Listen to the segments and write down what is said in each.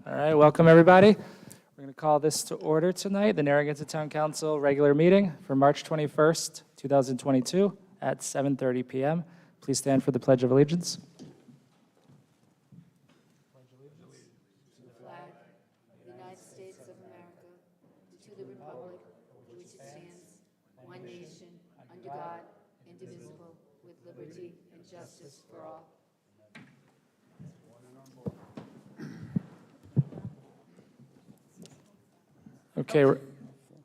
All right, welcome everybody. We're going to call this to order tonight, the Narragansett Town Council regular meeting for March 21st, 2022 at 7:30 p.m. Please stand for the Pledge of Allegiance. To the flag of the United States of America, and to the republic for which it stands, one nation, under God, indivisible, with liberty and justice for all. Okay, we're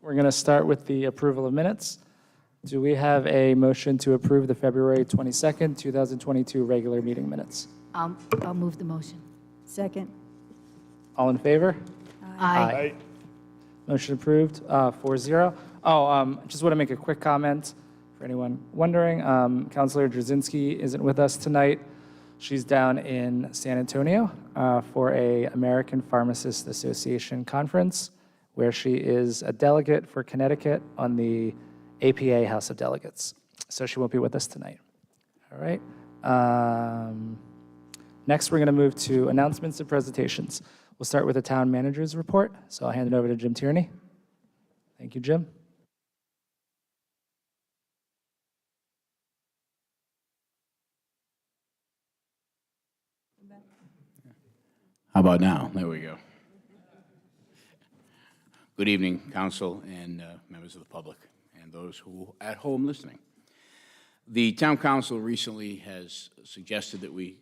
going to start with the approval of minutes. Do we have a motion to approve the February 22nd, 2022 regular meeting minutes? I'll move the motion. Second. All in favor? Aye. Motion approved, 4-0. Just want to make a quick comment for anyone wondering. Councilor Drzezinski isn't with us tonight. She's down in San Antonio for a American Pharmacists Association conference, where she is a delegate for Connecticut on the APA House of Delegates. So she won't be with us tonight. All right. Next, we're going to move to announcements and presentations. We'll start with the town manager's report. So I'll hand it over to Jim Tierney. Thank you, Jim. How about now? There we go. Good evening, Council and members of the public and those who are at home listening. The Town Council recently has suggested that we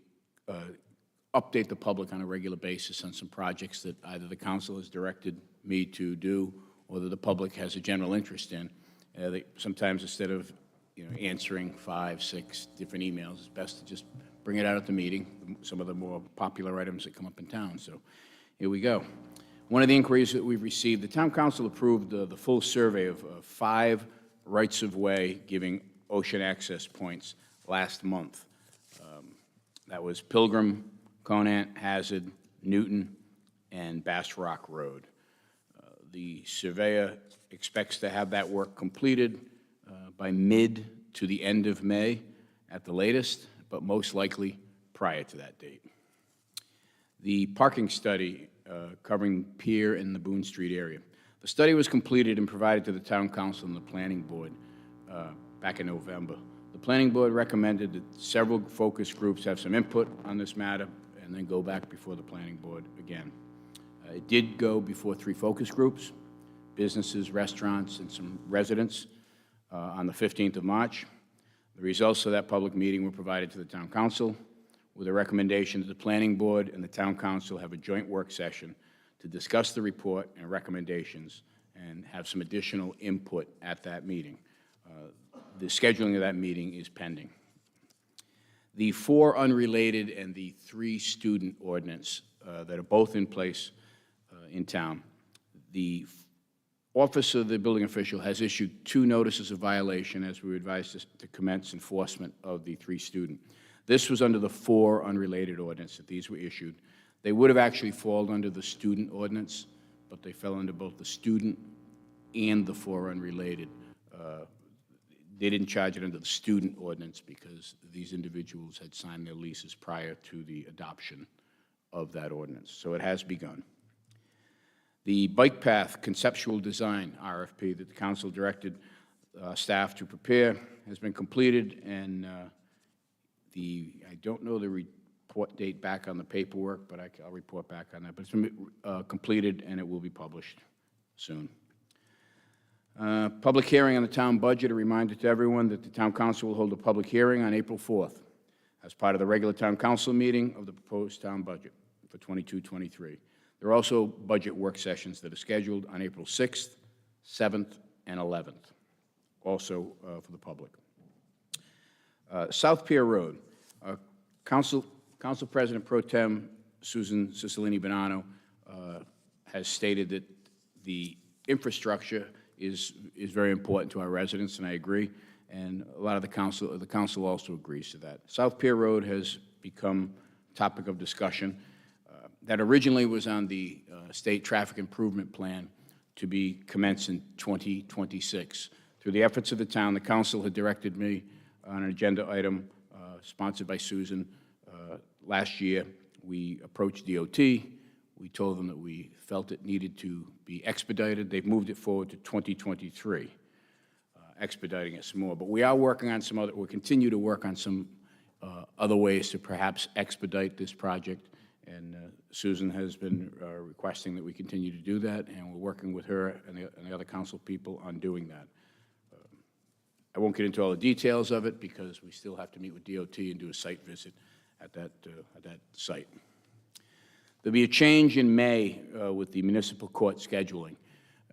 update the public on a regular basis on some projects that either the Council has directed me to do or that the public has a general interest in. Sometimes instead of answering 5, 6 different emails, it's best to just bring it out at the meeting, some of the more popular items that come up in town. So here we go. One of the inquiries that we've received, the Town Council approved the full survey of 5 rights-of-way giving ocean access points last month. That was Pilgrim, Conant, Hazard, Newton, and Bass Rock Road. The surveyor expects to have that work completed by mid to the end of May at the latest, but most likely prior to that date. The parking study covering Pier in the Boone Street area. The study was completed and provided to the Town Council and the Planning Board back in November. The Planning Board recommended that several focus groups have some input on this matter and then go back before the Planning Board again. It did go before 3 focus groups, businesses, restaurants, and some residents on the 15th of March. The results of that public meeting were provided to the Town Council with a recommendation that the Planning Board and the Town Council have a joint work session to discuss the report and recommendations and have some additional input at that meeting. The scheduling of that meeting is pending. The 4 unrelated and the 3 student ordinance that are both in place in town, the Office of the Building Official has issued 2 notices of violation as we were advised to commence enforcement of the 3 student. This was under the 4 unrelated ordinance that these were issued. They would have actually fallen under the student ordinance, but they fell under both the student and the 4 unrelated. They didn't charge it under the student ordinance because these individuals had signed their leases prior to the adoption of that ordinance. So it has begun. The bike path conceptual design RFP that the Council directed staff to prepare has been completed, and I don't know the report date back on the paperwork, but I'll report back on that. But it's been completed, and it will be published soon. Public hearing on the town budget. A reminder to everyone that the Town Council will hold a public hearing on April 4th as part of the regular Town Council meeting of the proposed town budget for 22-23. There are also budget work sessions that are scheduled on April 6th, 7th, and 11th, also for the public. South Pier Road. Council President Pro Tem Susan Cicilline-Bonanno has stated that the infrastructure is very important to our residents, and I agree. And a lot of the council also agrees to that. South Pier Road has become a topic of discussion. That originally was on the state traffic improvement plan to be commenced in 2026. Through the efforts of the town, the council had directed me on an agenda item sponsored by Susan last year. We approached DOT. We told them that we felt it needed to be expedited. They've moved it forward to 2023, expediting it some more. But we are working on some other, we'll continue to work on some other ways to perhaps expedite this project. And Susan has been requesting that we continue to do that, and we're working with her and the other council people on doing that. I won't get into all the details of it because we still have to meet with DOT and do a site visit at that site. There'll be a change in May with the municipal court scheduling.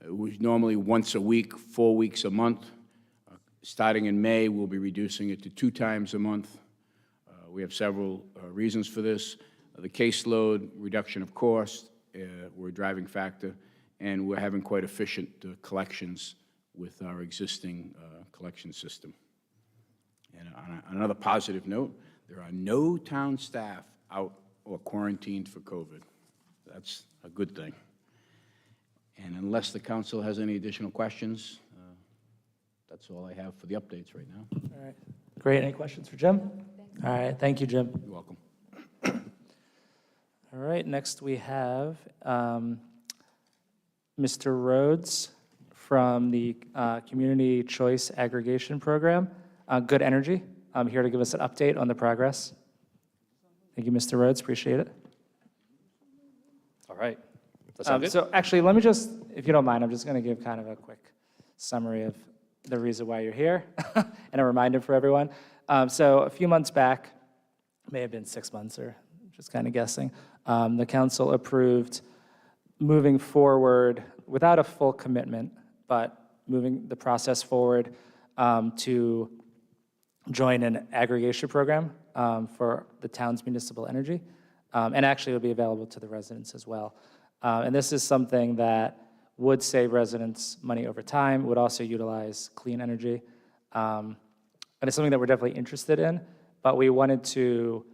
It was normally once a week, 4 weeks a month. Starting in May, we'll be reducing it to 2 times a month. We have several reasons for this. The caseload, reduction of cost, were a driving factor, and we're having quite efficient collections with our existing collection system. And on another positive note, there are no town staff out or quarantined for COVID. That's a good thing. And unless the council has any additional questions, that's all I have for the updates right now. All right. Great. Any questions for Jim? All right. Thank you, Jim. You're welcome. All right. Next, we have Mr. Rhodes from the Community Choice Aggregation Program, Good Energy, here to give us an update on the progress. Thank you, Mr. Rhodes. Appreciate it. All right. That sound good? So actually, let me just, if you don't mind, I'm just going to give kind of a quick summary of the reason why you're here and a reminder for everyone. So a few months back, may have been 6 months or just kind of guessing, the council approved moving forward without a full commitment, but moving the process forward to join an aggregation program for the town's municipal energy. And actually, it would be available to the residents as well. And this is something that would save residents money over time, would also utilize clean energy. And it's something that we're definitely interested in, but we wanted to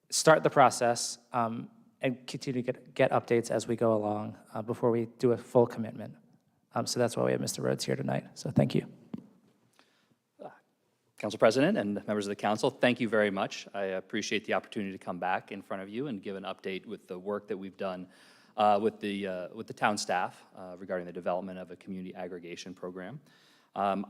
start the process and continue to get updates as we go along before we do a full commitment. So that's why we have Mr. Rhodes here tonight. So thank you. Council President and members of the council, thank you very much. I appreciate the opportunity to come back in front of you and give an update with the work that we've done with the town staff regarding the development of a community aggregation program. I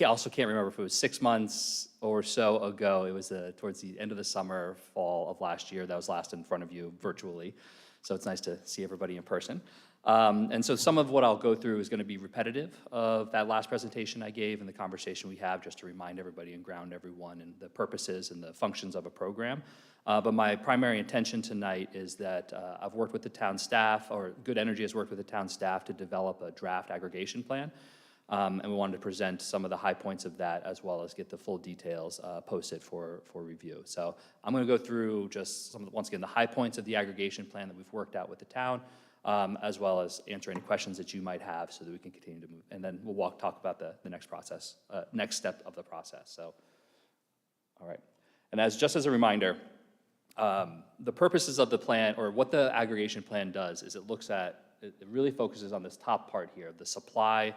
also can't remember if it was 6 months or so ago. It was towards the end of the summer, fall of last year. That was last in front of you virtually. So it's nice to see everybody in person. And so some of what I'll go through is going to be repetitive of that last presentation I gave and the conversation we have, just to remind everybody and ground everyone in the purposes and the functions of a program. But my primary intention tonight is that I've worked with the town staff, or Good Energy has worked with the town staff to develop a draft aggregation plan. And we wanted to present some of the high points of that, as well as get the full details posted for review. So I'm going to go through just some of once again, the high points of the aggregation plan that we've worked out with the town, as well as answer any questions that you might have so that we can continue to move. And then we'll talk about the next process, next step of the process. So, all right. And just as a reminder, the purposes of the plan, or what the aggregation plan does, is it really focuses on this top part here, the supply,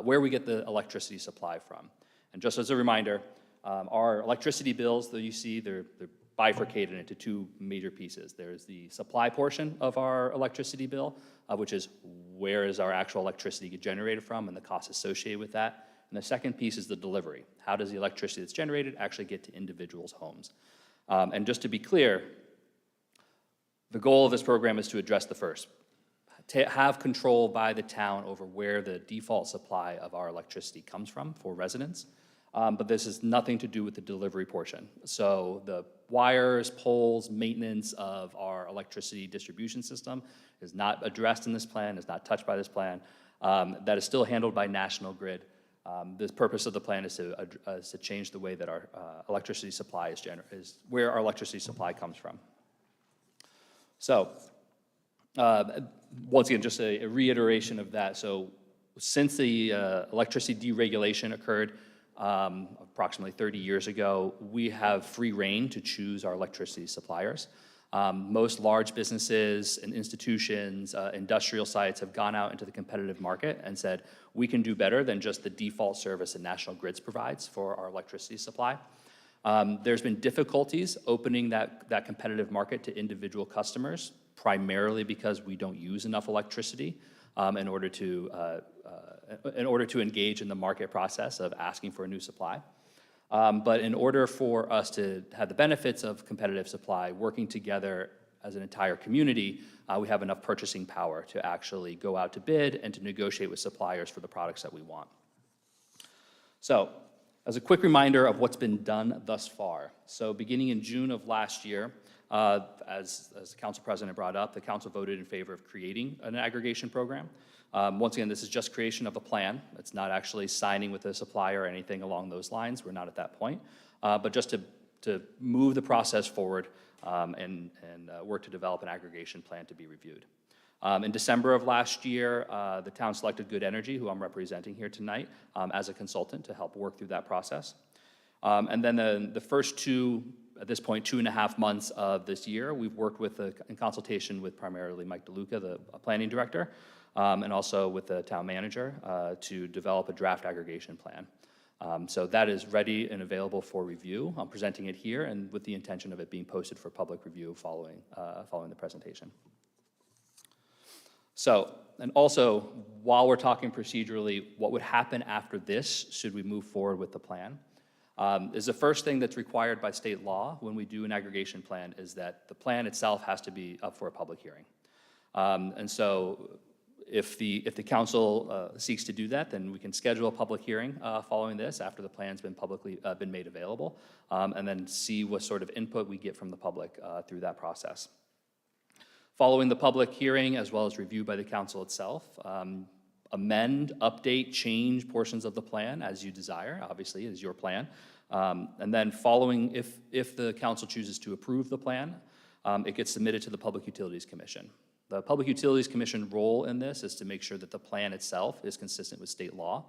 where we get the electricity supply from. And just as a reminder, our electricity bills that you see, they're bifurcated into 2 major pieces. There's the supply portion of our electricity bill, which is where is our actual electricity get generated from and the costs associated with that. And the second piece is the delivery. How does the electricity that's generated actually get to individuals' homes? And just to be clear, the goal of this program is to address the first. To have control by the town over where the default supply of our electricity comes from for residents. But this has nothing to do with the delivery portion. So the wires, poles, maintenance of our electricity distribution system is not addressed in this plan, is not touched by this plan. That is still handled by National Grid. The purpose of the plan is to change the way that our electricity supply is where our electricity supply comes from. So, once again, just a reiteration of that. So since the electricity deregulation occurred approximately 30 years ago, we have free rein to choose our electricity suppliers. Most large businesses and institutions, industrial sites have gone out into the competitive market and said, we can do better than just the default service that National Grids provides for our electricity supply. There's been difficulties opening that competitive market to individual customers, primarily because we don't use enough electricity in order to engage in the market process of asking for a new supply. But in order for us to have the benefits of competitive supply, working together as an entire community, we have enough purchasing power to actually go out to bid and to negotiate with suppliers for the products that we want. So, as a quick reminder of what's been done thus far. So beginning in June of last year, as the council president brought up, the council voted in favor of creating an aggregation program. Once again, this is just creation of a plan. It's not actually signing with a supplier or anything along those lines. We're not at that point. But just to move the process forward and work to develop an aggregation plan to be reviewed. In December of last year, the town selected Good Energy, who I'm representing here tonight, as a consultant to help work through that process. And then the first at this point, 2.5 months of this year, we've worked in consultation with primarily Mike DeLuca, the planning director, and also with the town manager to develop a draft aggregation plan. So that is ready and available for review. I'm presenting it here and with the intention of it being posted for public review following the presentation. So, and also, while we're talking procedurally, what would happen after this, should we move forward with the plan, is the first thing that's required by state law when we do an aggregation plan is that the plan itself has to be up for a public hearing. And so, if the council seeks to do that, then we can schedule a public hearing following this after the plan's been made available, and then see what sort of input we get from the public through that process. Following the public hearing, as well as review by the council itself, amend, update, change portions of the plan as you desire, obviously, it is your plan. And then following, if the council chooses to approve the plan, it gets submitted to the Public Utilities Commission. The Public Utilities Commission role in this is to make sure that the plan itself is consistent with state law,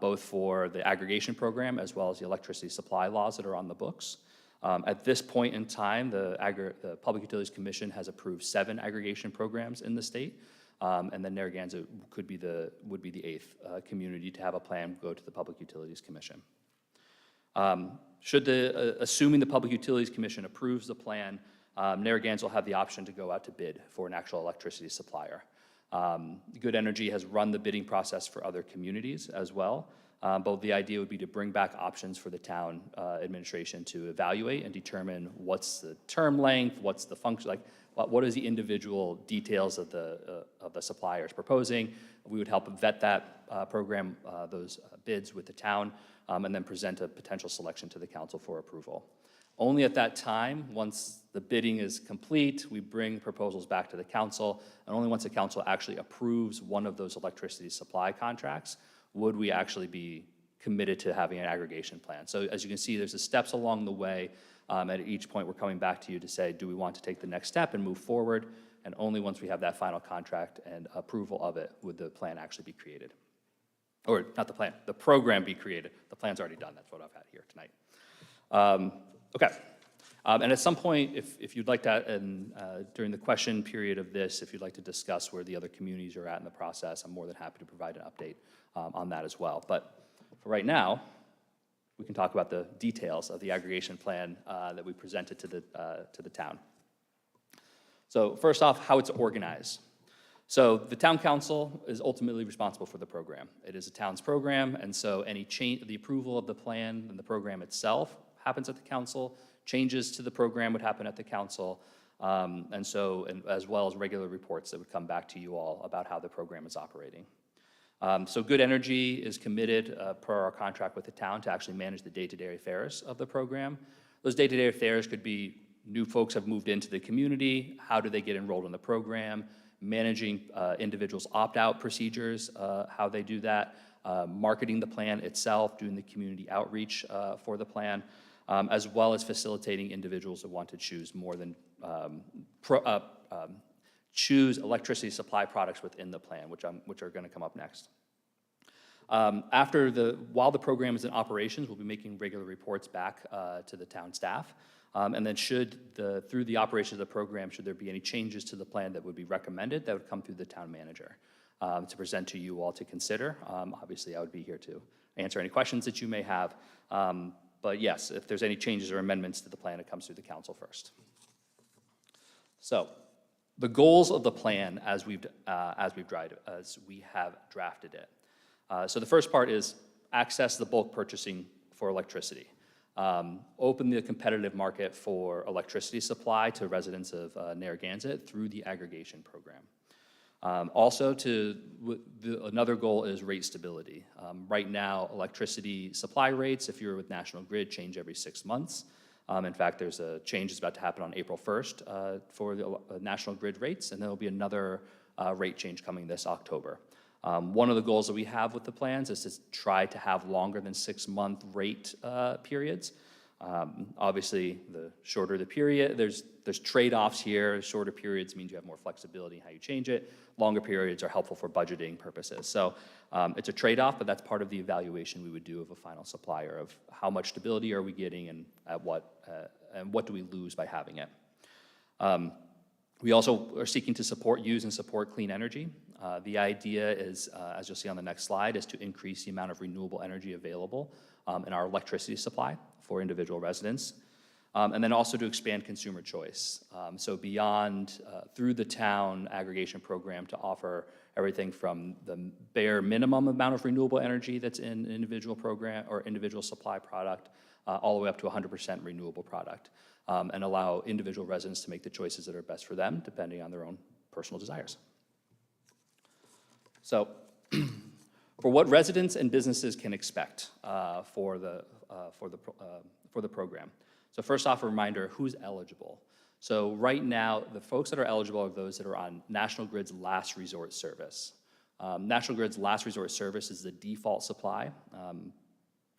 both for the aggregation program as well as the electricity supply laws that are on the books. At this point in time, the Public Utilities Commission has approved 7 aggregation programs in the state, and then Narragansett would be the 8th community to have a plan go to the Public Utilities Commission. Assuming the Public Utilities Commission approves the plan, Narragansett will have the option to go out to bid for an actual electricity supplier. Good Energy has run the bidding process for other communities as well. But the idea would be to bring back options for the town administration to evaluate and determine what's the term length, what's the function, like what is the individual details of the suppliers proposing. We would help vet that program, those bids with the town, and then present a potential selection to the council for approval. Only at that time, once the bidding is complete, we bring proposals back to the council, and only once the council actually approves one of those electricity supply contracts would we actually be committed to having an aggregation plan. So as you can see, there's the steps along the way. At each point, we're coming back to you to say, do we want to take the next step and move forward? And only once we have that final contract and approval of it would the plan actually be created. Or not the plan, the program be created. The plan's already done. That's what I've had here tonight. Okay. And at some point, if you'd like to, and during the question period of this, if you'd like to discuss where the other communities are at in the process, I'm more than happy to provide an update on that as well. But for right now, we can talk about the details of the aggregation plan that we presented to the town. So first off, how it's organized. So the town council is ultimately responsible for the program. It is a town's program, and so any change, the approval of the plan and the program itself happens at the council. Changes to the program would happen at the council, and as well as regular reports that would come back to you all about how the program is operating. So Good Energy is committed per our contract with the town to actually manage the day-to-day affairs of the program. Those day-to-day affairs could be new folks have moved into the community, how do they get enrolled in the program, managing individuals' opt-out procedures, how they do that, marketing the plan itself, doing the community outreach for the plan, as well as facilitating individuals that want to choose more than choose electricity supply products within the plan, which are going to come up next. While the program is in operations, we'll be making regular reports back to the town staff. And then through the operation of the program, should there be any changes to the plan that would be recommended, that would come through the town manager to present to you all to consider. Obviously, I would be here to answer any questions that you may have. But But yes, if there's any changes or amendments to the plan, it comes through the council first. So the goals of the plan as we have drafted it. So the first part is access the bulk purchasing for electricity. Open the competitive market for electricity supply to residents of Narragansett through the aggregation program. Also, another goal is rate stability. Right now, electricity supply rates, if you're with National Grid, change every 6 months. In fact, there's a change that's about to happen on April 1st for the National Grid rates, and there will be another rate change coming this October. One of the goals that we have with the plans is to try to have longer than 6-month rate periods. Obviously, the shorter the period, there's trade-offs here. Shorter periods means you have more flexibility in how you change it. Longer periods are helpful for budgeting purposes. So it's a trade-off, but that's part of the evaluation we would do of a final supplier of how much stability are we getting and at what do we lose by having it. We also are seeking to use and support clean energy. The idea is, as you'll see on the next slide, is to increase the amount of renewable energy available in our electricity supply for individual residents, and then also to expand consumer choice. So beyond, through the town aggregation program, to offer everything from the bare minimum amount of renewable energy that's in an individual program or individual supply product, all the way up to 100% renewable product, and allow individual residents to make the choices that are best for them, depending on their own personal desires. So, for what residents and businesses can expect for the program. So first off, a reminder, who's eligible? So right now, the folks that are eligible are those that are on National Grid's last resort service. National Grid's last resort service is the default supply.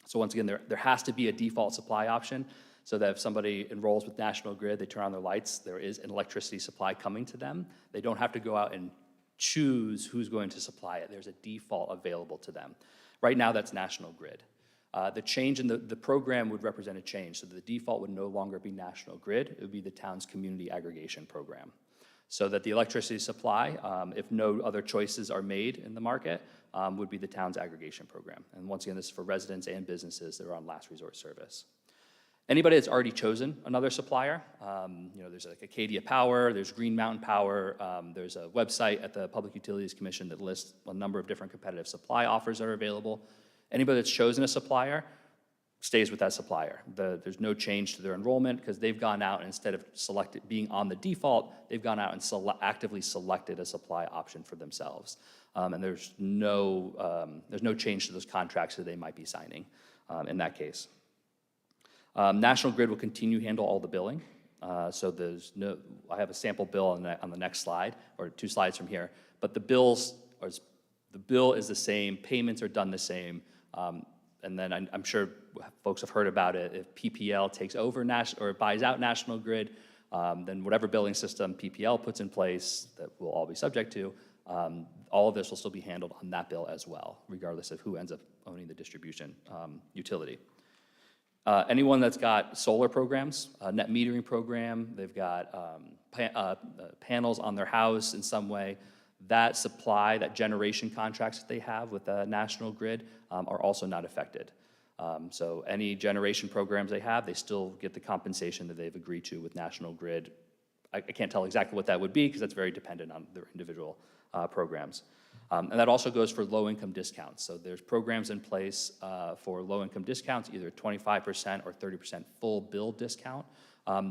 So once again, there has to be a default supply option so that if somebody enrolls with National Grid, they turn on their lights, there is an electricity supply coming to them. They don't have to go out and choose who's going to supply it. There's a default available to them. Right now, that's National Grid. The change in the program would represent a change. So the default would no longer be National Grid. It would be the town's community aggregation program. So that the electricity supply, if no other choices are made in the market, would be the town's aggregation program. And once again, this is for residents and businesses that are on last resort service. Anybody that's already chosen another supplier, there's like Acadia Power, there's Green Mountain Power, there's a website at the Public Utilities Commission that lists a number of different competitive supply offers that are available. Anybody that's chosen a supplier stays with that supplier. There's no change to their enrollment because they've gone out and instead of being on the default, they've gone out and actively selected a supply option for themselves. And there's no change to those contracts that they might be signing in that case. National Grid will continue to handle all the billing. So I have a sample bill on the next slide, or 2 slides from here, but the bill is the same, payments are done the same, and then I'm sure folks have heard about it. If PPL takes over or buys out National Grid, then whatever billing system PPL puts in place that we'll all be subject to, all of this will still be handled on that bill as well, regardless of who ends up owning the distribution utility. Anyone that's got solar programs, a net metering program, they've got panels on their house in some way, that supply, that generation contracts that they have with the National Grid are also not affected. So any generation programs they have, they still get the compensation that they've agreed to with National Grid. I can't tell exactly what that would be because that's very dependent on their individual programs. And that also goes for low-income discounts. So there's programs in place for low-income discounts, either 25% or 30% full bill discount.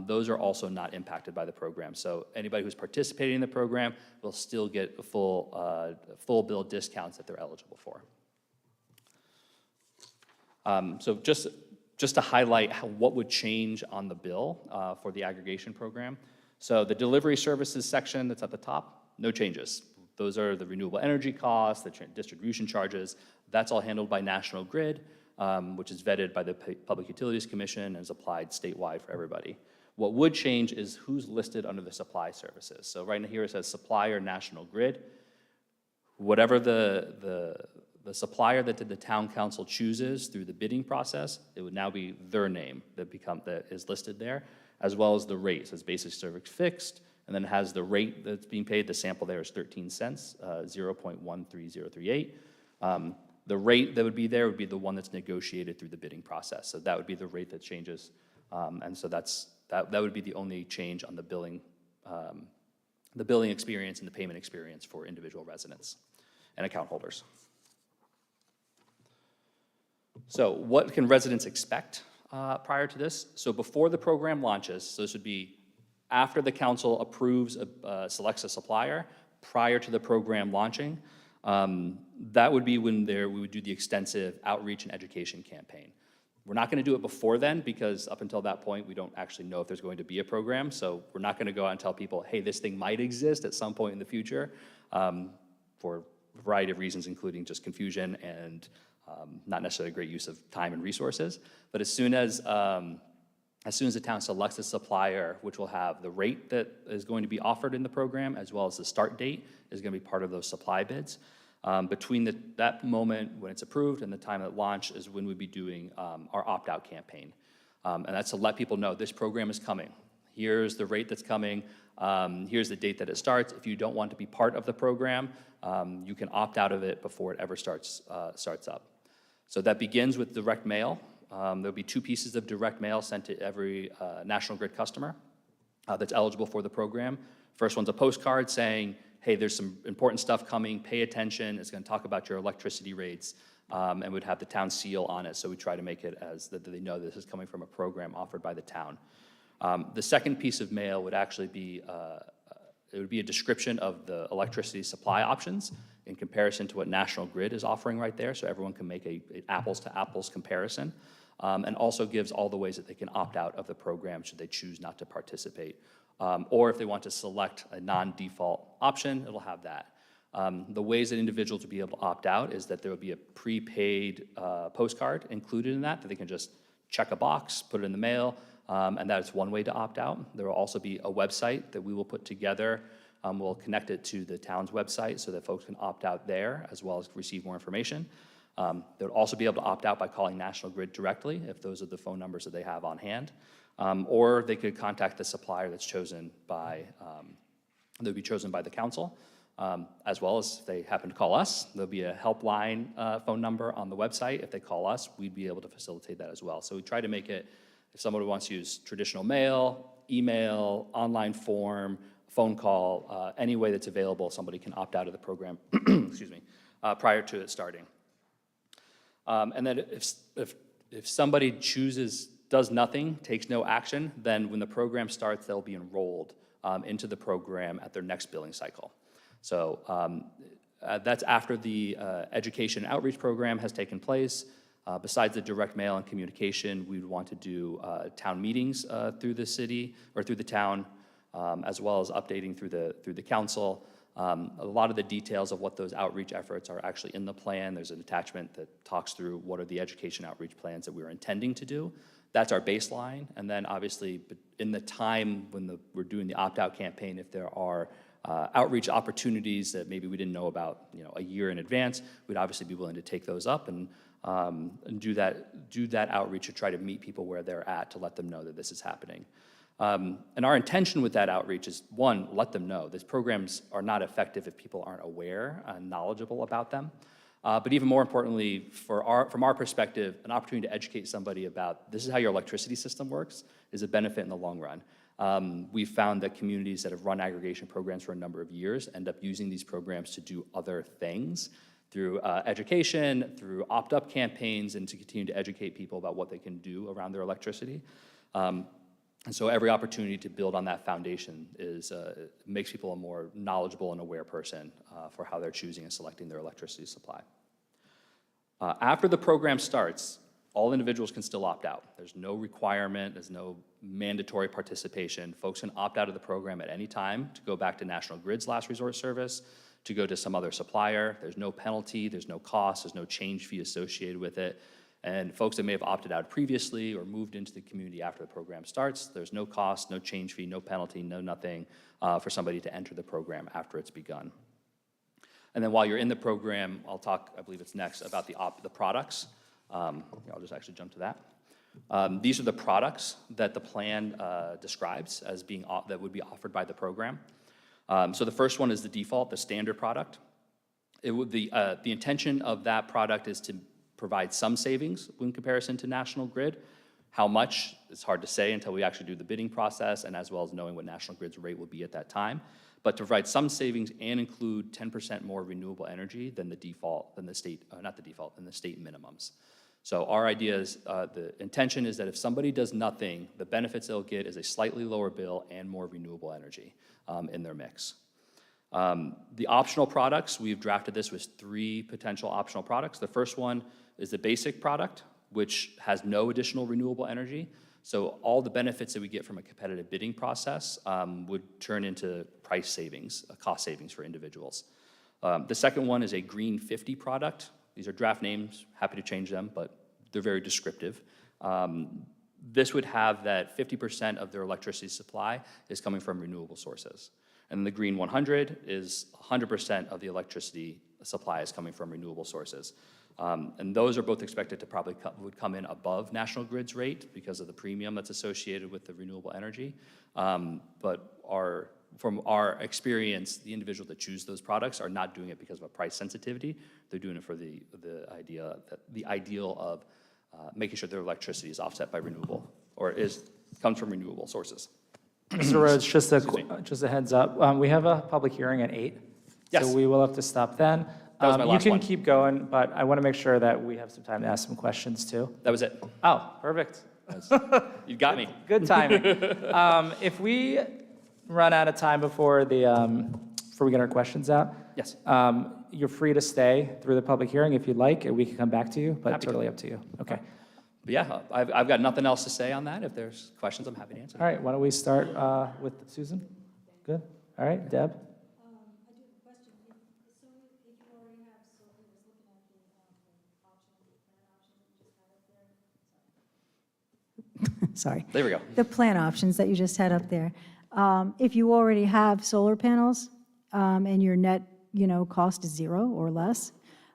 Those are also not impacted by the program. So anybody who's participating in the program will still get full bill discounts that they're eligible for. So just to highlight what would change on the bill for the aggregation program. So the delivery services section that's at the top, no changes. Those are the renewable energy costs, the distribution charges. That's all handled by National Grid, which is vetted by the Public Utilities Commission and is applied statewide for everybody. What would change is who's listed under the supply services. So right here it says supplier National Grid. Whatever the supplier that the town council chooses through the bidding process, it would now be their name that is listed there, as well as the rate. So it's basic service fixed, and then it has the rate that's being paid. The sample there is 13 cents, 0.13038. The rate that would be there would be the one that's negotiated through the bidding process. So that would be the rate that changes. And so that would be the only change on the billing experience and the payment experience for individual residents and account holders. So what can residents expect prior to this? So before the program launches, so this would be after the council approves, selects a supplier, prior to the program launching, that would be when we would do the extensive outreach and education campaign. We're not going to do it before then because up until that point, we don't actually know if there's going to be a program. So we're not going to go out and tell people, hey, this thing might exist at some point in the future for a variety of reasons, including just confusion and not necessarily a great use of time and resources. But as soon as the town selects a supplier, which will have the rate that is going to be offered in the program, as well as the start date is going to be part of those supply bids. Between that moment when it's approved and the time at launch is when we'd be doing our opt-out campaign. And that's to let people know this program is coming. Here's the rate that's coming. Here's the date that it starts. If you don't want to be part of the program, you can opt out of it before it ever starts up. So that begins with direct mail. There'll be 2 pieces of direct mail sent to every National Grid customer that's eligible for the program. First one's a postcard saying, hey, there's some important stuff coming, pay attention. It's going to talk about your electricity rates, and would have the town seal on it. So we try to make it as that they know this is coming from a program offered by the town. The second piece of mail would actually be it would be a description of the electricity supply options in comparison to what National Grid is offering right there, so everyone can make a apples-to-apples comparison, and also gives all the ways that they can opt out of the program should they choose not to participate. Or if they want to select a non-default option, it'll have that. The ways that individuals will be able to opt out is that there will be a prepaid postcard included in that they can just check a box, put it in the mail, and that's one way to opt out. There will also be a website that we will put together. We'll connect it to the town's website so that folks can opt out there as well as receive more information. They'll also be able to opt out by calling National Grid directly if those are the phone numbers that they have on hand. Or they could contact the supplier that's chosen by, that would be chosen by the council, as well as if they happen to call us. There'll be a helpline phone number on the website. If they call us, we'd be able to facilitate that as well. So we try to make it, if somebody wants to use traditional mail, email, online form, phone call, any way that's available, somebody can opt out of the program, excuse me, prior to it starting. And then if somebody does nothing, takes no action, then when the program starts, they'll be enrolled into the program at their next billing cycle. So that's after the education outreach program has taken place. Besides the direct mail and communication, we'd want to do town meetings through the city or through the town, as well as updating through the council. A lot of the details of what those outreach efforts are actually in the plan. There's an attachment that talks through what are the education outreach plans that we're intending to do. That's our baseline. And then obviously in the time when we're doing the opt-out campaign, if there are outreach opportunities that maybe we didn't know about, a year in advance, we'd obviously be willing to take those up and do that outreach to try to meet people where they're at to let them know that this is happening. And our intention with that outreach is, one, let them know. These programs are not effective if people aren't aware and knowledgeable about them. But even more importantly, from our perspective, an opportunity to educate somebody about this is how your electricity system works is a benefit in the long run. We've found that communities that have run aggregation programs for a number of years end up using these programs to do other things through education, through opt-up campaigns, and to continue to educate people about what they can do around their electricity. And so every opportunity to build on that foundation makes people a more knowledgeable and aware person for how they're choosing and selecting their electricity supply. After the program starts, all individuals can still opt out. There's no requirement, there's no mandatory participation. Folks can opt out of the program at any time to go back to National Grid's last resort service, to go to some other supplier. There's no penalty, there's no cost, there's no change fee associated with it. And folks that may have opted out previously or moved into the community after the program starts, there's no cost, no change fee, no penalty, no nothing for somebody to enter the program after it's begun. And then while you're in the program, I'll talk, I believe it's next, about the products. I'll just actually jump to that. These are the products that the plan describes as being that would be offered by the program. So the first one is the default, the standard product. The intention of that product is to provide some savings in comparison to National Grid. How much, it's hard to say until we actually do the bidding process, and as well as knowing what National Grid's rate will be at that time. But to provide some savings and include 10% more renewable energy than the default, than the state, not the default, than the state minimums. So our idea is, the intention is that if somebody does nothing, the benefits they'll get is a slightly lower bill and more renewable energy in their mix. The optional products, we've drafted this with 3 potential optional products. The first one is the basic product, which has no additional renewable energy. So all the benefits that we get from a competitive bidding process would turn into price savings, cost savings for individuals. The second one is a Green 50 product. These are draft names, happy to change them, but they're very descriptive. This would have that 50% of their electricity supply is coming from renewable sources. And the Green 100 is 100% of the electricity supply is coming from renewable sources. And those are both expected to probably would come in above National Grid's rate because of the premium that's associated with the renewable energy. But from our experience, the individuals that choose those products are not doing it because of a price sensitivity. They're doing it for the ideal of making sure their electricity is offset by renewable or comes from renewable sources. Mr. Rhodes, just a heads up, we have a public hearing at 8. Yes. So we will have to stop then. That was my last You one. can keep going, but I want to make sure that we have some time to ask some questions too. That was it. Oh, perfect. You got me. Good timing. If we run out of time before we get our questions out, Yes. you're free to stay through the public hearing if you'd like, and we can come back to you, but Happy to. totally up to you. Okay. But yeah, I've got nothing else to say on that. If there's questions, I'm happy to answer. All right, why don't we start with Susan? Good. All right, Deb? I do have a question. So if you already have, so I was looking at the plan options that you just had up there. Sorry. There we go. The plan options that you just had up there. If you already have solar panels and your net, cost is 0 or less,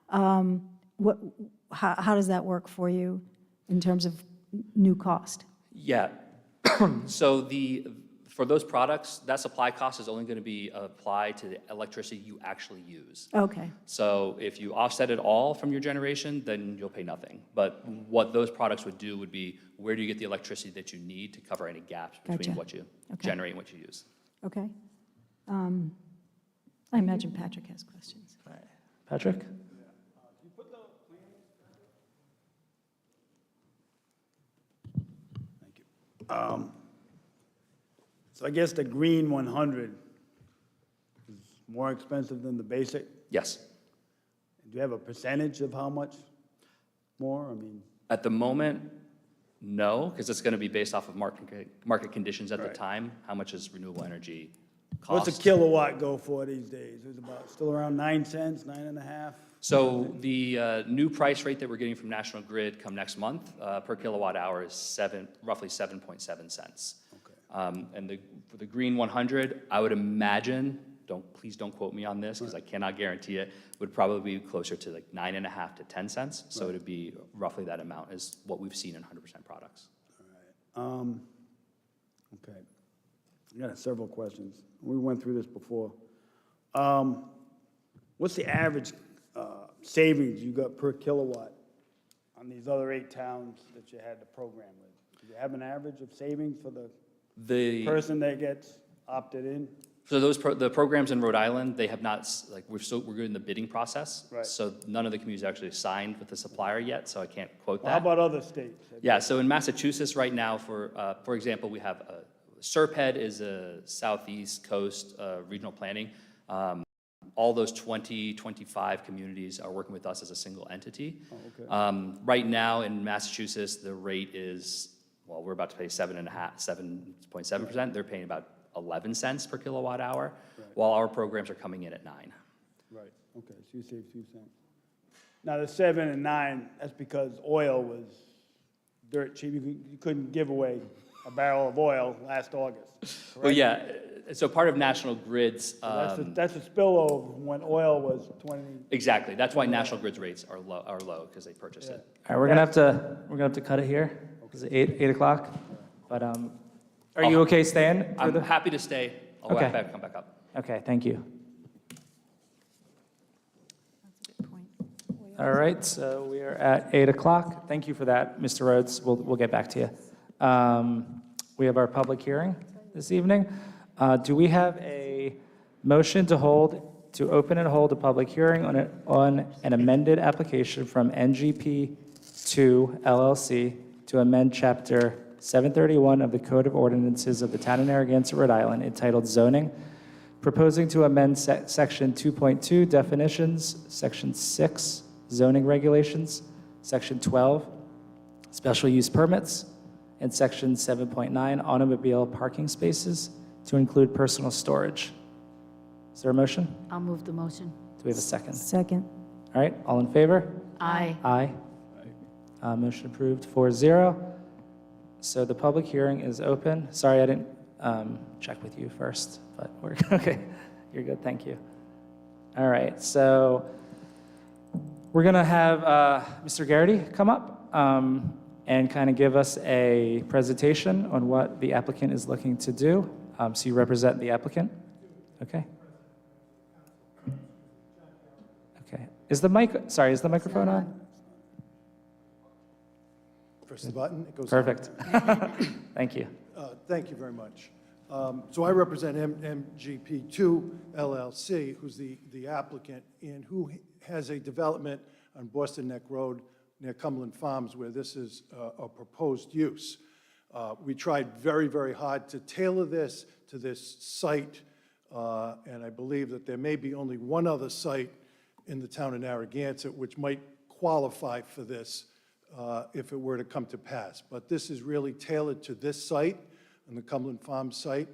how does that work for you in terms of new cost? Yeah. So for those products, that supply cost is only going to be applied to the electricity you actually use. Okay. So if you offset it all from your generation, then you'll pay nothing. But what those products would do would be, where do you get the electricity that you need to cover any gaps between Gotcha. what you Okay. generate and what you use? Okay. I imagine Patrick has questions. All right. Patrick? Thank you. So I guess the green 100 is more expensive than the basic? Yes. Do you have a percentage of how much more? I mean, At the moment, no, because it's going to be based off of market conditions at the Right. time. How much is renewable energy cost? what's a kilowatt go for these days? It's about still around 9 cents, 9.5? So the new price rate that we're getting from National Grid come next month per kilowatt hour is roughly 7.7 cents. Okay. And for the green 100, I would imagine, please don't quote me on this because I cannot guarantee it, would probably be closer to like 9.5 to 10 cents. So it'd be roughly that amount is what we've seen in 100% products. Okay. I got several questions. We went through this before. What's the average savings you got per kilowatt on these other 8 towns that you had the program with? Do you have an average of savings for the person that gets opted in? So the programs in Rhode Island, they have not, we're in the bidding process. Right. So none of the communities actually signed with the supplier yet, so I can't quote Well, how that. about other states? Yeah, so in Massachusetts right now, for example, we have SERPED is a Southeast Coast regional planning. All those 25 communities are working with us as a single entity. Oh, okay. Right now in Massachusetts, the rate is, well, we're about to pay 7.7%. They're paying about 11 cents per kilowatt hour, Right. while our programs are coming in at 9. Right, okay, so you save 2 cents. Now, the 7 and 9, that's because oil was dirt cheap. You couldn't give away a barrel of oil last August, correct? Well, yeah, so part of National Grid's, So that's a spillover when oil was 20. exactly, that's why National Grid's rates are low, because they purchased it. All right, we're gonna have to cut it here. It's 8 o'clock. But are you okay staying? through I'm the- happy to stay. I'll Okay. come back up. Okay, thank you. All right, so we are at 8 o'clock. Thank you for that, Mr. Rhodes. We'll get back to you. We have our public hearing this evening. Do we have a motion to open and hold a public hearing on an amended application from NGP 2 LLC to amend Chapter 731 of the Code of Ordinances of the Town of Narragansett, Rhode Island, entitled Zoning, proposing to amend Section 2.2 Definitions, Section 6 Zoning Regulations, Section 12 Special Use Permits, and Section 7.9 Automobile Parking Spaces to include personal storage. Is there a motion? I'll move the motion. Do we have a second? Second. All right, all in favor? Aye. Aye. Motion approved 4-0. So the public hearing is open. Sorry, I didn't check with you first, but we're okay. You're good, thank you. All right, so we're gonna have Mr. Garrity come up and kind of give us a presentation on what the applicant is looking to do. So you represent the applicant? Okay. Okay. Is the microphone on? Press the button, it goes on. Perfect. Thank you. Thank you very much. So I represent MGP2 LLC, who's the applicant, and who has a development on Boston Neck Road near Cumberland Farms, where this is a proposed use. We tried very, very hard to tailor this to this site, and I believe that there may be only one other site in the town of Narragansett which might qualify for this if it were to come to pass. But this is really tailored to this site, and the Cumberland Farms site,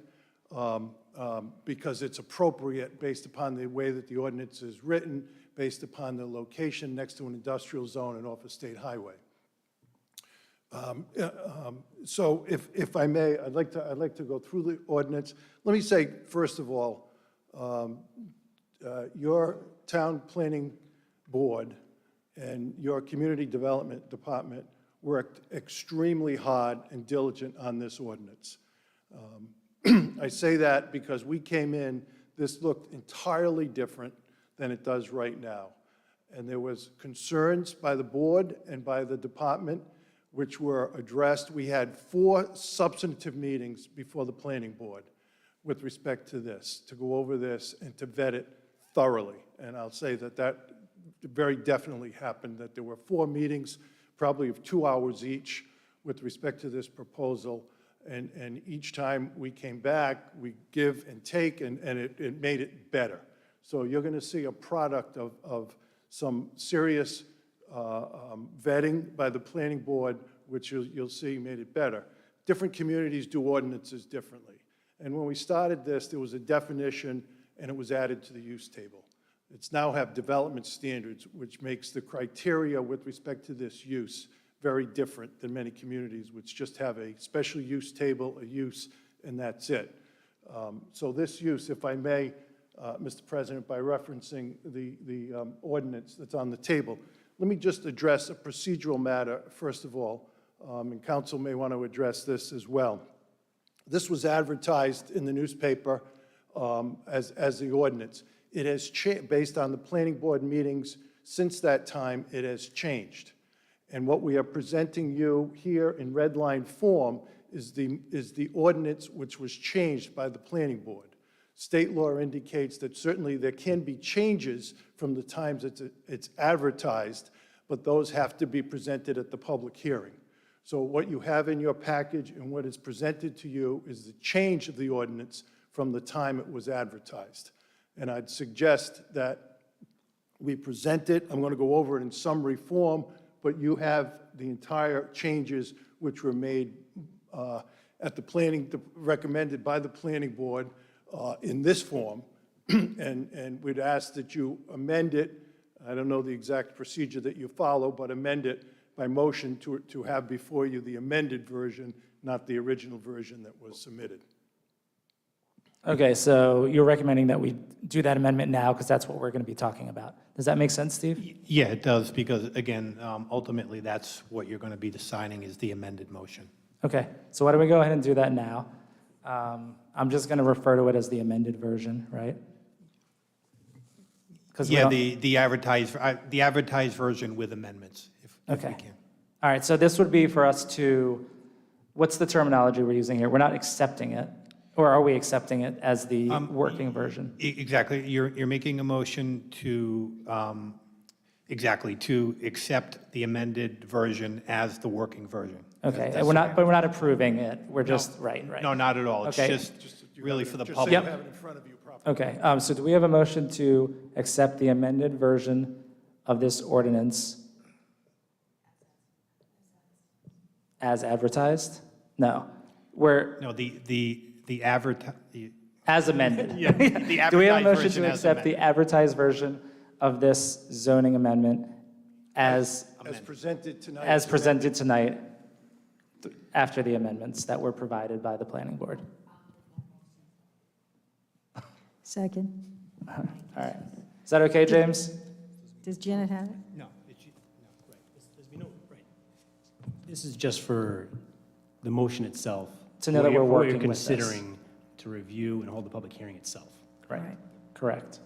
because it's appropriate based upon the way that the ordinance is written, based upon the location next to an industrial zone and off a state highway. So if I may, I'd like to go through the ordinance. Let me say, first of all, your town planning board and your community development department worked extremely hard and diligent on this ordinance. I say that because we came in, this looked entirely different than it does right now. And there was concerns by the board and by the department which were addressed. We had 4 substantive meetings before the planning board with respect to this, to go over this and to vet it thoroughly. And I'll say that that very definitely happened, that there were 4 meetings, probably of 2 hours each, with respect to this proposal. And each time we came back, we give and take, and it made it better. So you're going to see a product of some serious vetting by the planning board, which you'll see made it better. Different communities do ordinances differently. And when we started this, there was a definition, and it was added to the use table. It's now have development standards, which makes the criteria with respect to this use very different than many communities, which just have a special use table, a use, and that's it. So this use, if I may, Mr. President, by referencing the ordinance that's on the table, let me just address a procedural matter, first of all, and council may want to address this as well. This was advertised in the newspaper as the ordinance. It has changed, based on the planning board meetings since that time, it has changed. And what we are presenting you here in red line form is the ordinance which was changed by the planning board. State law indicates that certainly there can be changes from the times it's advertised, but those have to be presented at the public hearing. So what you have in your package and what is presented to you is the change of the ordinance from the time it was advertised. And I'd suggest that we present it. I'm going to go over it in summary form, but you have the entire changes which were made at the planning, recommended by the planning board in this form, and we'd ask that you amend it. I don't know the exact procedure that you follow, but amend it by motion to have before you the amended version, not the original version that was submitted. Okay, so you're recommending that we do that amendment now because that's what we're going to be talking about. Does that make sense, Steve? Yeah, it does, because again, ultimately, that's what you're going to be deciding is the amended motion. Okay, so why don't we go ahead and do that now? I'm just going to refer to it as the amended version, right? 'Cause Yeah, the advertised version with amendments, if we Okay. can. All right, so this would be for us to, what's the terminology we're using here? We're not accepting it, or are we accepting it as the working version? Exactly. You're making a motion to, exactly, to accept the amended version as the working version. Okay, and but we're not approving it, we're just, right. No, not at all. It's Okay. just really for the Just so public. you have it in front of you properly. Okay, so do we have a motion to accept the amended version of this ordinance as advertised? No, No, the advertise, as amended. yeah, the Do we have a advertised motion version to as accept the amended. advertised version of this zoning amendment as Presented tonight. after the amendments that were provided by the planning board? Second. All right. Is that okay, James? Does Janet have it? No, right. This is just for the motion itself. To know that we're what working you're with this. considering to review and hold the public hearing itself. Right. Correct.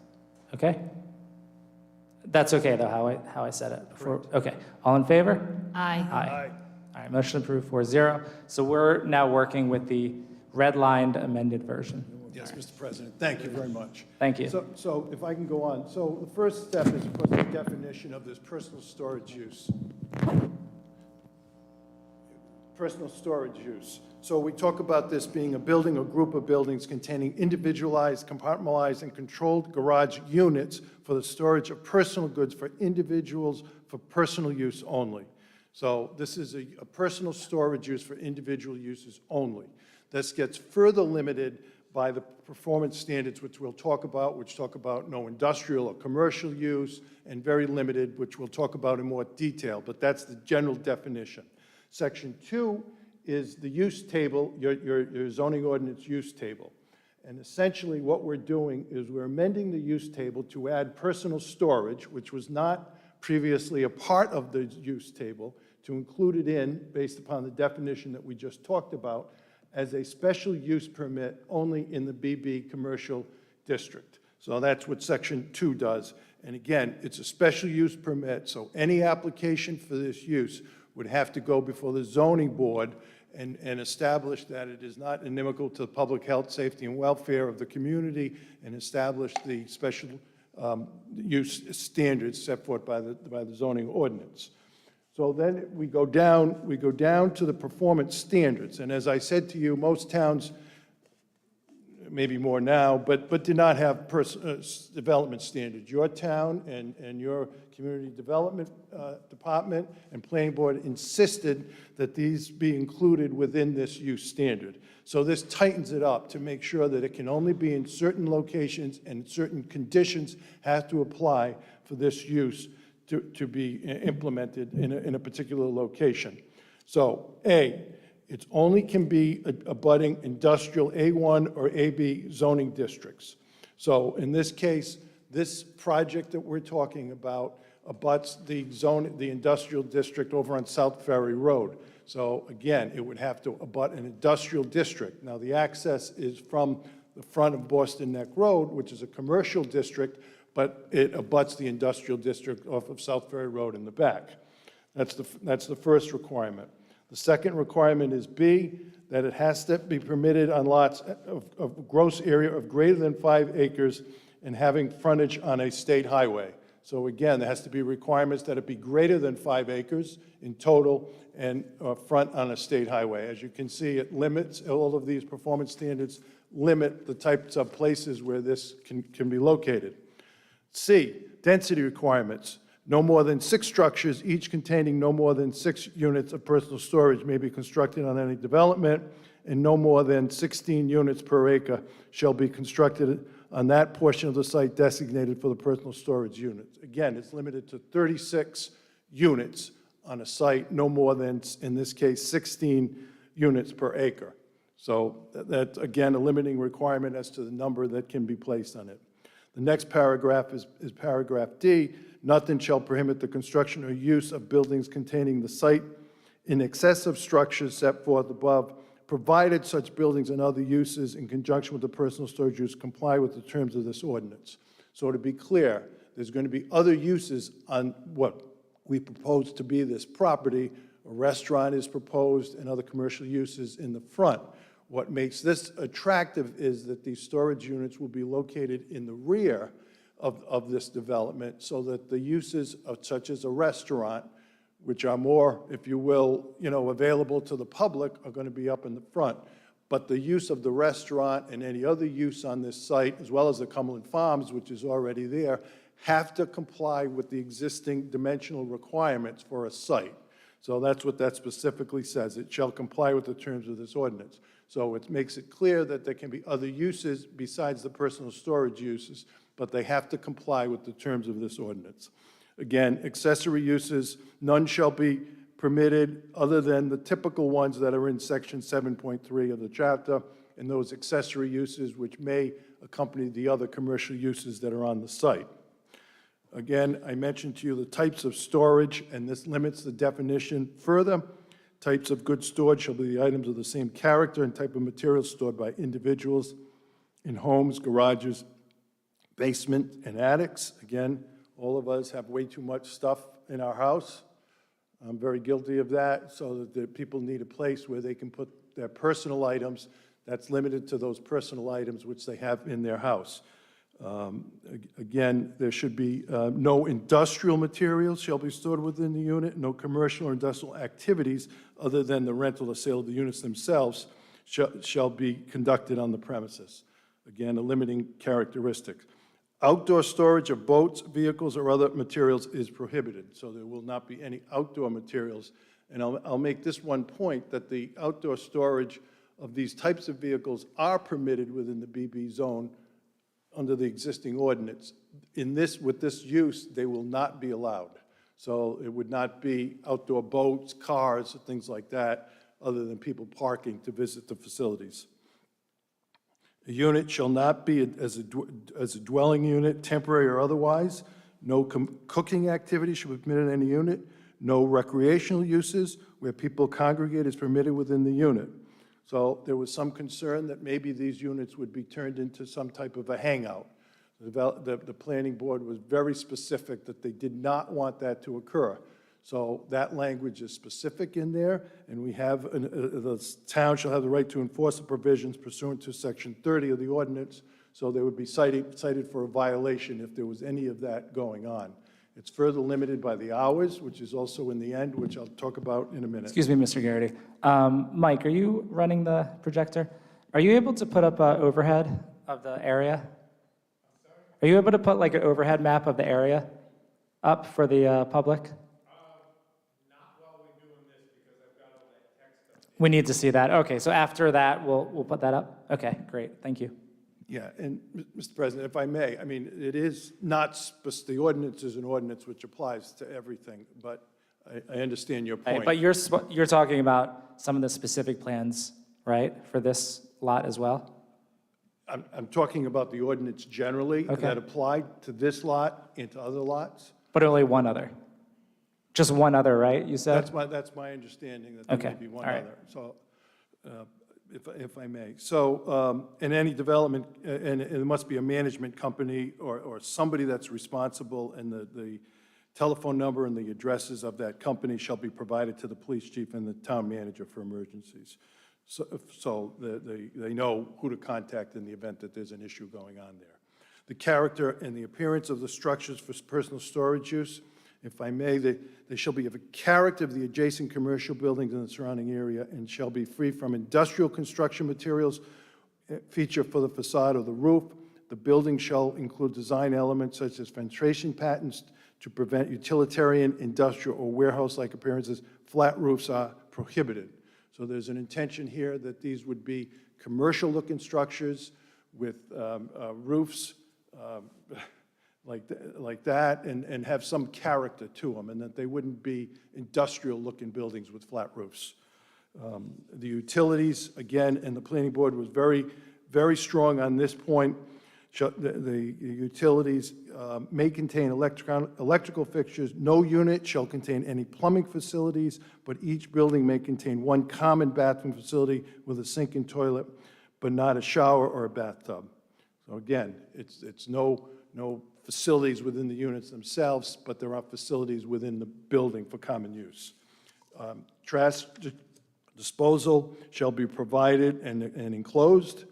Okay? That's okay, though, how I said it before. Okay. All in favor? Aye. Aye. All right, motion approved 4-0. So we're now working with the redlined amended version. Yes, Mr. President, thank you very much. Thank you. So if I can go on. So the first step is, of course, the definition of this personal storage use. Personal storage use. So we talk about this being a building or group of buildings containing individualized, compartmentalized, and controlled garage units for the storage of personal goods for individuals for personal use only. So this is a personal storage use for individual uses only. This gets further limited by the performance standards, which we'll talk about, which talk about no industrial or commercial use, and very limited, which we'll talk about in more detail, but that's the general definition. Section 2 is the use table, your zoning ordinance use table. And essentially what we're doing is we're amending the use table to add personal storage, which was not previously a part of the use table, to include it in, based upon the definition that we just talked about, as a special use permit only in the BB commercial district. So that's what Section 2 does. And again, it's a special use permit, so any application for this use would have to go before the zoning board and establish that it is not inimical to the public health, safety, and welfare of the community, and establish the special use standards set forth by the zoning ordinance. So then we go down to the performance standards. And as I said to you, most towns, maybe more now, but did not have development standards. Your town and your community development department and planning board insisted that these be included within this use standard. So this tightens it up to make sure that it can only be in certain locations and certain conditions have to apply for this use to be implemented in a particular location. So it only can be abutting industrial A1 or AB zoning districts. So in this case, this project that we're talking about abuts the industrial district over on South Ferry Road. So again, it would have to abut an industrial district. Now the access is from the front of Boston Neck Road, which is a commercial district, but it abuts the industrial district off of South Ferry Road in the back. That's the first requirement. The second requirement is B, that it has to be permitted on lots of gross area of greater than 5 acres and having frontage on a state highway. So again, there has to be requirements that it be greater than 5 acres in total and front on a state highway. As you can see, it limits, all of these performance standards limit the types of places where this can be located. C, density requirements. No more than 6 structures, each containing no more than 6 units of personal storage may be constructed on any development, and no more than 16 units per acre shall be constructed on that portion of the site designated for the personal storage units. Again, it's limited to 36 units on a site, no more than, in this case, 16 units per acre. So that's, again, a limiting requirement as to the number that can be placed on it. The next paragraph is paragraph D. Nothing shall prohibit the construction or use of buildings containing the site in excess of structures set forth above, provided such buildings and other uses in conjunction with the personal storage use comply with the terms of this ordinance. So to be clear, there's going to be other uses on what we propose to be this property. A restaurant is proposed and other commercial uses in the front. What makes this attractive is that these storage units will be located in the rear of this development, so that the uses such as a restaurant, which are more, if you will, available to the public, are going to be up in the front. But the use of the restaurant and any other use on this site, as well as the Cumberland Farms, which is already there, have to comply with the existing dimensional requirements for a site. So that's what that specifically says. It shall comply with the terms of this ordinance. So it makes it clear that there can be other uses besides the personal storage uses, but they have to comply with the terms of this ordinance. Again, accessory uses, none shall be permitted other than the typical ones that are in section 7.3 of the chapter, and those accessory uses which may accompany the other commercial uses that are on the site. Again, I mentioned to you the types of storage, and this limits the definition further. Types of goods stored shall be the items of the same character and type of materials stored by individuals in homes, garages, basement, and attics. Again, all of us have way too much stuff in our house. I'm very guilty of that, so that the people need a place where they can put their personal items that's limited to those personal items which they have in their house. Again, there should be no industrial materials shall be stored within the unit, no commercial or industrial activities other than the rental or sale of the units themselves shall be conducted on the premises. Again, a limiting characteristic. Outdoor storage of boats, vehicles, or other materials is prohibited, so there will not be any outdoor materials. And I'll make this one point, that the outdoor storage of these types of vehicles are permitted within the BB zone under the existing ordinance. With this use, they will not be allowed. So it would not be outdoor boats, cars, things like that, other than people parking to visit the facilities. A unit shall not be as a dwelling unit, temporary or otherwise. No cooking activity should be permitted in any unit. No recreational uses where people congregate is permitted within the unit. So there was some concern that maybe these units would be turned into some type of a hangout. The planning board was very specific that they did not want that to occur. So that language is specific in there, and we have, the town shall have the right to enforce the provisions pursuant to section 30 of the ordinance, so they would be cited for a violation if there was any of that going on. It's further limited by the hours, which is also in the end, which I'll talk about in a minute. Excuse me, Mr. Garrity. Mike, are you running the projector? Are you able to put up an overhead of the area? Are you able to put like an overhead map of the area up for the public? We need to see that. Okay, so after that, we'll put that up? Okay, great, thank you. Yeah, and Mr. President, if I may, I mean, it is not, the ordinance is an ordinance which applies to everything, but I understand your point. But you're talking about some of the specific plans, right, for this lot as well? I'm talking about the ordinance generally that applied to this lot and to other lots. But only one other? Just one other, right, you said? That's my understanding, that there may be one all right. other. So, if I may. So, in any development, and it must be a management company or somebody that's responsible, and the telephone number and the addresses of that company shall be provided to the police chief and the town manager for emergencies. So they know who to contact in the event that there's an issue going on there. The character and the appearance of the structures for personal storage use, if I may, they shall be of a character of the adjacent commercial buildings in the surrounding area and shall be free from industrial construction materials feature for the facade or the roof. The building shall include design elements such as filtration patterns to prevent utilitarian, industrial, or warehouse-like appearances. Flat roofs are prohibited. So there's an intention here that these would be commercial-looking structures with roofs like that and have some character to them, and that they wouldn't be industrial-looking buildings with flat roofs. The utilities, again, and the planning board was very, very strong on this point. The utilities may contain electrical fixtures. No unit shall contain any plumbing facilities, but each building may contain one common bathroom facility with a sink and toilet, but not a shower or a bathtub. So again, it's no facilities within the units themselves, but there are facilities within the building for common use. Trash disposal shall be provided and enclosed.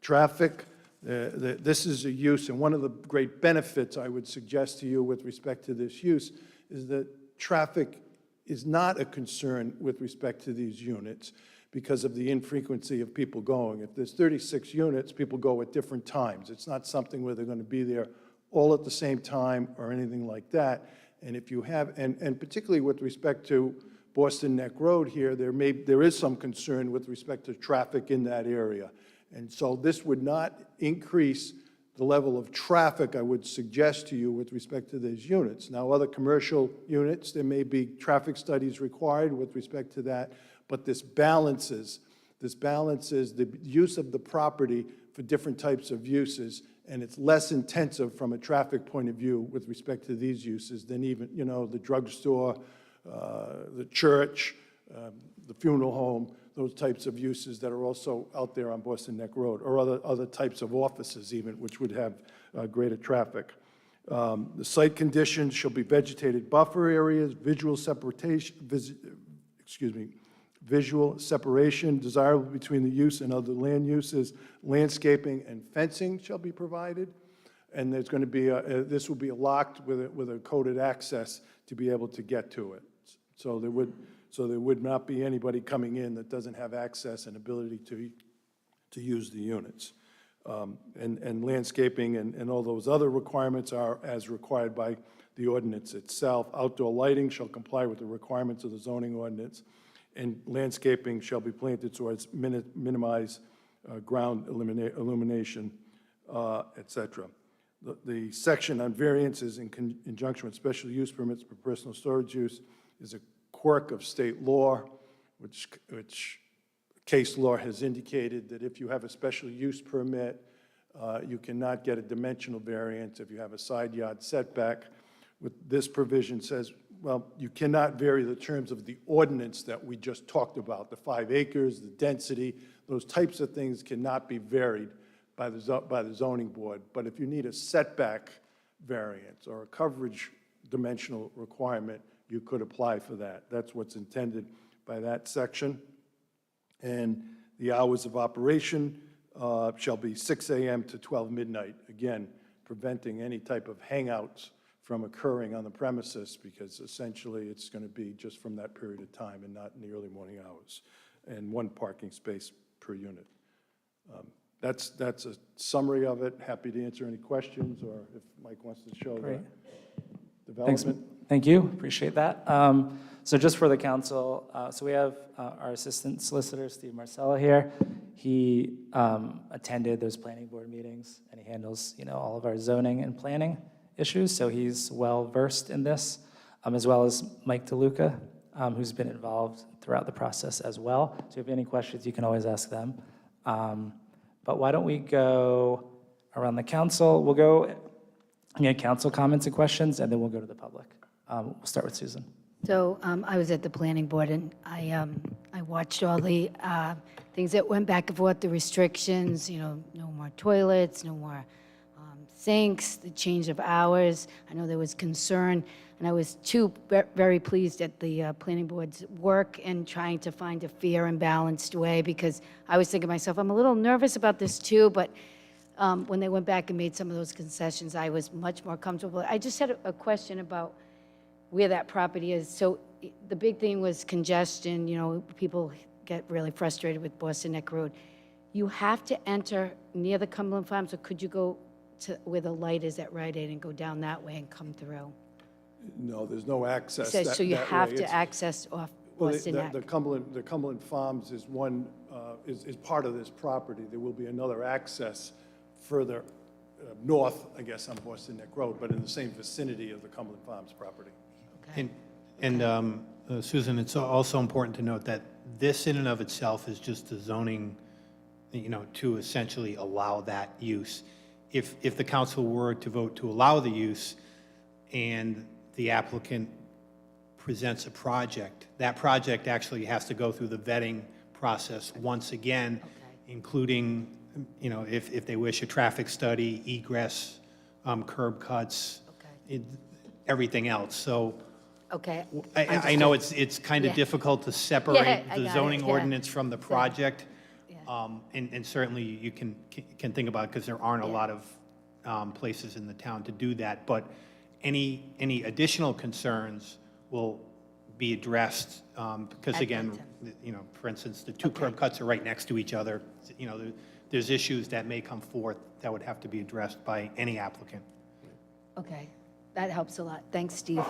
Traffic, this is a use, and one of the great benefits I would suggest to you with respect to this use is that traffic is not a concern with respect to these units because of the infrequency of people going. If there's 36 units, people go at different times. It's not something where they're going to be there all at the same time or anything like that. And if you have, and particularly with respect to Boston Neck Road here, there is some concern with respect to traffic in that area. And so this would not increase the level of traffic I would suggest to you with respect to these units. Now, other commercial units, there may be traffic studies required with respect to that, but this balances the use of the property for different types of uses, and it's less intensive from a traffic point of view with respect to these uses than even, the drugstore, the church, the funeral home, those types of uses that are also out there on Boston Neck Road, or other types of offices even, which would have greater traffic. The site conditions shall be vegetated buffer areas, visual separation desirable between the use and other land uses, landscaping and fencing shall be provided, and there's going to be this will be locked with a coded access to be able to get to it. So there would not be anybody coming in that doesn't have access and ability to use the units. And landscaping and all those other requirements are as required by the ordinance itself. Outdoor lighting shall comply with the requirements of the zoning ordinance, and landscaping shall be planted so as minimize ground illumination, et cetera. The section on variances in conjunction with special use permits for personal storage use is a quirk of state law, which case law has indicated that if you have a special use permit, you cannot get a dimensional variance if you have a side yard setback. With this provision says, well, you cannot vary the terms of the ordinance that we just talked about, the 5 acres, the density, those types of things cannot be varied by the zoning board. But if you need a setback variance or a coverage dimensional requirement, you could apply for that. That's what's intended by that section. And the hours of operation shall be 6 a.m. to 12 midnight, again, preventing any type of hangouts from occurring on the premises, because essentially it's going to be just from that period of time and not in the early morning hours, and 1 parking space per unit. That's a summary of it. Happy to answer any questions, or if Mike wants to show Great. the development. Thank you, appreciate that. So just for the council, so we have our assistant solicitor, Steve Marcella, here. He attended those planning board meetings, and he handles, all of our zoning and planning issues, so he's well-versed in this, as well as Mike DeLuca, who's been involved throughout the process as well. So if you have any questions, you can always ask them. But why don't we go around the council? We'll go council comments and questions, and then we'll go to the public. We'll start with Susan. So I was at the planning board, and I watched all the things that went back and forth, the restrictions, no more toilets, no more sinks, the change of hours. I know there was concern, and I was very pleased at the planning board's work in trying to find a fair and balanced way, because I was thinking to myself, I'm a little nervous about this too, but when they went back and made some of those concessions, I was much more comfortable. I just had a question about where that property is. So the big thing was congestion. People get really frustrated with Boston Neck Road. You have to enter near the Cumberland Farms, or could you go to where the light is at Rite Aid and go down that way and come through? No, there's no access. So you that have way. to access off Well, Boston Neck. the Cumberland Farms is one, is part of this property. There will be another access further north, I guess, on Boston Neck Road, but in the same vicinity of the Cumberland Farms property. Okay. And Susan, it's also important to note that this in and of itself is just the zoning, to essentially allow that use. If the council were to vote to allow the use and the applicant presents a project, that project actually has to go through the vetting process once again, including, if they wish a traffic study, egress curb cuts, Okay. everything else. So Okay. I know it's kind of Yeah. difficult to Yeah, separate I the got it, zoning yeah. ordinance from the project. Yeah. And certainly you can think about it, because there aren't a Yeah. lot of places in the town to do that. But any additional concerns will be addressed, because At again, that you know, for instance, the two curb Okay. cuts are right next to each other. You know, there's issues that may come forth that would have to be addressed by any applicant. Okay, that helps a lot. Thanks, Steve.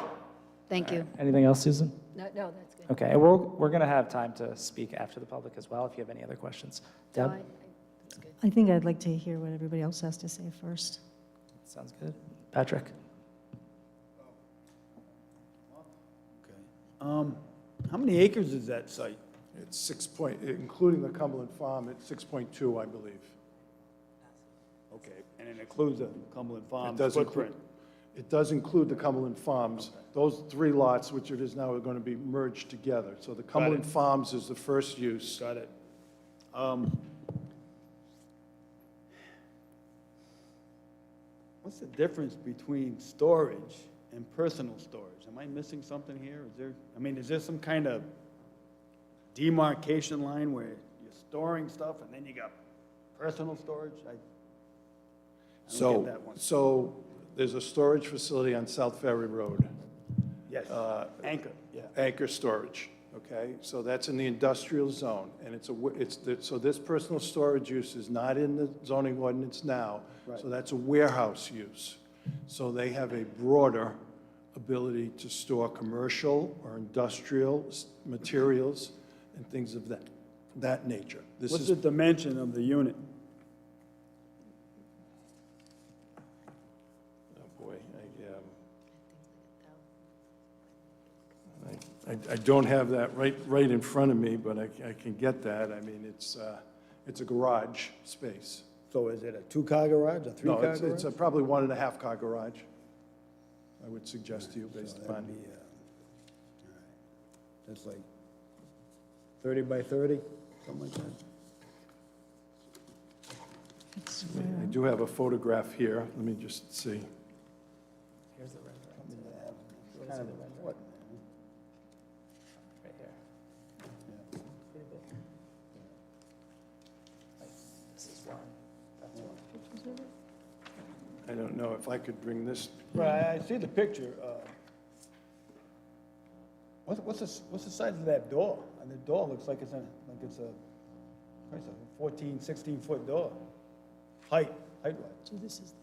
Thank you. Anything else, Susan? No, that's good. Okay, and we're going to have time to speak after the public as well, if you have any other questions. No, Deb? that's good. I think I'd like to hear what everybody else has to say first. Sounds good. Patrick? How many acres is that site? It's including the Cumberland Farm, it's 6.2, I believe. Okay, and it includes the Cumberland Farms does include- footprint? It does include the Cumberland Farms. Those 3 lots, which it is now, are going to be merged together. So the Cumberland Farms is the first use. Got it. What's the difference between storage and personal storage? Am I missing something here? Is there some kind of demarcation line where you're storing stuff and then you got personal storage? I don't get that one. So there's a storage facility on South Ferry Road. Yes, anchor, yeah. Anchor storage, okay? So that's in the industrial zone, and so this personal storage use is not in the zoning ordinance now. Right. So that's a warehouse use. So they have a broader ability to store commercial or industrial materials and things of that nature. This What's is the dimension of the unit? Oh, boy, I don't have that right in front of me, but I can get that. I mean, it's a garage space. So is it a 2-car garage, a 3-car No, garage? it's a probably 1.5-car garage, I would suggest to you based So upon. that'd be, all right. That's like 30 by 30, something like that? I do have a photograph here. Let me just see. Here's the rendering. Kind of what? Right here. Pretty big. This is one. That's one. I don't know if I could bring this. Right, I see the picture. What's the size of that door? And the door looks like it's a 14, 16-foot door. Height-wise. So this is that.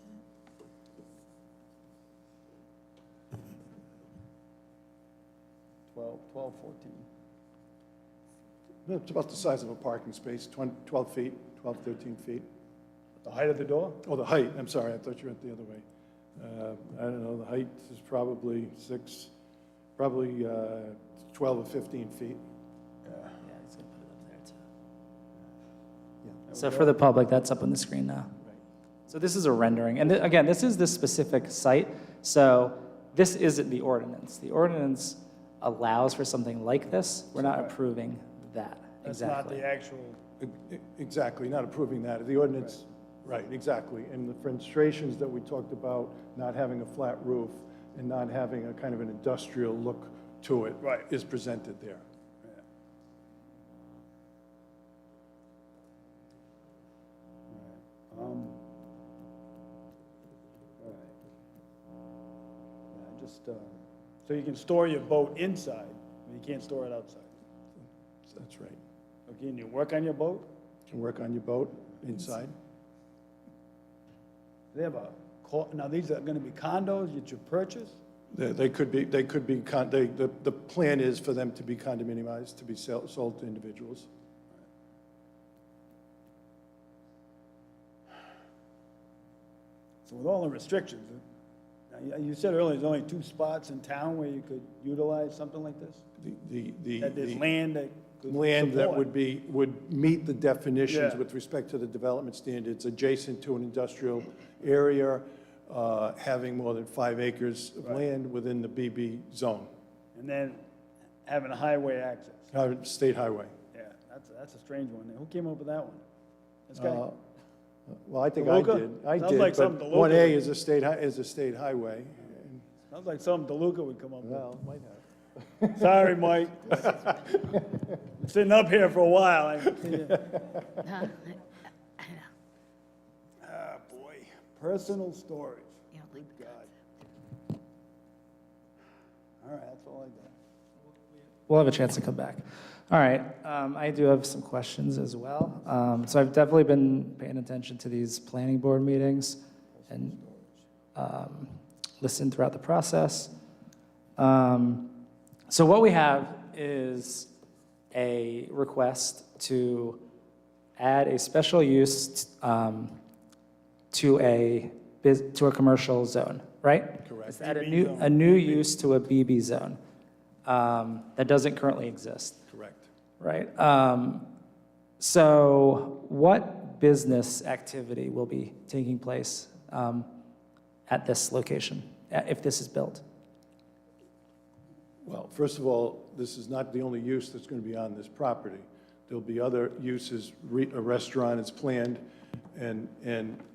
12, 14. No, it's about the size of a parking space, 12 feet, 12, 13 feet. The height of the door? Oh, the height, I'm sorry, I thought you went the other way. I don't know, the height is probably 12 or 15 feet. Yeah, he's going to put it up there too. So for the public, that's up on the screen now. So this is a rendering. And again, this is the specific site. So this isn't the ordinance. The ordinance allows for something like this. We're not approving that. That's not Exactly. the actual, Exactly, not approving that. The ordinance, right, exactly. And the frustrations that we talked about, not having a flat roof and not having a kind of an industrial look to it Right. is presented there. all right. Yeah, so you can store your boat inside, but you can't store it outside. That's right. Okay, and you work on your boat? Can work on your boat inside. They have now these are gonna be condos that you purchase? They could be, the plan is for them to be condominiumized, to be sold to individuals. So with all the restrictions, now, you said earlier there's only 2 spots in town where you could utilize something like this? That there's land that could Land that support? would meet the definitions Yeah. with respect to the development standards, adjacent to an industrial area, having more than 5 acres of Right. land within the BB zone, And then having a highway access. state highway. Yeah, that's a strange one. Who came up with that one? This guy? Well, I think I DeLuca? did. I Sounds did, like but something DeLuca 1A would- is a state highway. Sounds like something DeLuca would come up with. Well, might have. Sorry, Mike. Sitting up here for a while. Ah, boy, personal storage. Good God. All right, that's all I got. We'll have a chance to come back. All right, I do have some questions as well. So I've definitely been paying attention to these planning board meetings and listened throughout the process. So what we have is a request to add a special use to a commercial zone, right? Correct. It's add BB zone. a new use to a BB zone that doesn't currently exist, Correct. right? So what business activity will be taking place at this location, if this is built? Well, first of all, this is not the only use that's going to be on this property. There'll be other uses, a restaurant is planned, and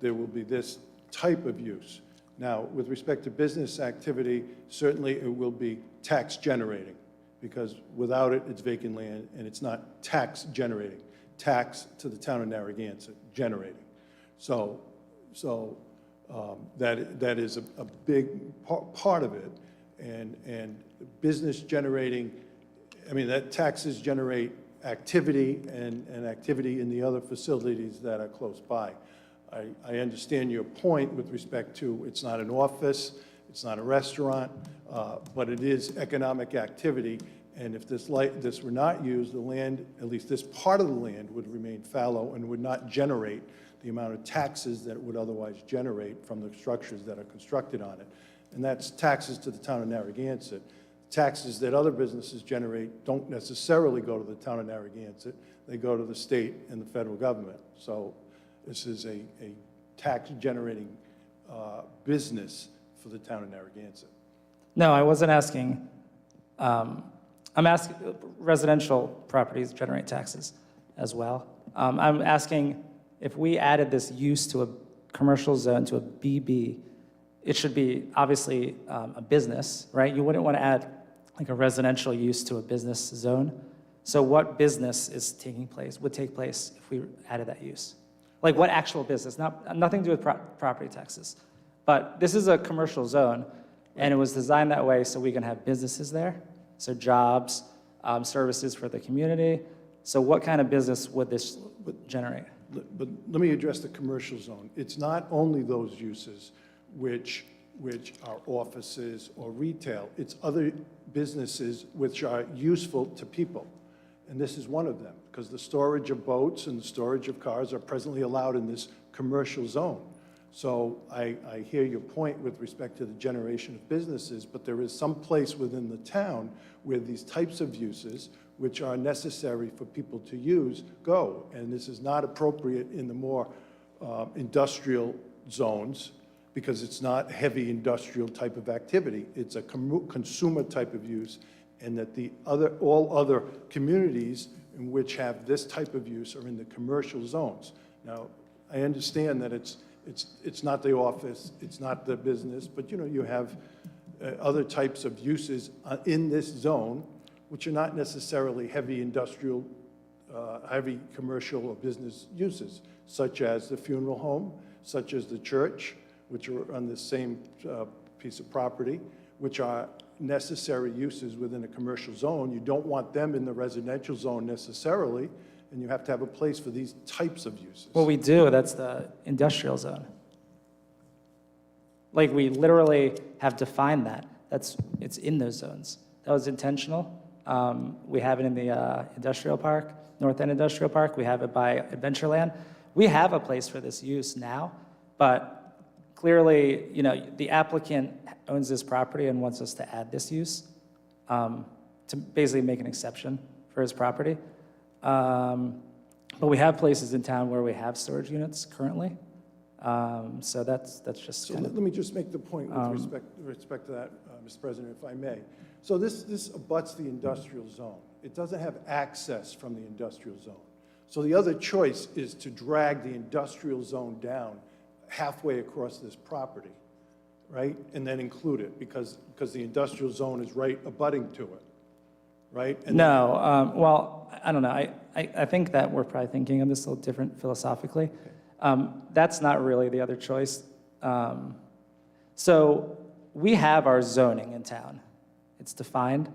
there will be this type of use. Now, with respect to business activity, certainly it will be tax generating, because without it, it's vacant land, and it's not tax generating. Tax to the town of Narragansett generating. So that is a big part of it, and business generating, I mean, that taxes generate activity and activity in the other facilities that are close by. I understand your point with respect to it's not an office, it's not a restaurant, but it is economic activity. And if this were not used, the land, at least this part of the land, would remain fallow and would not generate the amount of taxes that it would otherwise generate from the structures that are constructed on it. And that's taxes to the town of Narragansett. Taxes that other businesses generate don't necessarily go to the town of Narragansett. They go to the state and the federal government. So this is a tax-generating business for the town of Narragansett. No, I wasn't asking. I'm asking, residential properties generate taxes as well. I'm asking if we added this use to a commercial zone, to a BB, it should be obviously a business, right? You wouldn't want to add like a residential use to a business zone. So what business is would take place if we added that use? Like what actual business? Nothing to do with property taxes. But this is a commercial zone, and it was designed that way so we can have businesses there. So jobs, services for the community. So what kind of business would this generate? But let me address the commercial zone. It's not only those uses which are offices or retail. It's other businesses which are useful to people. And this is one of them, because the storage of boats and the storage of cars are presently allowed in this commercial zone. So I hear your point with respect to the generation of businesses, but there is some place within the town where these types of uses, which are necessary for people to use, go. And this is not appropriate in the more industrial zones, because it's not heavy industrial type of activity. It's a consumer type of use, and that all other communities in which have this type of use are in the commercial zones. Now, I understand that it's not the office, it's not the business, but you have other types of uses in this zone, which are not necessarily heavy industrial, heavy commercial or business uses, such as the funeral home, such as the church, which are on the same piece of property, which are necessary uses within a commercial zone. You don't want them in the residential zone necessarily, and you have to have a place for these types of uses. Well, we do. That's the industrial zone. Like, we literally have defined that. It's in those zones. That was intentional. We have it in the industrial park, North End Industrial Park. We have it by Adventureland. We have a place for this use now, but clearly, the applicant owns this property and wants us to add this use to basically make an exception for his property. But we have places in town where we have storage units currently. So that's just So kind let of, me just make the point with respect to that, Mr. President, if I may. So this abuts the industrial zone. It doesn't have access from the industrial zone. So the other choice is to drag the industrial zone down halfway across this property, right? And then include it, because the industrial zone is right abutting to it, right? And No, well, I don't know. I think that we're probably thinking of this a little different philosophically. That's not really the other choice. So we have our zoning in town. It's defined.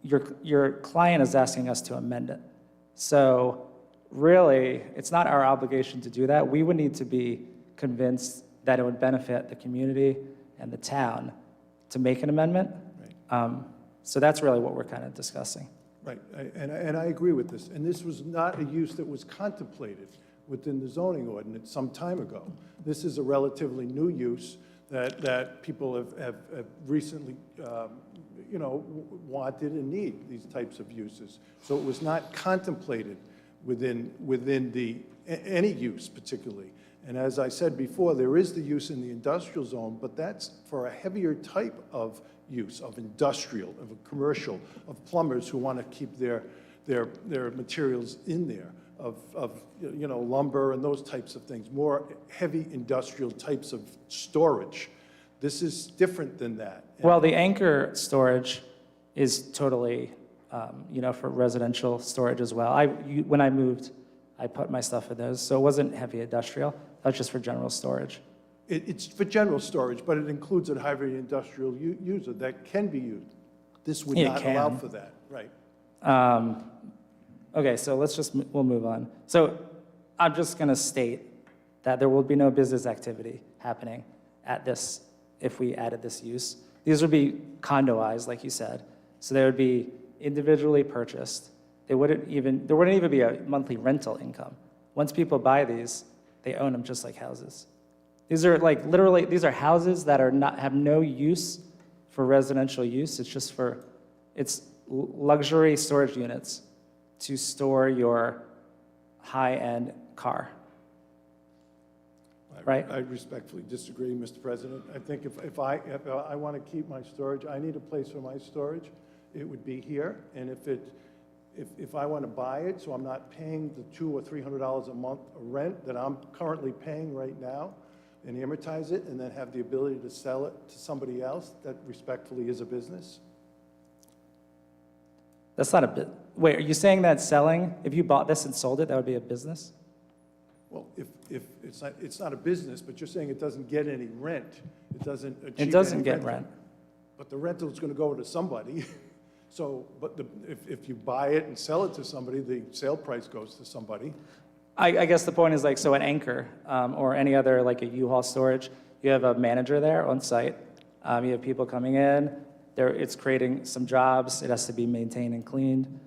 Your client is asking us to amend it. So really, it's not our obligation to do that. We would need to be convinced that it would benefit the community and the town to make an amendment. So that's really what we're kind of discussing. Right, and I agree with this. And this was not a use that was contemplated within the zoning ordinance some time ago. This is a relatively new use that people have recently, wanted and need, these types of uses. So it was not contemplated within any use particularly. And as I said before, there is the use in the industrial zone, but that's for a heavier type of use, of industrial, of a commercial, of plumbers who want to keep their materials in there, of lumber and those types of things, more heavy industrial types of storage. This is different than that. Well, the anchor storage is totally, for residential storage as well. When I moved, I put my stuff in those, so it wasn't heavy industrial. That was just for general storage. It's for general storage, but it includes a heavy industrial user that can be used. This would not allow for that, right? Okay, so we'll move on. So I'm just going to state that there will be no business activity happening at this if we added this use. These would be condoized, like you said. So they would be individually purchased. There wouldn't even be a monthly rental income. Once people buy these, they own them just like houses. These are literally, these are houses that have no use for residential use. It's luxury storage units to store your high-end car. Right? I respectfully disagree, Mr. President. I think if I want to keep my storage, I need a place for my storage. It would be here, and if I want to buy it, so I'm not paying the $200 or $300 a month rent that I'm currently paying right now, and amortize it, and then have the ability to sell it to somebody else, that respectfully is a business. That's not a bit. Wait, are you saying that selling, if you bought this and sold it, that would be a business? Well, if it's not a business, but you're saying it doesn't get any rent, it doesn't achieve It doesn't any get rental. rent. But the rental is going to go to somebody. So, but if you buy it and sell it to somebody, the sale price goes to somebody. I guess the point is so an anchor or any other a U-Haul storage, you have a manager there on site. You have people coming in. It's creating some jobs. It has to be maintained and cleaned.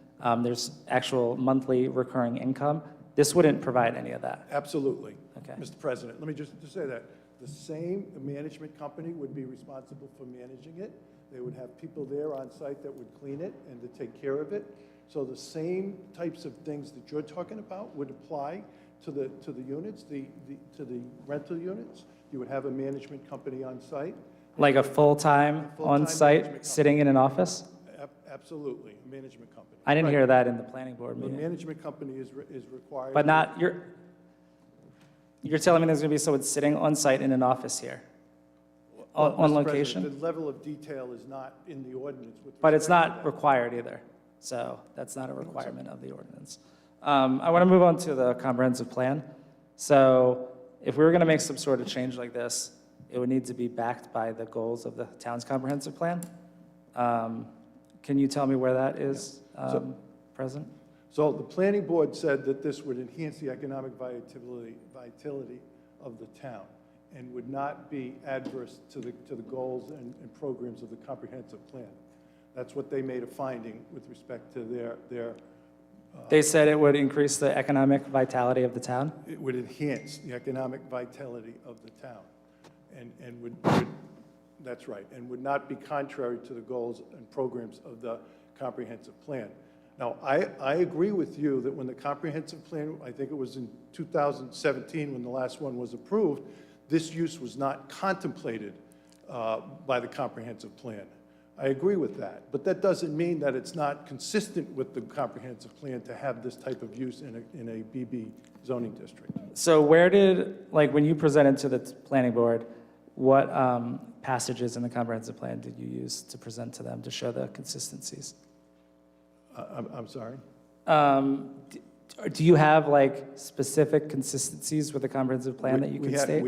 There's actual monthly recurring income. This wouldn't provide any of that. Absolutely. Okay. Mr. President, let me just say that. The same management company would be responsible for managing it. They would have people there on site that would clean it and to take care of it. So the same types of things that you're talking about would apply to the units, to the rental units. You would have a management company on site. Like a full-time on-site management sitting in an office? Absolutely, a management company. I didn't Right. hear that in the planning board The meeting. management company is required. But not, you're telling me there's going to be someone sitting on site in an office here? Well, On Mr. location? President, the level of detail is not in the ordinance. But it's respect to not that. required either. So that's not a requirement of the ordinance. I want to move on to the comprehensive plan. So if we were going to make some sort of change like this, it would need to be backed by the goals of the town's comprehensive plan. Can you tell me where that is present? So the planning board said that this would enhance the economic vitality of the town and would not be adverse to the goals and programs of the comprehensive plan. That's what they made a finding with respect to their They said it would increase the economic vitality of the town? it would enhance the economic vitality of the town and would that's right, and would not be contrary to the goals and programs of the comprehensive plan. Now, I agree with you that when the comprehensive plan, I think it was in 2017 when the last one was approved, this use was not contemplated by the comprehensive plan. I agree with that. But that doesn't mean that it's not consistent with the comprehensive plan to have this type of use in a BB zoning district. So where did, like, when you presented to the planning board, what passages in the comprehensive plan did you use to present to them to show the consistencies? I'm sorry? Do you have, like, specific consistencies with the comprehensive plan that you can state?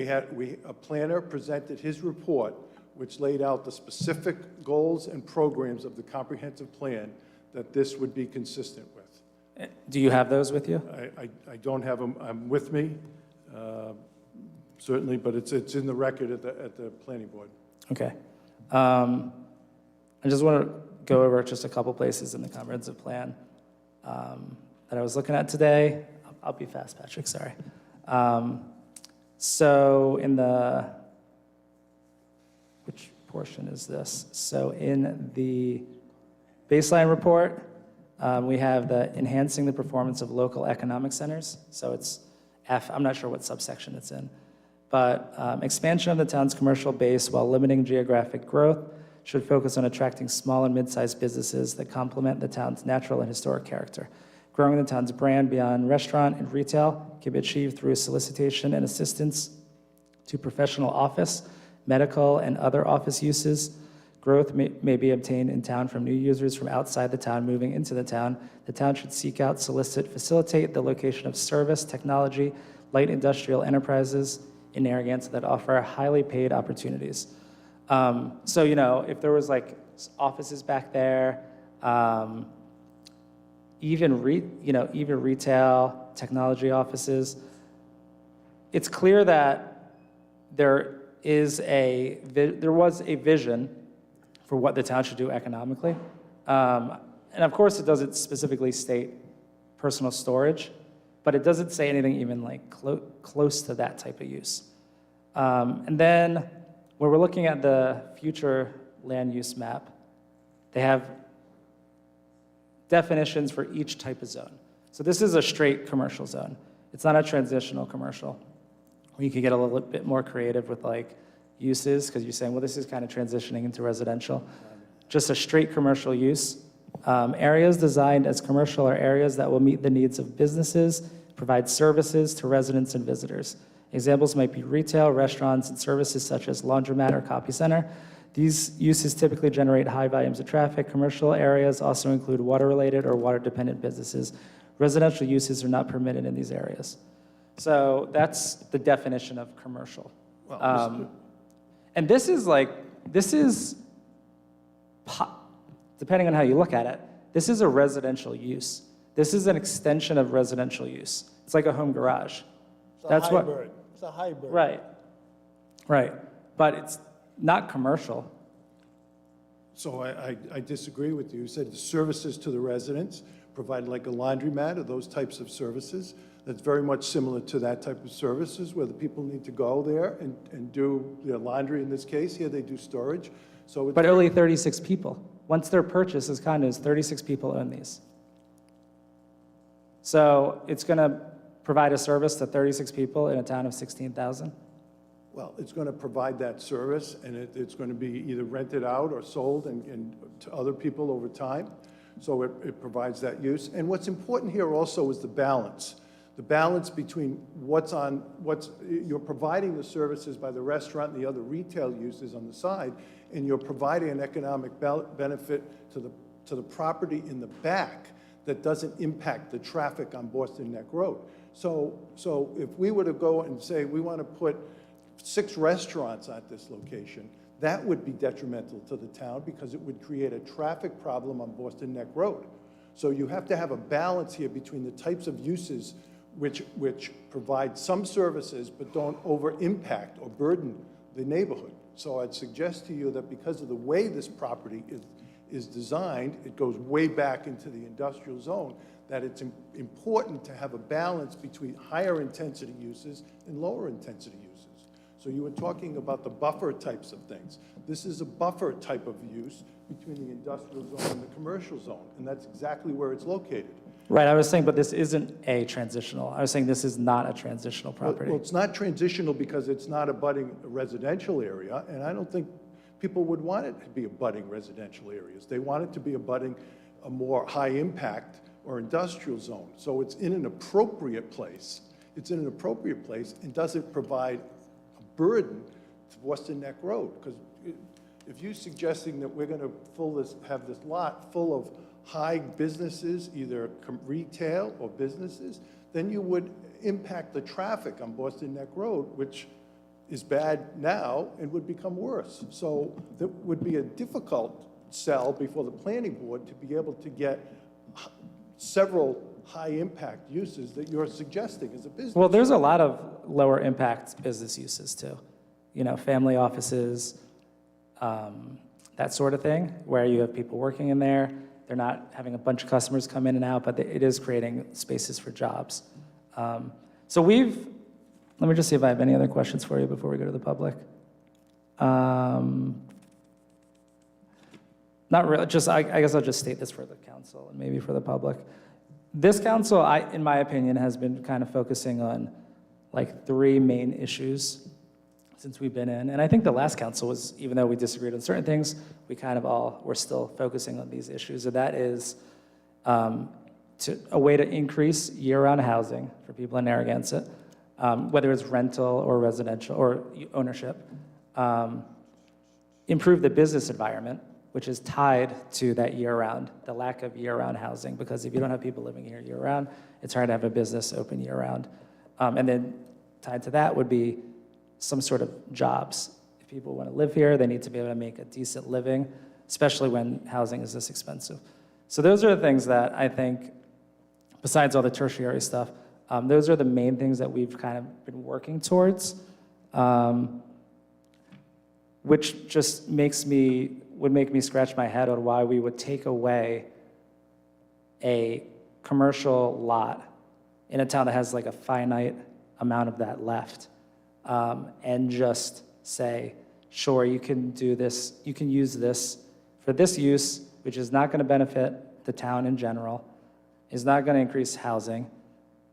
A planner presented his report, which laid out the specific goals and programs of the comprehensive plan that this would be consistent with. Do you have those with you? I don't have them with me, certainly, but it's in the record at the planning board. Okay. I just want to go over just a couple places in the comprehensive plan that I was looking at today. I'll be fast, Patrick, sorry. So in the, which portion is this? So in the baseline report, we have the enhancing the performance of local economic centers. So it's F, I'm not sure what subsection it's in. But expansion of the town's commercial base while limiting geographic growth should focus on attracting small and mid-sized businesses that complement the town's natural and historic character. Growing the town's brand beyond restaurant and retail can be achieved through solicitation and assistance to professional office, medical, and other office uses. Growth may be obtained in town from new users from outside the town moving into the town. The town should seek out, solicit, facilitate the location of service, technology, light industrial enterprises in Narragansett that offer highly paid opportunities. So, you know, if there was like offices back there, even retail, technology offices, it's clear that there was a vision for what the town should do economically. And of course, it doesn't specifically state personal storage, but it doesn't say anything even like close to that type of use. And then when we're looking at the future land use map, they have definitions for each type of zone. So this is a straight commercial zone. It's not a transitional commercial. You could get a little bit more creative with like uses, because you're saying, well, this is kind of transitioning into residential. Just a straight commercial use. Areas designed as commercial are areas that will meet the needs of businesses, provide services to residents and visitors. Examples might be retail, restaurants, and services such as laundromat or copy center. These uses typically generate high volumes of traffic. Commercial areas also include water-related or water-dependent businesses. Residential uses are not permitted in these areas. So that's the definition of commercial. And this is depending on how you look at it, this is a residential use. This is an extension of residential use. It's like a home garage. It's a hybrid. Right. But it's not commercial. So I disagree with you. You said the services to the residents, provide like a laundromat or those types of services. That's very much similar to that type of services where the people need to go there and do their laundry in this case. Here they do storage. So it's But only 36 people. Once they're purchased as condos, 36 people own these. So it's going to provide a service to 36 people in a town of 16,000? Well, it's going to provide that service, and it's going to be either rented out or sold and to other people over time. So it provides that use. And what's important here also is the balance between you're providing the services by the restaurant and the other retail uses on the side, and you're providing an economic benefit to the property in the back that doesn't impact the traffic on Boston Neck Road. So if we were to go and say we want to put 6 restaurants at this location, that would be detrimental to the town because it would create a traffic problem on Boston Neck Road. So you have to have a balance here between the types of uses which provide some services but don't over-impact or burden the neighborhood. So I'd suggest to you that because of the way this property is designed, it goes way back into the industrial zone, that it's important to have a balance between higher intensity uses and lower intensity uses. So you were talking about the buffer types of things. This is a buffer type of use between the industrial zone and the commercial zone, and that's exactly where it's located. Right, I was saying, but this isn't a transitional. I was saying this is not a transitional property. Well, it's not transitional because it's not abutting a residential area, and I don't think people would want it to be abutting residential areas. They want it to be abutting a more high-impact or industrial zone. So it's in an appropriate place. It's in an appropriate place, and does it provide a burden to Boston Neck Road? Because if you're suggesting that we're going to have this lot full of high businesses, either retail or businesses, then you would impact the traffic on Boston Neck Road, which is bad now and would become worse. So that would be a difficult sell before the planning board to be able to get several high-impact uses that you're suggesting as a business. Well, there's a lot of lower impact business uses too. You know, family offices, that sort of thing, where you have people working in there. They're not having a bunch of customers come in and out, but it is creating spaces for jobs. So let me just see if I have any other questions for you before we go to the public. Not really, I guess I'll just state this for the council and maybe for the public. This council, in my opinion, has been kind of focusing on like 3 main issues since we've been in. And I think the last council was, even though we disagreed on certain things, we kind of all were still focusing on these issues. And that is a way to increase year-round housing for people in Narragansett, whether it's rental or residential or ownership. Improve the business environment, which is tied to that year-round, the lack of year-round housing, because if you don't have people living here year-round, it's hard to have a business open year-round. And then tied to that would be some sort of jobs. If people want to live here, they need to be able to make a decent living, especially when housing is this expensive. So those are the things that I think, besides all the tertiary stuff, those are the main things that we've kind of been working towards, which just would make me scratch my head on why we would take away a commercial lot in a town that has like a finite amount of that left, and just say, sure, you can do this, you can use this for this use, which is not going to benefit the town in general, is not going to increase housing,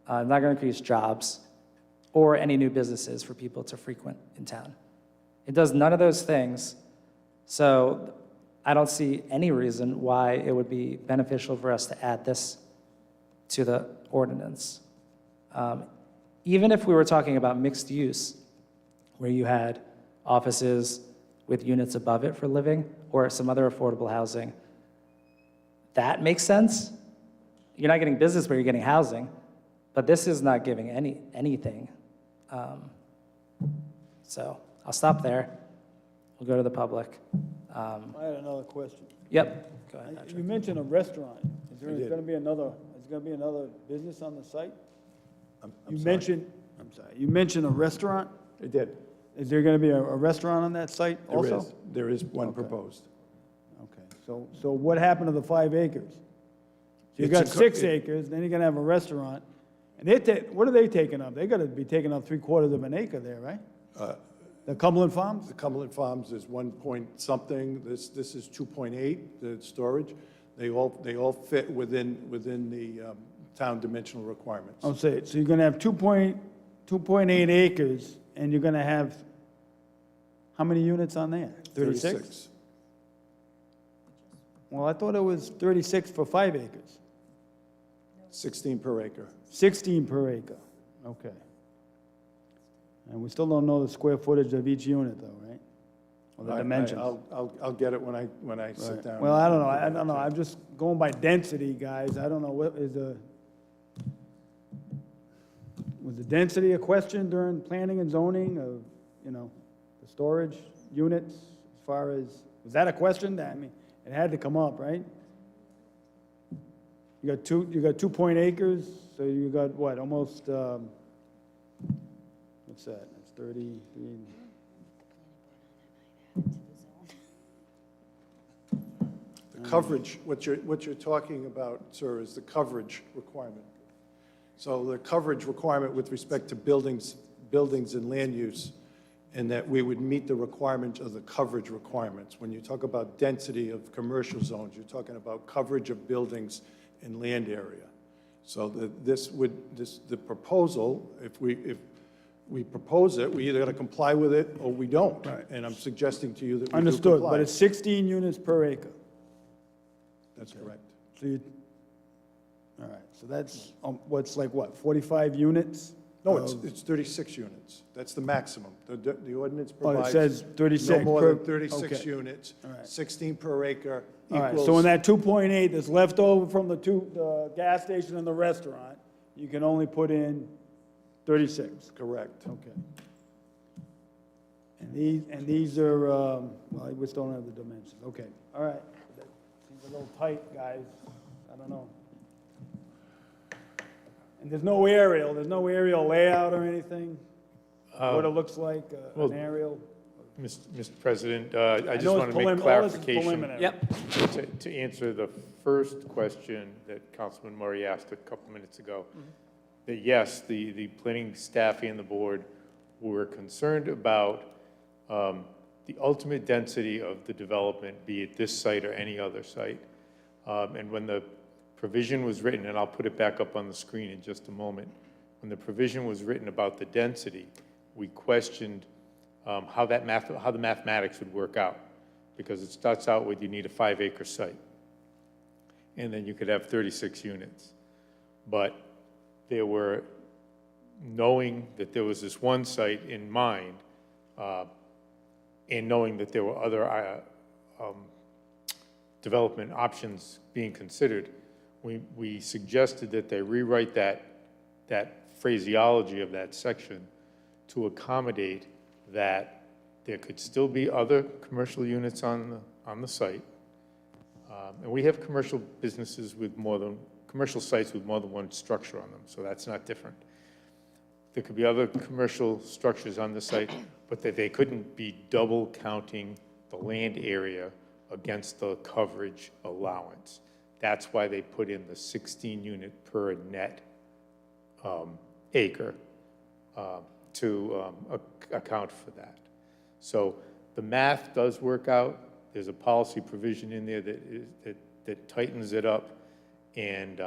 not going to increase jobs, or any new businesses for people to frequent in town. It does none of those things, so I don't see any reason why it would be beneficial for us to add this to the ordinance. Even if we were talking about mixed use, where you had offices with units above it for living, or some other affordable housing, that makes sense. You're not getting business, but you're getting housing. But this is not giving anything. So I'll stop there. We'll go to the public. I had another question. Yep, go ahead, Patrick. You mentioned a restaurant. Is there going to be another business on the site? You mentioned a restaurant? I did. Is there going to be a restaurant on that site also? There is one proposed. Okay, so what happened to the 5 acres? So you got 6 acres, then you're going to have a restaurant. And what are they taking up? They got to be taking up 3/4 of an acre there, right? The Cumberland Farms? The Cumberland Farms is 1 point something. This is 2.8, the storage. They all fit within the town dimensional requirements. So you're going to have 2.8 acres, and you're going to have how many units on there? 36? Well, I thought it was 36 for 5 acres. 16 per acre. 16 per acre, okay. And we still don't know the square footage of each unit though, right? Or the dimensions. I'll get it when I sit down. Well, I don't know, I'm just going by density, guys, I don't know, was the density a question during planning and zoning of, the storage units, as far as, was that a question? I mean, it had to come up, right? You got 2 acres, so you got what, almost, what's that, that's 30, The coverage, what you're talking about, sir, is the coverage requirement. So the coverage requirement with respect to buildings and land use, and that we would meet the requirements of the coverage requirements. When you talk about density of commercial zones, you're talking about coverage of buildings and land area. So the proposal, if we propose it, we either got to comply with it or we don't. Right. And I'm suggesting to you that we do Understood, comply. but it's 16 units per acre. That's correct. So you, all right, so that's, what's like what, 45 units? No, it's 36 units. That's the maximum. The ordinance Oh, it provides. says 36 No more per- than 36 okay. units, All right. 16 per acre All right, equals. so in that 2.8 that's left over from the gas station and the restaurant, you can only put in 36? Correct. Okay. And these are, well, we still don't have the dimensions, okay, all right. That seems a little tight, guys, I don't know. And there's no aerial layout or anything? What it looks like, an aerial? Mr. President, I just know want it's to make all this is clarification. preliminary. Yep. To answer the first question that Councilman Murray asked a couple minutes ago, that yes, the planning staff and the board were concerned about the ultimate density of the development, be it this site or any other site. And when the provision was written, and I'll put it back up on the screen in just a moment, when the provision was written about the density, we questioned how the mathematics would work out, because it starts out with you need a 5-acre site, and then you could have 36 units. But there were, knowing that there was this one site in mind, and knowing that there were other development options being considered, we suggested that they rewrite that phraseology of that section to accommodate that there could still be other commercial units on the site. And we have commercial businesses with commercial sites with more than one structure on them, so that's not different. There could be other commercial structures on the site, but that they couldn't be double counting the land area against the coverage allowance. That's why they put in the 16 unit per net acre to account for that. So the math does work out. There's a policy provision in there that tightens it up, and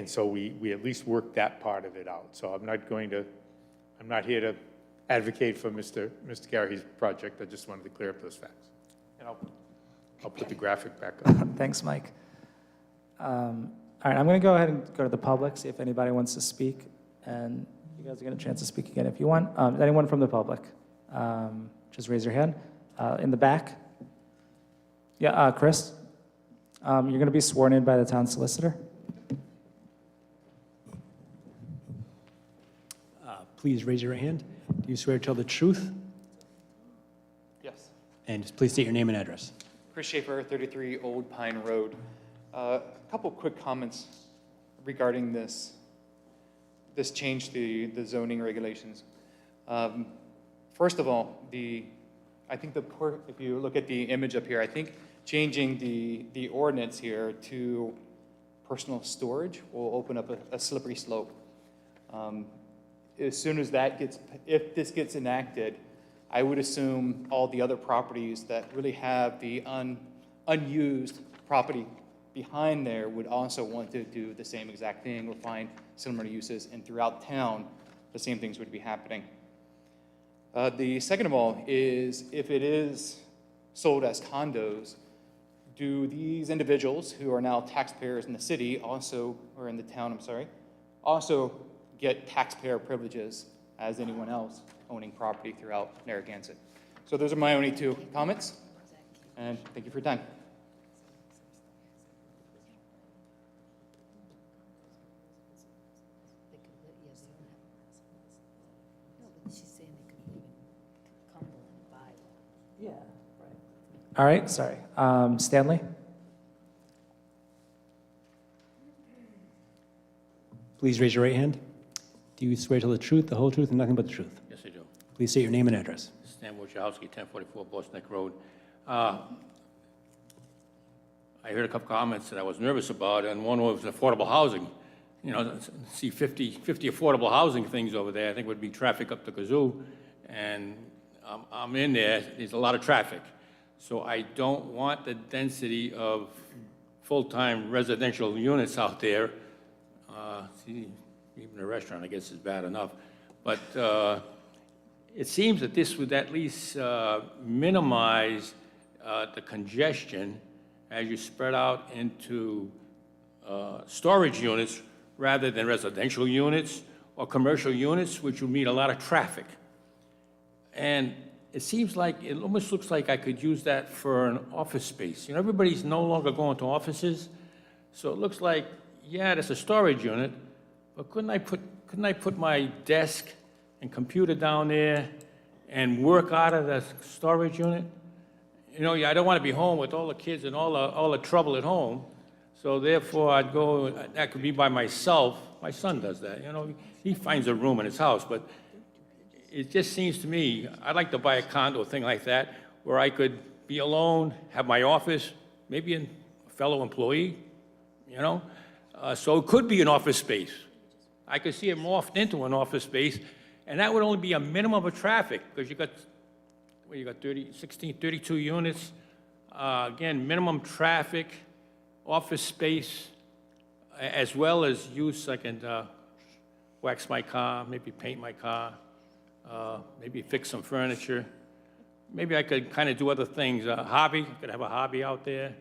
so we at least work that part of it out. So I'm not here to advocate for Mr. Garrahy's project. I just wanted to clear up those facts. And I'll put the graphic back up. Thanks, Mike. All right, I'm going to go ahead and go to the public, see if anybody wants to speak, and you guys are going to get a chance to speak again if you want. Anyone from the public? Just raise your hand. In the back? Yeah, Chris? You're going to be sworn in by the town solicitor. Please raise your right hand. Do you swear to tell the truth? Yes. And just please state your name and address. Chris Schaefer, 33 Old Pine Road. A couple quick comments regarding this change to the zoning regulations. First of all, I think if you look at the image up here, I think changing the ordinance here to personal storage will open up a slippery slope. As soon as if this gets enacted, I would assume all the other properties that really have the unused property behind there would also want to do the same exact thing or find similar uses, and throughout town, the same things would be happening. The second of all is, if it is sold as condos, do these individuals who are now taxpayers in the city also, or in the town, I'm sorry, also get taxpayer privileges as anyone else owning property throughout Narragansett? So those are my only two comments, and thank you for your time. No, but she's saying they could live in Cumberland and buy one. Yeah, right. All right, sorry. Stanley? Please raise your right hand. Do you swear to tell the truth, the whole truth, and nothing but the truth? Yes, I do. Please state your name and address. Stan Wojciechowski, 1044 Boston Neck Road. I heard a couple comments that I was nervous about, and one was affordable housing. You know, see 50 affordable housing things over there, I think would be traffic up the kazoo, and I'm in there, there's a lot of traffic. So I don't want the density of full-time residential units out there. See, even a restaurant, I guess, is bad enough. But it seems that this would at least minimize the congestion as you spread out into storage units rather than residential units or commercial units, which would mean a lot of traffic. And it seems like, it almost looks like I could use that for an office space. You know, everybody's no longer going to offices, so it looks like, yeah, that's a storage unit, but couldn't I put my desk and computer down there and work out of the storage unit? You know, I don't want to be home with all the kids and all the trouble at home, so therefore I'd go, that could be by myself. My son does that, you know, he finds a room in his house, but it just seems to me, I'd like to buy a condo, thing like that, where I could be alone, have my office, maybe a fellow employee, you know? So it could be an office space. I could see it morphed into an office space, and that would only be a minimum of traffic, because you got 32 units. Again, minimum traffic, office space, as well as use. I can wax my car, maybe paint my car, maybe fix some furniture. Maybe I could kind of do other things. A hobby, I could have a hobby out there.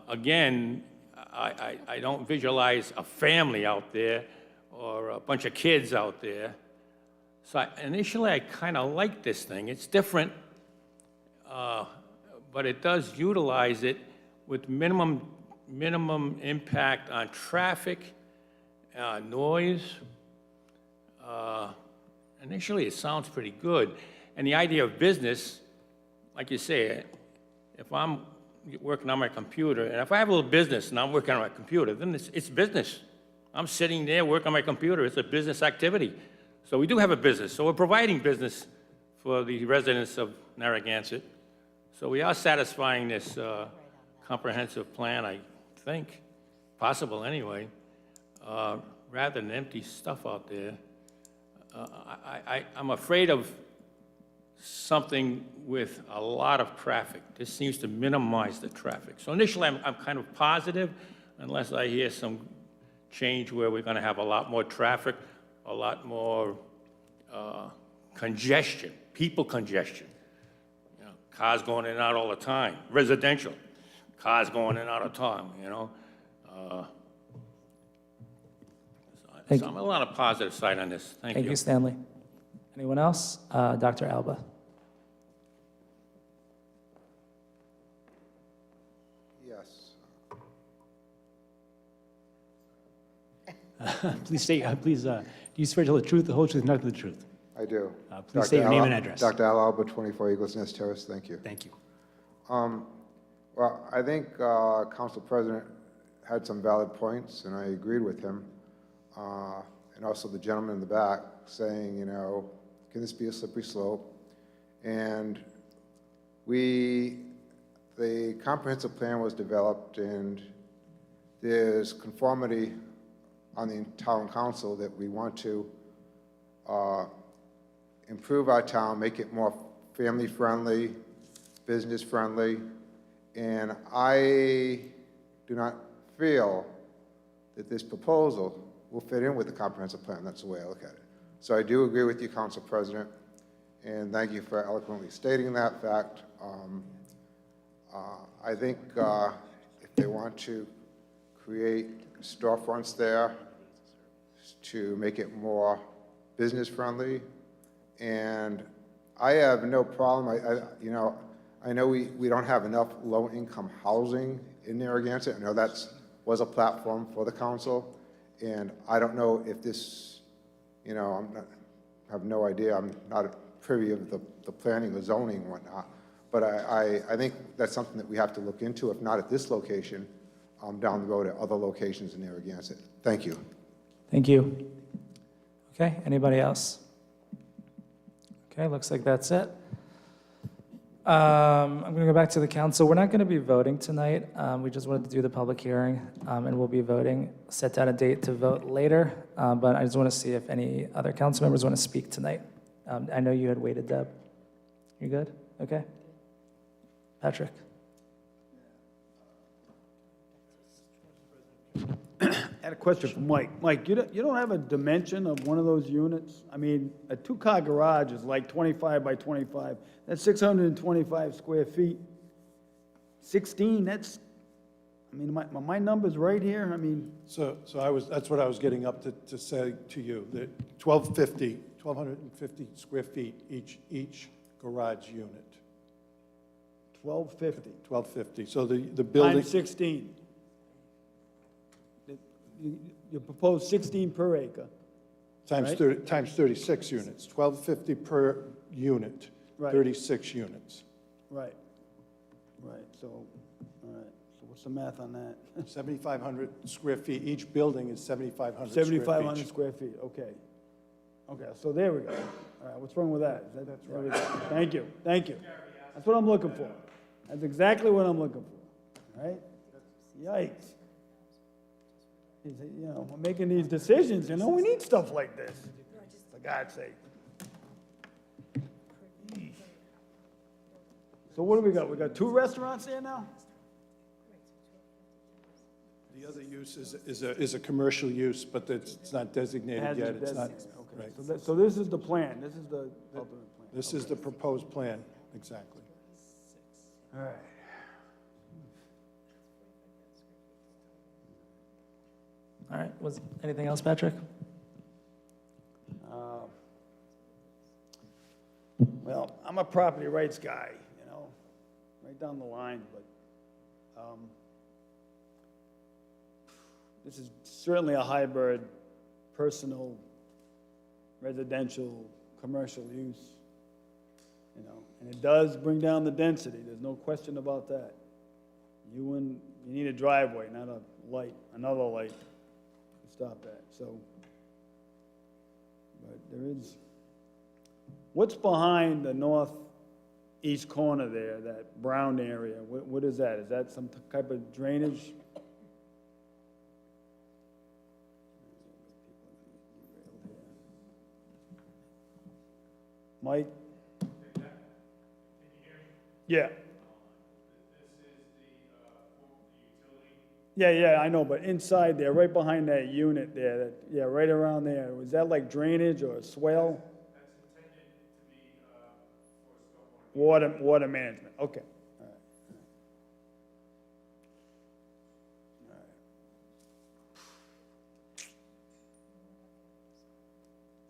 Again, I don't visualize a family out there or a bunch of kids out there. So initially, I kind of like this thing. It's different, but it does utilize it with minimum impact on traffic, noise. Initially, it sounds pretty good. And the idea of business, like you say, if I'm working on my computer, and if I have a little business and I'm working on my computer, then it's business. I'm sitting there working on my computer. It's a business activity. So we do have a business. So we're providing business for the residents of Narragansett. So we are satisfying this comprehensive plan, I think, possible anyway, rather than empty stuff out there. I'm afraid of something with a lot of traffic. This seems to minimize the traffic. So initially, I'm kind of positive, unless I hear some change where we're going to have a lot more traffic, a lot more congestion, people congestion. You know, cars going in and out all the time. Residential, cars going in and out of time, you know. So I'm a lot of positive side on this. Thank you. Thank you, Stanley. Anyone else? Dr. Alba. Yes. Please state, do you swear to tell the truth, the whole truth, and nothing but the truth? I do. Please state your name and address. Dr. Al Alba, 24 Eagles Nest Terrace. Thank you. Thank you. Well, I think Council President had some valid points, and I agreed with him. And also the gentleman in the back saying, you know, can this be a slippery slope? And the comprehensive plan was developed, and there's conformity on the town council that we want to improve our town, make it more family-friendly, business-friendly, and I do not feel that this proposal will fit in with the comprehensive plan. That's the way I look at it. So I do agree with you, Council President, and thank you for eloquently stating that fact. I think if they want to create storefronts there to make it more business-friendly, and I have no problem. I know we don't have enough low-income housing in Narragansett. I know that was a platform for the council. And I don't know if this, you know, I have no idea. I'm not privy of the planning, the zoning and whatnot. But I think that's something that we have to look into, if not at this location, down the road at other locations in Narragansett. Thank you. Thank you. Okay, anybody else? Okay, looks like that's it. I'm going to go back to the council. We're not going to be voting tonight. We just wanted to do the public hearing, and we'll be voting, set down a date to vote later. But I just want to see if any other council members want to speak tonight. I know you had waited, Deb. You good? Okay. Patrick. had a question for Mike. Mike, you don't have a dimension of one of those units? I mean, a two-car garage is like 25 by 25. That's 625 square feet. 16, that's, I mean, my number's right here. I mean, So that's what I was getting up to say to you, that 1,250 square feet each garage unit. 1250 1,250, so the building. times 16. You propose 16 per acre. Times right? 30, times 36 units, 1,250 per unit, Right. 36 units. Right. Right, so, all right. So what's the math on that? 7,500 square feet, each building is 7,500 square feet. 7,500 square feet, okay. Okay, so there we go. All right, what's wrong with that? That's there we go. Thank you, thank you. That's what I'm looking for. That's exactly what I'm looking for, all right? Yikes. You know, we're making these decisions, you know, we need stuff like this, for God's sake. So what do we got? We got 2 restaurants there now? The other use is a commercial use, but it's not designated yet. It's not, Okay, right. so this is the plan, this is the ultimate plan. This is the proposed plan, exactly. All right. All right, was anything else, Patrick? Well, I'm a property rights guy, you know, right down the line, but this is certainly a hybrid, personal, residential, commercial use, you know, and it does bring down the density, there's no question about that. You need a driveway, not a light, another light to stop that, so. But there is, what's behind the northeast corner there, that brown area? What is that? Is that some type of drainage? Mike? Yeah. Yeah, I know, but inside there, right behind that unit there, yeah, right around there, was that like drainage or a swale? Water management, okay. All right. All right.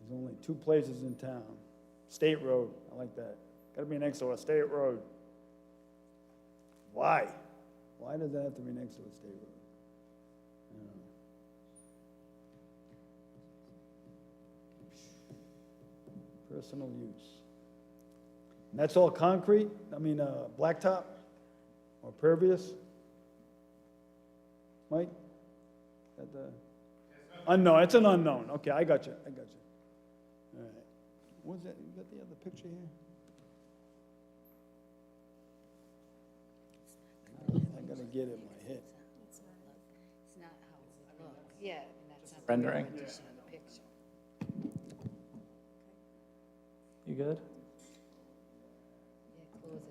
There's only 2 places in town. State Road, I like that. Gotta be next to a state road. Why? Why does that have to be next to a state road? Personal use. And that's all concrete? I mean, blacktop or pervious? Mike? That the unknown, it's an unknown. Okay, I got you. All right. What's that? You got the other picture here? I gotta get it in my head. It's not how it looks. Yeah, and that's not Rendering. the rendition of the picture. You good? Yeah, close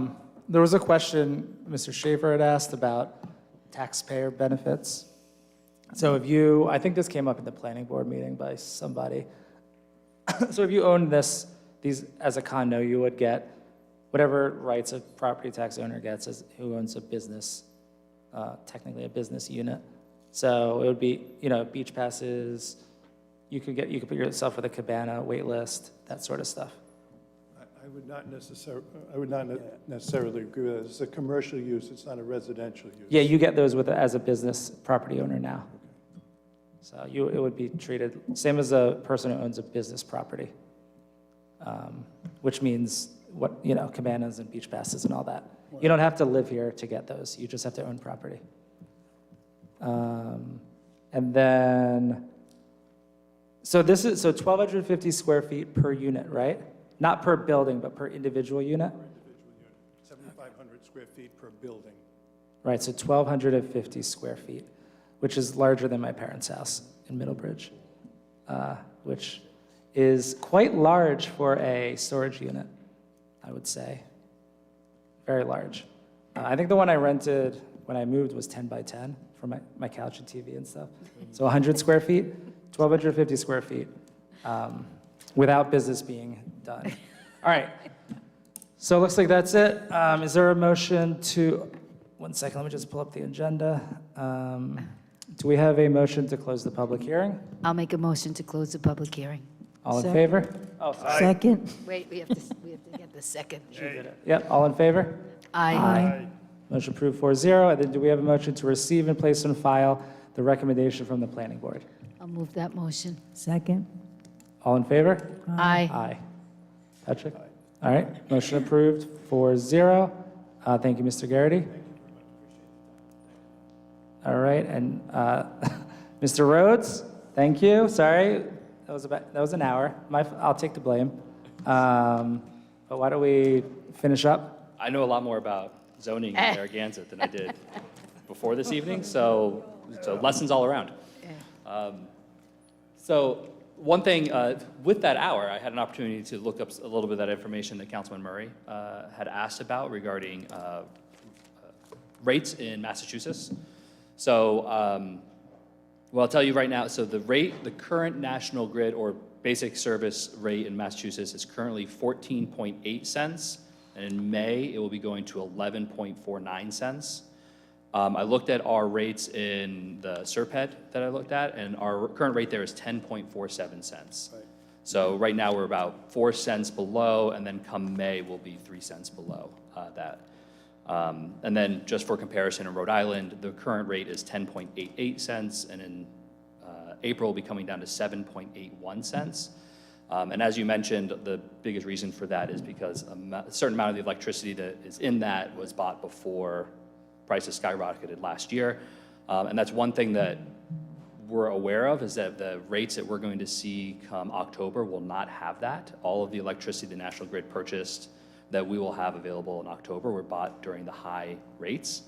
it. There was a question Mr. Schaefer had asked about taxpayer benefits. So if you, I think this came up in the planning board meeting by somebody. So if you own these as a condo, you would get whatever rights a property tax owner gets as who owns a business, technically a business unit. So it would be, you know, beach passes. You could put yourself with a cabana, wait list, that sort of stuff. I would not necessarily agree with that. It's a commercial use, it's not a residential use. Yeah, you get those as a business property owner now. So it would be treated same as a person who owns a business property, which means cabanas and beach passes and all that. You don't have to live here to get those. You just have to own property. And then, so 1,250 square feet per unit, right? Not per building, but per individual unit? Per individual unit, 7,500 square feet per building. Right, so 1,250 square feet, which is larger than my parents' house in Middlebridge, which is quite large for a storage unit, I would say. Very large. I think the one I rented when I moved was 10 by 10 for for my couch and TV and stuff. So 100 square feet, 1,250 square feet, without business being done. All right. So it looks like that's it. Is there a motion to, one second, let me just pull up the agenda. Do we have a motion to close the public hearing? I'll make a motion to close the public hearing. All in Second. favor? Oh, sorry. Second. Wait, we have to get the second. Yep, all in favor? Aye. Motion approved 4-0. And then do we have a motion to receive and place on file the recommendation from the planning board? I'll move that motion. Second. All in favor? Aye. Aye. Patrick? All right, motion approved 4-0. Thank you, Mr. Garrity. All right, and Mr. Rhodes, thank you. Sorry, that was an hour. I'll take the blame. But why don't we finish up? I know a lot more about zoning in Narragansett than I did before this evening, so lessons all around. So one thing, with that hour, I had an opportunity to look up a little bit of that information that Councilman Murray had asked about regarding rates in Massachusetts. So, well, I'll tell you right now, so the current national grid or basic service rate in Massachusetts is currently 14.8 cents, and in May, it will be going to 11.49 cents. I looked at our rates in the SERPED that I looked at, and our current rate there is 10.47 cents. Right. So right now, we're about 4 cents below, and then come May, we'll be 3 cents below that. And then just for comparison, in Rhode Island, the current rate is 10.88 cents, and in April, will be coming down to 7.81 cents. And as you mentioned, the biggest reason for that is because a certain amount of the electricity that is in that was bought before prices skyrocketed last year. And that's one thing that we're aware of, is that the rates that we're going to see come October will not have that. All of the electricity the National Grid purchased that we will have available in October were bought during the high rates.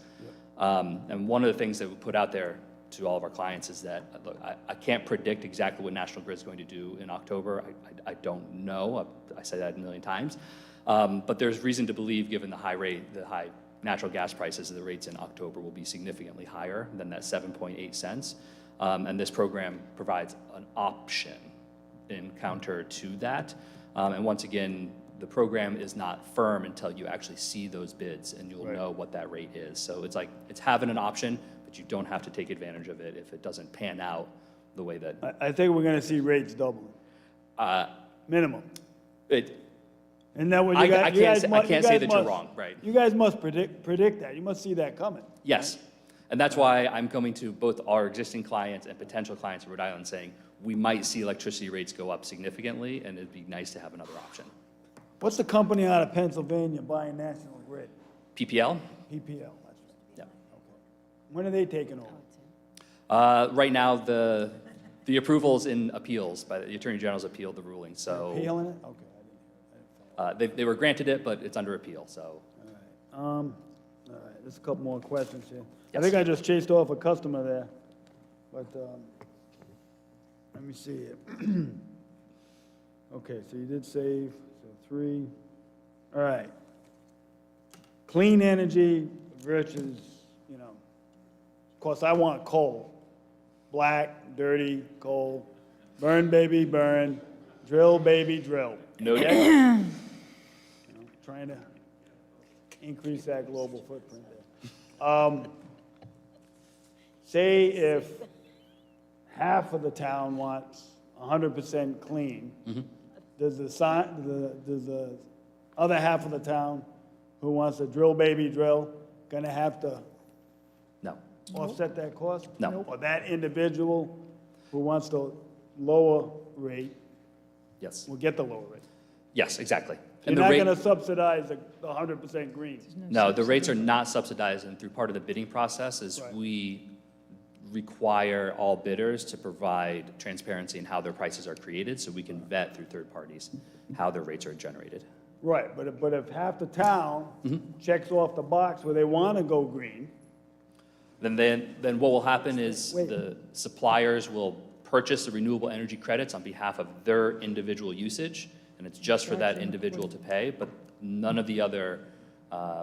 Yep. And one of the things that we put out there to all of our clients is that, look, I can't predict exactly what National Grid is going to do in October. I don't know. I say that a million times. But there's reason to believe, given the high natural gas prices, the rates in October will be significantly higher than that 7.8 cents. And this program provides an option in counter to that. And once again, the program is not firm until you actually see those bids and you'll know what that rate is. So it's like, it's having an option, but you don't have to take advantage of it if it doesn't pan out the way that. I think we're gonna see rates double. Minimum. And that what you guys, I can't say that you're wrong, right? You guys must predict that. You must see that coming. Yes. And that's why I'm coming to both our existing clients and potential clients in Rhode Island saying, we might see electricity rates go up significantly, and it'd be nice to have another option. What's the company out of Pennsylvania buying National Grid? PPL? PPL, that's right. Yeah. Okay. When are they taking over? Right now, the approval's in appeals, by the Attorney General's appealed the ruling, so. Appealing it? Okay. They were granted it, but it's under appeal, so. All right, there's a couple more questions here. Yes. I think I just chased off a customer there, but, let me see it. Okay, so you did save, so 3. All right. Clean energy versus, of course, I want coal. Black, dirty coal. Burn, baby, burn. Drill, baby, drill. Noted. Trying to increase that global footprint there. Say if half of the town wants 100% clean, does the other half of the town who wants to drill, baby, drill, gonna have to No. offset that cost? No. Or that individual who wants the lower rate Yes. will get the lower rate? Yes, exactly. You're And the not rate, gonna subsidize the 100% green. no, the rates are not subsidized, and through part of the bidding process is Right. we require all bidders to provide transparency in how their prices are created, so we can vet through third parties how their rates are generated. Right, but if half the town checks off the box where they wanna go green, Then what will happen is the suppliers will purchase the renewable energy credits on behalf of their individual usage, and it's just for that individual to pay, but none of the other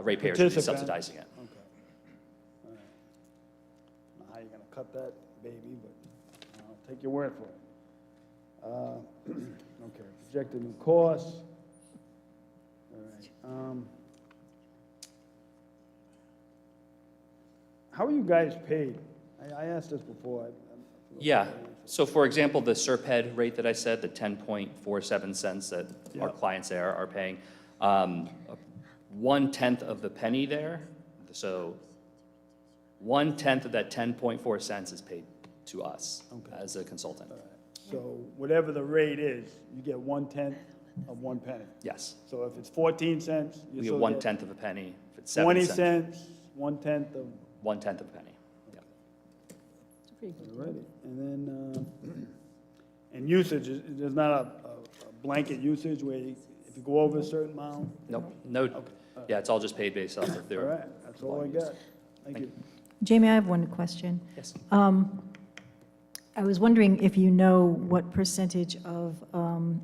ratepayers will be Participant. subsidizing it. okay. All right. How you cut that baby, but I'll take your word for it. Okay, projected new costs. All right. How are you guys paid? I asked this before. Yeah, so for example, the SERPED rate that I said, the 10.47 cents that our Yep. clients there are paying, 1/10 of the penny there, so 1/10 of that 10.4 cents is paid to us as a consultant. So whatever the rate is, you get 1/10 of 1 penny. Yes, So if it's 14 cents, you we get still 1/10 of a penny. If it's 20 7 cents, cents, 1/10 of, 1/10 of a penny. Yeah. alrighty. And then, and usage, there's not a blanket usage where if you go over a certain amount? Nope, no, yeah, it's all just paid based off of All their. right, that's all I got. Thank you. Jamie, I have one question. Yes. I was wondering if you know what percentage of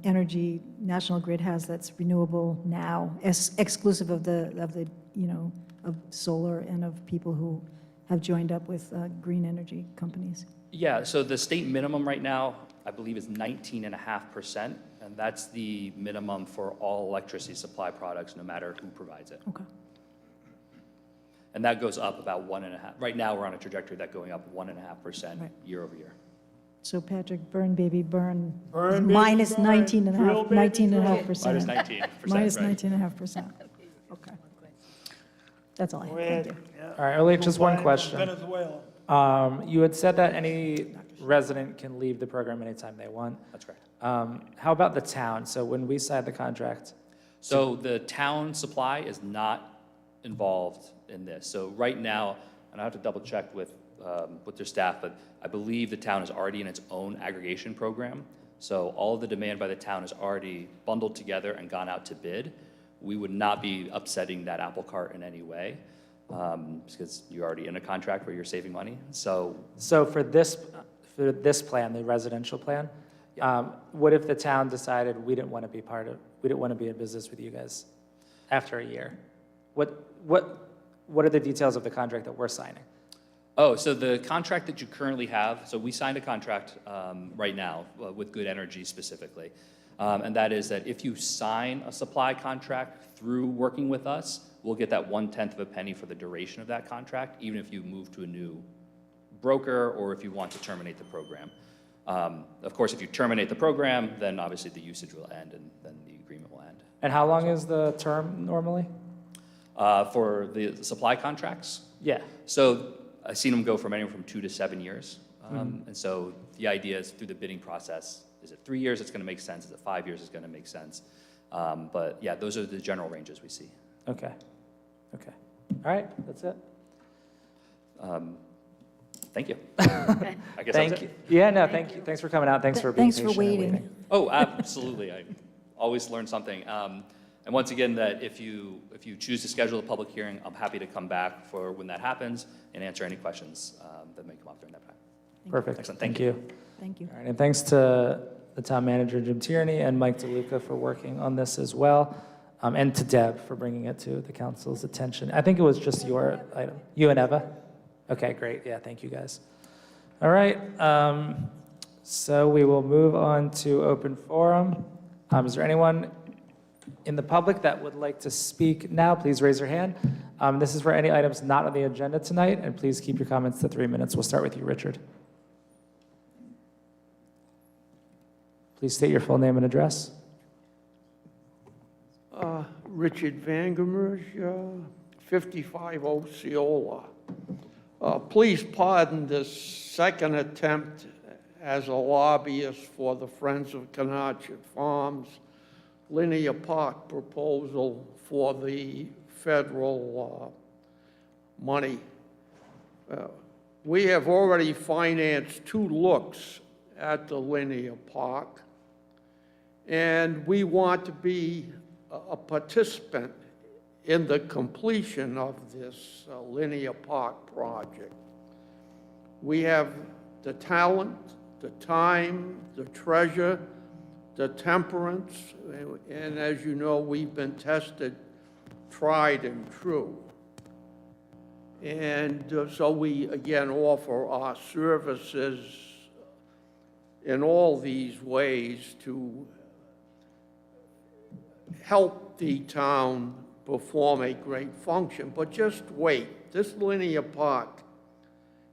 energy National Grid has that's renewable now, exclusive of the, you know, of solar and of people who have joined up with green energy companies? Yeah, so the state minimum right now, I believe, is 19.5%, and that's the minimum for all electricity supply products, no matter who provides it. Okay. And that goes up about 1.5. Right now, we're on a trajectory that going up 1.5% Right. year over year. So Patrick, burn, baby, burn. Burn, baby, Minus burn. 19.5%. Drill, baby, 19.5%. Minus 19%, Minus right. 19.5%. Okay. That's all I Go have. ahead. Thank you. Yeah. All right, Early, just one From question. Venezuela. You had said that any resident can leave the program anytime they want. That's correct. How about the town? So when we signed the contract, So the town supply is not involved in this. So right now, and I have to double check with their staff, but I believe the town is already in its own aggregation program. So all of the demand by the town is already bundled together and gone out to bid. We would not be upsetting that apple cart in any way, because you're already in a contract where you're saving money. So for this plan, the residential plan, what if the town decided we didn't want to be in business with you guys after a year? What are the details of the contract that we're signing? Oh, so the contract that you currently have, so we signed a contract right now with Good Energy specifically. And that is that if you sign a supply contract through working with us, we'll get that 1/10 of a penny for the duration of that contract, even if you move to a new broker or if you want to terminate the program. Of course, if you terminate the program, then obviously the usage will end and then the agreement will end. And how long is the term normally? For the supply contracts? Yeah. So I've seen them go from anywhere from 2 to 7 years. And so the idea is through the bidding process, is it 3 years, it's going to make sense? Is it 5 years, it's going to make sense? But yeah, those are the general ranges we see. Okay. All right, that's it. Thank you. I guess that's Thank it. you. Yeah, no, thank you. Thanks for coming out. Thanks for being Thanks for patient and waiting. Oh, absolutely. I always learn something. And once again, that if you choose to schedule a public hearing, I'm happy to come back for when that happens and answer any questions that may come up during that time. Perfect. Excellent. Thank you. Thank you. All right, and thanks to the town manager, Jim Tierney, and Mike DeLuca for working on this as well, and to Deb for bringing it to the council's attention. I think it was just your item. You and Eva? Okay, great. Yeah, thank you, guys. All right, so we will move on to open forum. Is there anyone in the public that would like to speak now? Please raise your hand. This is for any items not on the agenda tonight, and please keep your comments to 3 minutes. We'll start with you, Richard. Please state your full name and address. Richard Vangermerge, 55 Osceola. Please pardon this second attempt as a lobbyist for the Friends of Canachet Farms linear park proposal for the federal money. We have already financed 2 looks at the linear park, and we want to be a participant in the completion of this linear park project. We have the talent, the time, the treasure, the temperance, and as you know, we've been tested, tried and true. And so we, again, offer our services in all these ways to help the town perform a great function. But just wait, this linear park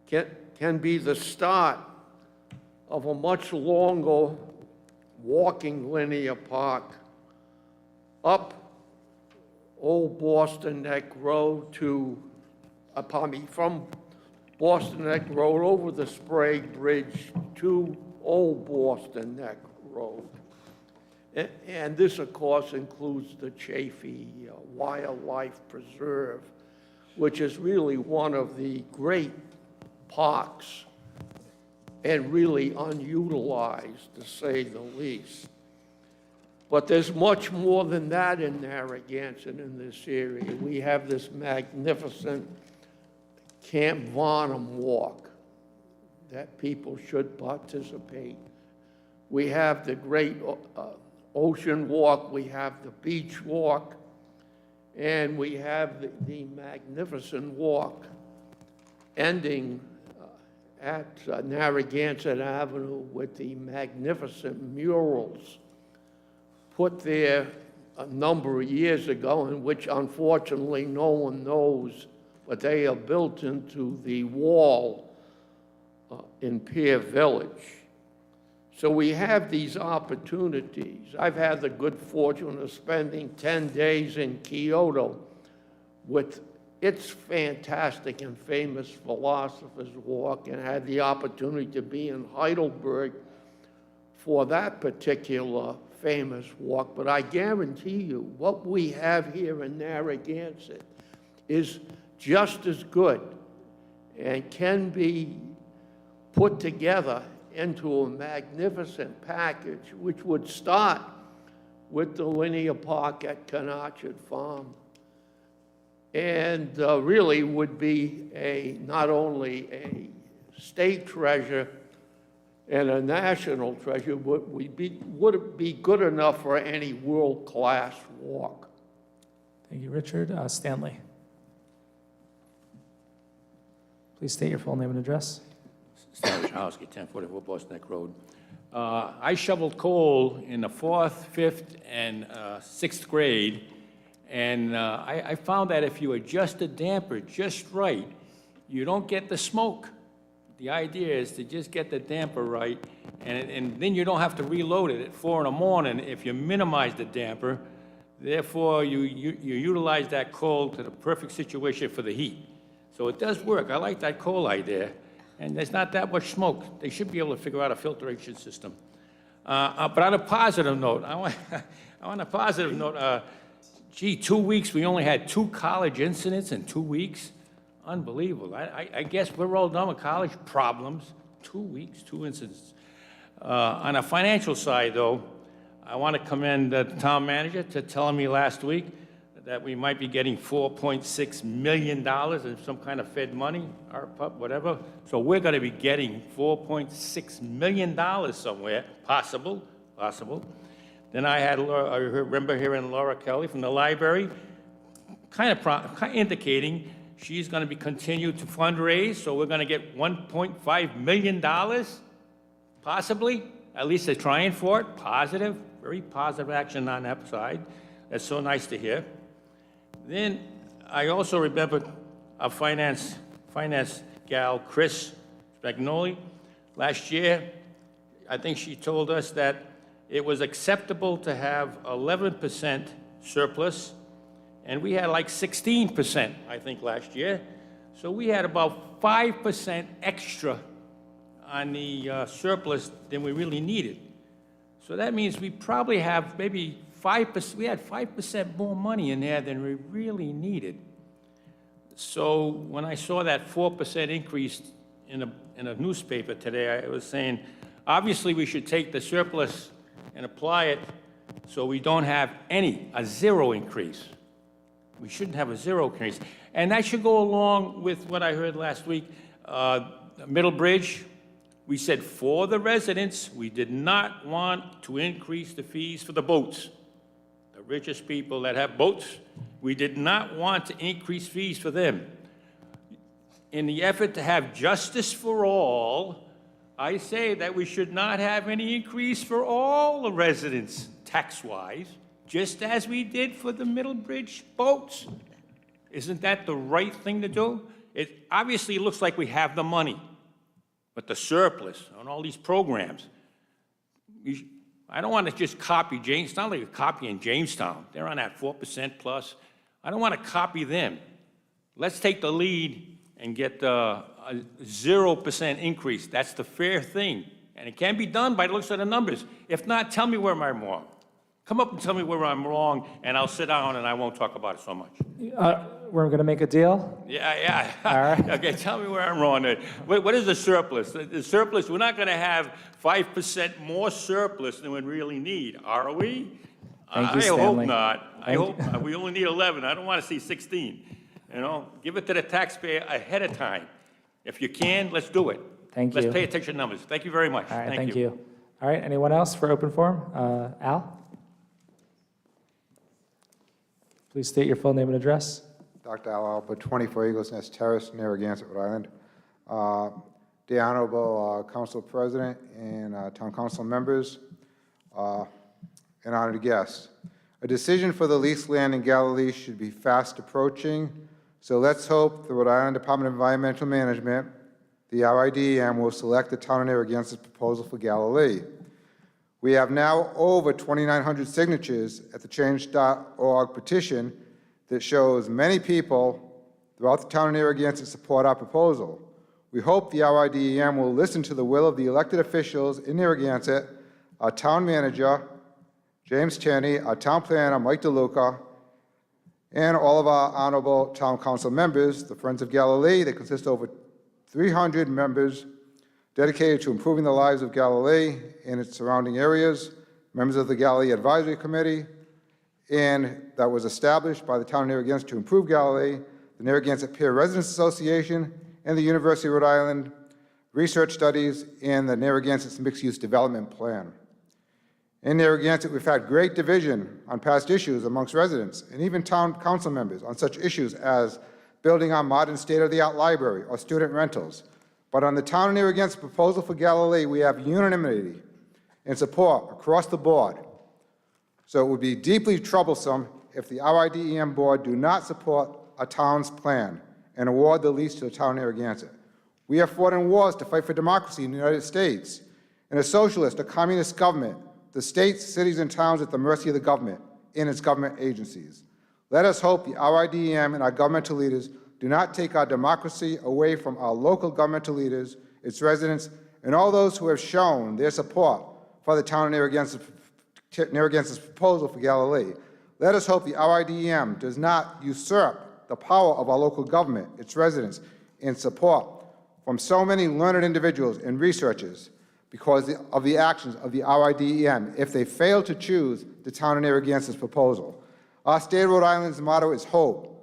can be the start of a much longer walking linear park up Old Boston Neck Road to, from Boston Neck Road over the Sprague Bridge to Old Boston Neck Road. And this, of course, includes the Chaffee Wildlife Preserve, which is really one of the great parks and really unutilized, to say the least. But there's much more than that in Narragansett in this area. We have this magnificent Camp Varnum walk that people should participate. We have the great ocean walk, we have the beach walk, and we have the magnificent walk ending at Narragansett Avenue with the magnificent murals put there a number of years ago, in which unfortunately no one knows, but they are built into the wall in Pier Village. So we have these opportunities. I've had the good fortune of spending 10 days in Kyoto with its fantastic and famous Philosopher's Walk, and had the opportunity to be in Heidelberg for that particular famous walk. But I guarantee you, what we have here in Narragansett is just as good and can be put together into a magnificent package, which would start with the linear park at Conachit Farm, and really would be not only a state treasure and a national treasure, but would it be good enough for any world-class walk. Thank you, Richard. Stanley. Please state your full name and address. Stanley Chowski, 1044 Boston Neck Road. I shoveled coal in the 4th, 5th, and 6th grade, and I found that if you adjust the damper just right, you don't get the smoke. The idea is to just get the damper right, and then you don't have to reload it at 4 in the morning if you minimize the damper. Therefore, you utilize that coal to the perfect situation for the heat. So it does work. I like that coal idea. And there's not that much smoke. They should be able to figure out a filtration system. But on a positive note, on a positive note, 2 weeks, we only had 2 college incidents in 2 weeks. Unbelievable. I guess we're all done with college problems. 2 weeks, 2 incidents. On a financial side, though, I want to commend the town manager to telling me last week that we might be getting $4.6 million in some kind of Fed money, ARPA, whatever. So we're going to be getting $4.6 million somewhere, possible. Then I remember hearing Laura Kelly from the library, kind of indicating she's going to be continued to fundraise, so we're going to get $1.5 million, possibly. At least they're trying for it. Positive, very positive action on that side. That's so nice to hear. Then I also remember our finance gal, Chris Spagnoli, last year. I think she told us that it was acceptable to have 11% surplus, and we had like 16%, I think, last year. So we had about 5% extra on the surplus than we really needed. So that means we probably have maybe 5%, we had 5% more money in there than we really needed. So when I saw that 4% increase in a newspaper today, I was saying, obviously we should take the surplus and apply it so we don't have a zero increase. We shouldn't have a zero increase. And that should go along with what I heard last week, Middle Bridge. We said for the residents, we did not want to increase the fees for the boats. The richest people that have boats, we did not want to increase fees for them. in the effort to have justice for all, I say that we should not have any increase for all the residents tax-wise, just as we did for the Middlebridge boats. Isn't that the right thing to do? It obviously looks like we have the money, but the surplus on all these programs, I don't want to just copy Jamestown. It's not like a copy in Jamestown. They're on that 4% plus. I don't want to copy them. Let's take the lead and get a 0% increase. That's the fair thing. And it can be done by the looks of the numbers. If not, tell me where I'm wrong. Come up and tell me where I'm wrong, and I'll sit down and I won't talk about it so much. We're going to make a deal? Yeah. All right. Okay, tell me where I'm wrong. What is the surplus? The surplus, we're not going to have 5% more surplus than we really need, are we? Thank you, I hope Stanley. not. I hope we only need 11. I don't want to see 16. You know, give it to the taxpayer ahead of time. If you can, let's do it. Thank you. Let's pay attention to numbers. Thank you very much. All right, thank you. All right, anyone else for open forum? Al? Please state your full name and address. Dr. Al Alba, 24 Eagles Nest Terrace, Narragansett, Rhode Island. The Honorable Council President and Town Council members, and honored guests. A decision for the leased land in Galilee should be fast approaching, so let's hope the Rhode Island Department of Environmental Management, the RIDEM, will select the town of Narragansett's proposal for Galilee. We have now over 2,900 signatures at the change.org petition that shows many people throughout the town of Narragansett support our proposal. We hope the RIDEM will listen to the will of the elected officials in Narragansett, our town manager, James Tierney, our town planner, Mike DeLuca, and all of our honorable town council members, the Friends of Galilee. They consist of over 300 members dedicated to improving the lives of Galilee and its surrounding areas, members of the Galilee Advisory Committee, and that was established by the town of Narragansett to improve Galilee, the Narragansett Pier Residents Association, and the University of Rhode Island Research Studies, and the Narragansett's Mixed-Use Development Plan. In Narragansett, we've had great division on past issues amongst residents and even town council members on such issues as building our modern state-of-the-art library or student rentals. But on the town of Narragansett proposal for Galilee, we have unanimity and support across the board. So it would be deeply troublesome if the RIDEM board do not support a town's plan and award the lease to the town of Narragansett. We have fought in wars to fight for democracy in the United States. In a socialist or communist government, the states, cities, and towns at the mercy of the government and its government agencies. Let us hope the RIDEM and our governmental leaders do not take our democracy away from our local governmental leaders, its residents, and all those who have shown their support for the town of Narragansett's proposal for Galilee. Let us hope the RIDEM does not usurp the power of our local government, its residents, and support from so many learned individuals and researchers because of the actions of the RIDEM if they fail to choose the town of Narragansett's proposal. Our state of Rhode Island's motto is hope.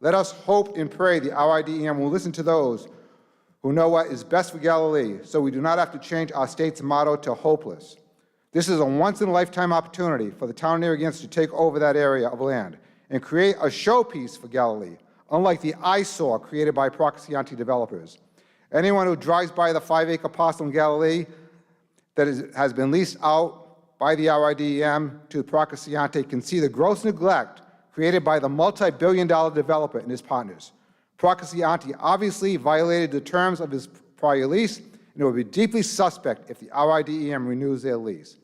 Let us hope and pray the RIDEM will listen to those who know what is best for Galilee, so we do not have to change our state's motto to hopeless. This is a once-in-a-lifetime opportunity for the town of Narragansett to take over that area of land and create a showpiece for Galilee, unlike the eyesore created by Procacciante developers. Anyone who drives by the 5-acre parcel in Galilee that has been leased out by the RIDEM to Procacciante can see the gross neglect created by the multi-billion-dollar developer and his partners. Procacciante obviously violated the terms of his prior lease, and it would be deeply suspect if the RIDEM renews their lease.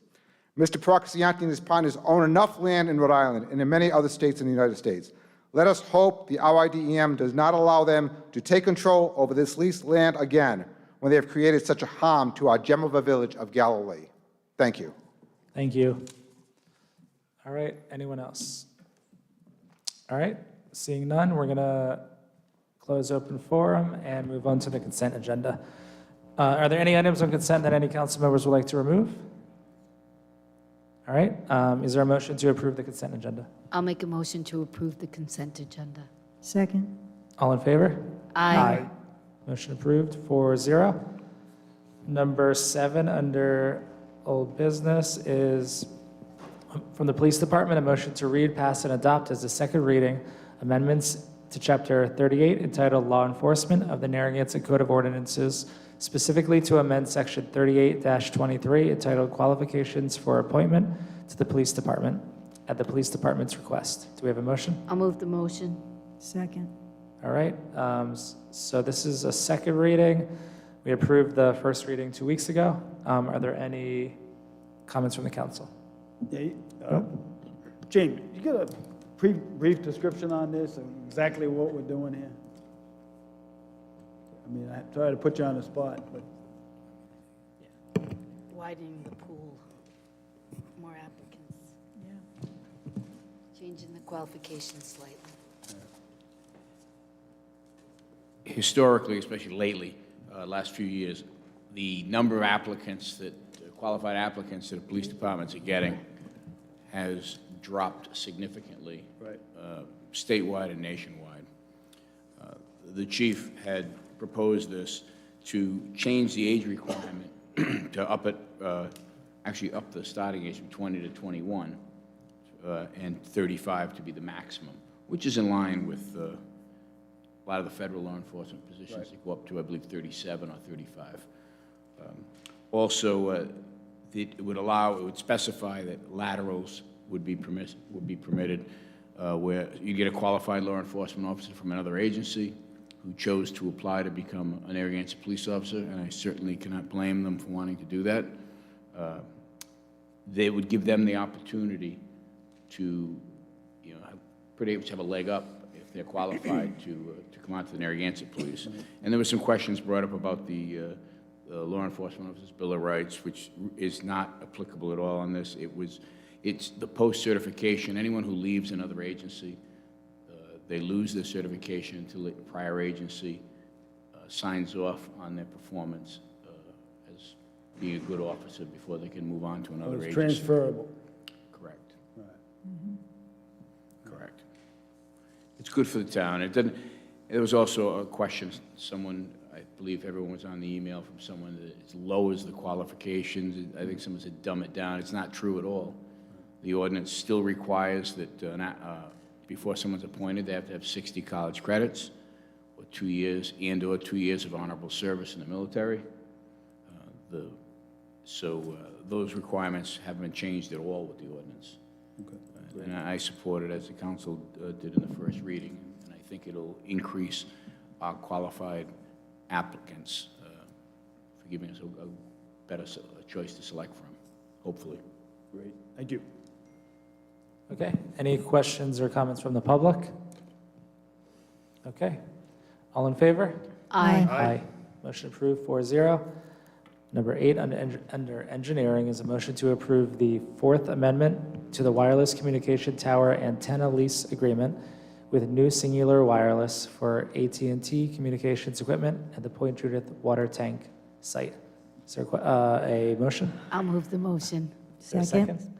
Mr. Procacciante and his partners own enough land in Rhode Island and in many other states in the United States. Let us hope the RIDEM does not allow them to take control over this leased land again when they have created such a harm to our gem of a village of Galilee. Thank you. Thank you. All right, anyone else? All right, seeing none, we're going to close open forum and move on to the consent agenda. Are there any items on consent that any council members would like to remove? All right, is there a motion to approve the consent agenda? I'll make a motion to approve the consent agenda. Second. All in favor? Aye. Motion approved, 4-0. Number 7 under old business is from the police department, a motion to read, pass, and adopt as a second reading amendments to Chapter 38 entitled Law Enforcement of the Narragansett Code of Ordinances, specifically to amend Section 38-23 entitled Qualifications for Appointment to the Police Department at the Police Department's request. Do we have a motion? I'll move the motion. Second. All right, so this is a second reading. We approved the first reading 2 weeks ago. Are there any comments from the council? Yeah, James, you got a brief description on this and exactly what we're doing here? I mean, I try to put you on the spot, but Widening the pool, more applicants. Yeah. Changing the qualifications slightly. Historically, especially lately, last few years, the number of applicants that, qualified applicants that the police departments are getting has dropped significantly, Right. Statewide and nationwide. The chief had proposed this to change the age requirement to up it, actually up the starting age from 20 to 21, and 35 to be the maximum, which is in line with a lot of the federal law enforcement positions. Right. They go up to, I believe, 37 or 35. Also, it would specify that laterals would be permitted, where you get a qualified law enforcement officer from another agency who chose to apply to become an Narragansett police officer, and I certainly cannot blame them for wanting to do that. They would give them the opportunity to, pretty much have a leg up if they're qualified to come out to the Narragansett Police. And there were some questions brought up about the law enforcement officer's Bill of Rights, which is not applicable at all on this. It's the post-certification. Anyone who leaves another agency, they lose their certification until the prior agency signs off on their performance as being a good officer before they can move on to another it's agency. transferable. Correct. Right. Correct. It's good for the town. It didn't. There was also a question. Someone, I believe, everyone was on the email from someone that it lowers the qualifications. I think someone said dumb it down. It's not true at all. The ordinance still requires that before someone's appointed, they have to have 60 college credits, or 2 years, and/or 2 years of honorable service in the military. Those requirements haven't been changed at all with the ordinance. Okay. And I support it as the council did in the first reading, and I think it'll increase our qualified applicants for giving us a better choice to select from, hopefully. Great. Thank you. Okay, any questions or comments from the public? Okay, all in favor? Aye. Aye. Motion approved, 4-0. Number 8 under engineering is a motion to approve the Fourth Amendment to the Wireless Communication Tower Antenna Lease Agreement with New Singular Wireless for AT&T Communications Equipment at the Point Judith Water Tank site. Is there a motion? I'll move the motion. Is there a Second.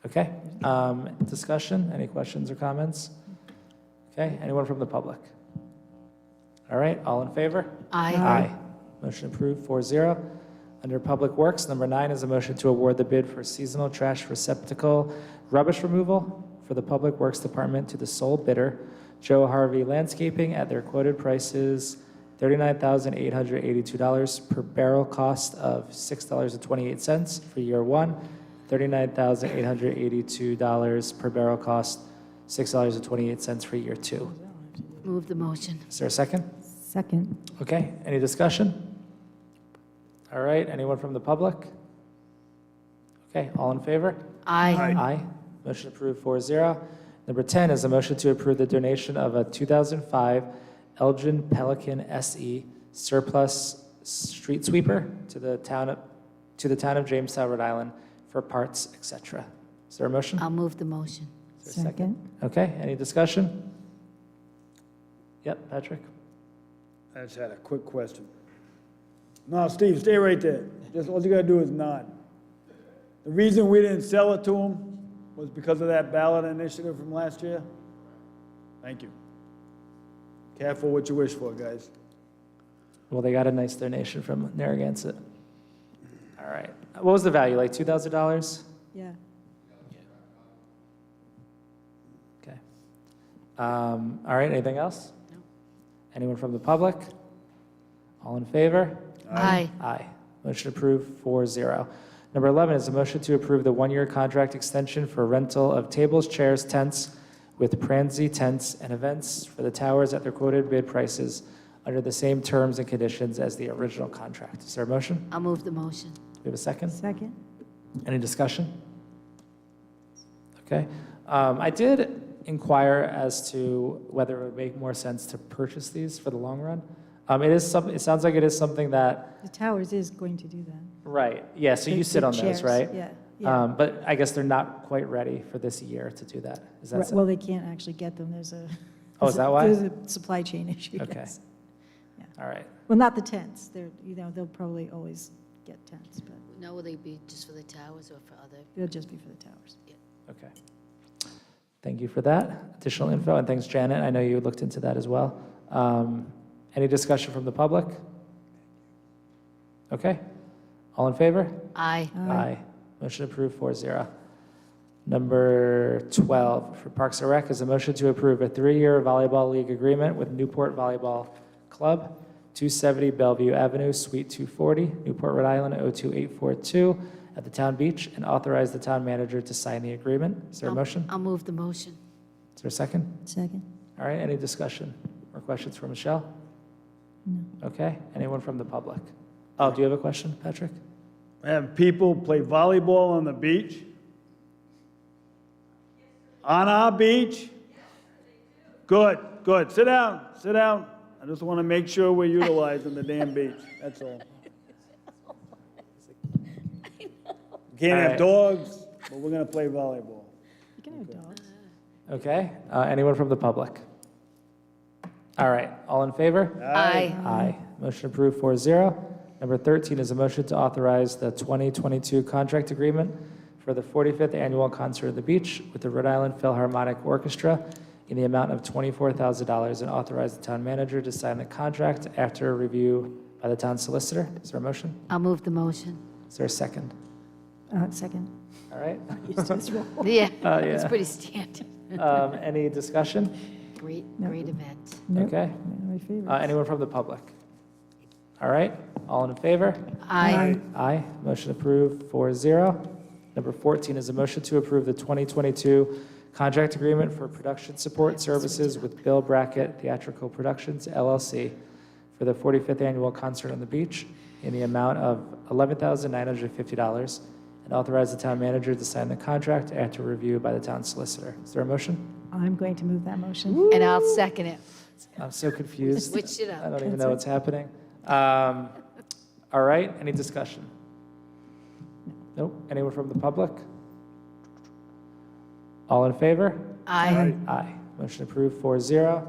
Okay, discussion, any questions or comments? Okay, anyone from the public? All right, all in favor? Aye. Aye. Motion approved, 4-0. Under Public Works, number 9 is a motion to award the bid for seasonal trash receptacle rubbish removal for the Public Works Department to the sole bidder, Joe Harvey Landscaping, at their quoted prices, $39,882 per barrel, cost of $6.28 for year 1, $39,882 per barrel, cost $6.28 for year 2. Move the motion. Is there a second? Second. Okay, any discussion? All right, anyone from the public? Okay, all in favor? Aye. Aye. Motion approved, 4-0. Number 10 is a motion to approve the donation of a 2005 Elgin Pelican SE surplus street sweeper to the town of Jamestown, Rhode Island, for parts, etc. Is there a motion? I'll move the motion. Is there a Second. Okay, any discussion? Yep, Patrick? I just had a quick question. No, Steve, stay right there. Just all you gotta do is nod. The reason we didn't sell it to them was because of that ballot initiative from last year? Thank you. Careful what you wish for, guys. Well, they got a nice donation from Narragansett. All right. What was the value, like $2,000? Yeah. Okay. All right, anything else? Anyone from the public? All in favor? Aye. Aye. Motion approved, 4-0. Number 11 is a motion to approve the one-year contract extension for rental of tables, chairs, tents with Pranzi tents and events for the towers at their quoted bid prices under the same terms and conditions as the original contract. Is there a motion? I'll move the motion. Do we have a second? Second? Any discussion? Okay. I did inquire as to whether it would make more sense to purchase these for the long run. It sounds like it is something that, The Towers is going to do that. right, yeah, so you The- sit the on those, chairs, right? Yeah, yeah. But I guess they're not quite ready for this year to do that. Is that Right, so? well, they can't actually get them, there's a. Oh, is that why? There's a supply chain issue, Okay. yes. All right. Well, not the tents, they'll probably always get tents, but Now, will they be just for the towers or for other? they'll just be for the towers. Okay. Thank you for that additional info, and thanks, Janet. I know you looked into that as well. Any discussion from the public? Okay. All in favor? Aye. Aye. Motion approved, 4-0. Number 12 for Parks and Rec is a motion to approve a 3-year volleyball league agreement with Newport Volleyball Club, 270 Bellevue Avenue, Suite 240, Newport, Rhode Island, 02842, at the town beach, and authorize the town manager to sign the agreement. Is there a motion? I'll move the motion. Is there a second? Second? All right, any discussion or questions for Michelle? No. Okay, anyone from the public? Oh, do you have a question, Patrick? Have people play volleyball on the beach? On our beach? Good, good. Sit down, sit down. I just want to make sure we're utilizing the damn beach, that's all. Can't All right. have dogs, but we're going to play volleyball. You can have dogs. Okay, anyone from the public? All right, all in favor? Aye. Aye. Motion approved, 4-0. Number 13 is a motion to authorize the 2022 contract agreement for the 45th annual concert at the beach with the Rhode Island Philharmonic Orchestra in the amount of $24,000 and authorize the town manager to sign the contract after a review by the town solicitor. Is there a motion? I'll move the motion. Is there a second? Second. All right. Used to this role. Yeah, it's yeah. pretty standard. Any discussion? Great, No. great event. Nope, Okay. one of my favorites. Anyone from the public? All right, all in favor? Aye. Aye. Motion approved, 4-0. Number 14 is a motion to approve the 2022 contract agreement for production support services with Bill Brackett Theatrical Productions, LLC, for the 45th annual concert on the beach in the amount of $11,950, and authorize the town manager to sign the contract after review by the town solicitor. Is there a motion? I'm going to move that motion. And I'll second it. I'm so confused. Switch it I up. don't even know what's happening. All right, any discussion? Nope. Anyone from the public? All in favor? Aye. Aye. Motion approved, 4-0.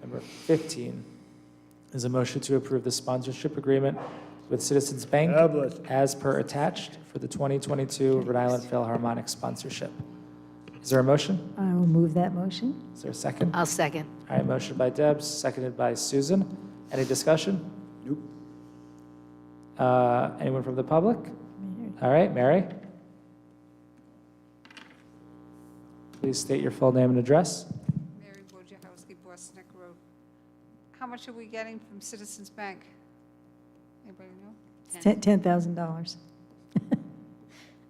Number 15 is a motion to approve the sponsorship agreement with Citizens Bank Fabulous. as per attached for the 2022 Rhode Island Philharmonic sponsorship. Is there a motion? I will move that motion. Is there a second? I'll second. All right, motion by Debs, seconded by Susan. Any discussion? Nope. Anyone from the public? All right, Mary? Please state your full name and address. Mary Wojciechowski, Bosnick Road. How much are we getting from Citizens Bank? Anybody know? It's $10,000.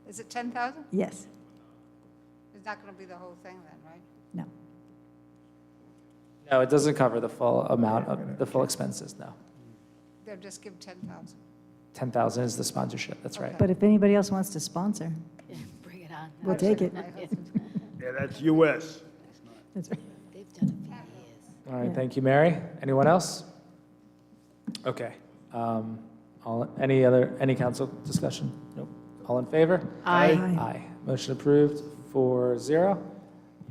Is it 10,000? Yes. It's not going to be the whole thing then, right? No. No, it doesn't cover the full amount of the full expenses, no. They'll just give 10,000. 10,000 is the sponsorship, that's right. But if anybody else wants to sponsor, Yeah, bring it on. we'll take it. Yeah, that's US. That's right. They've done it for years. All right, Yeah. thank you, Mary. Anyone else? Okay. Any council discussion? Nope. All in favor? Aye. Aye. Motion approved, 4-0.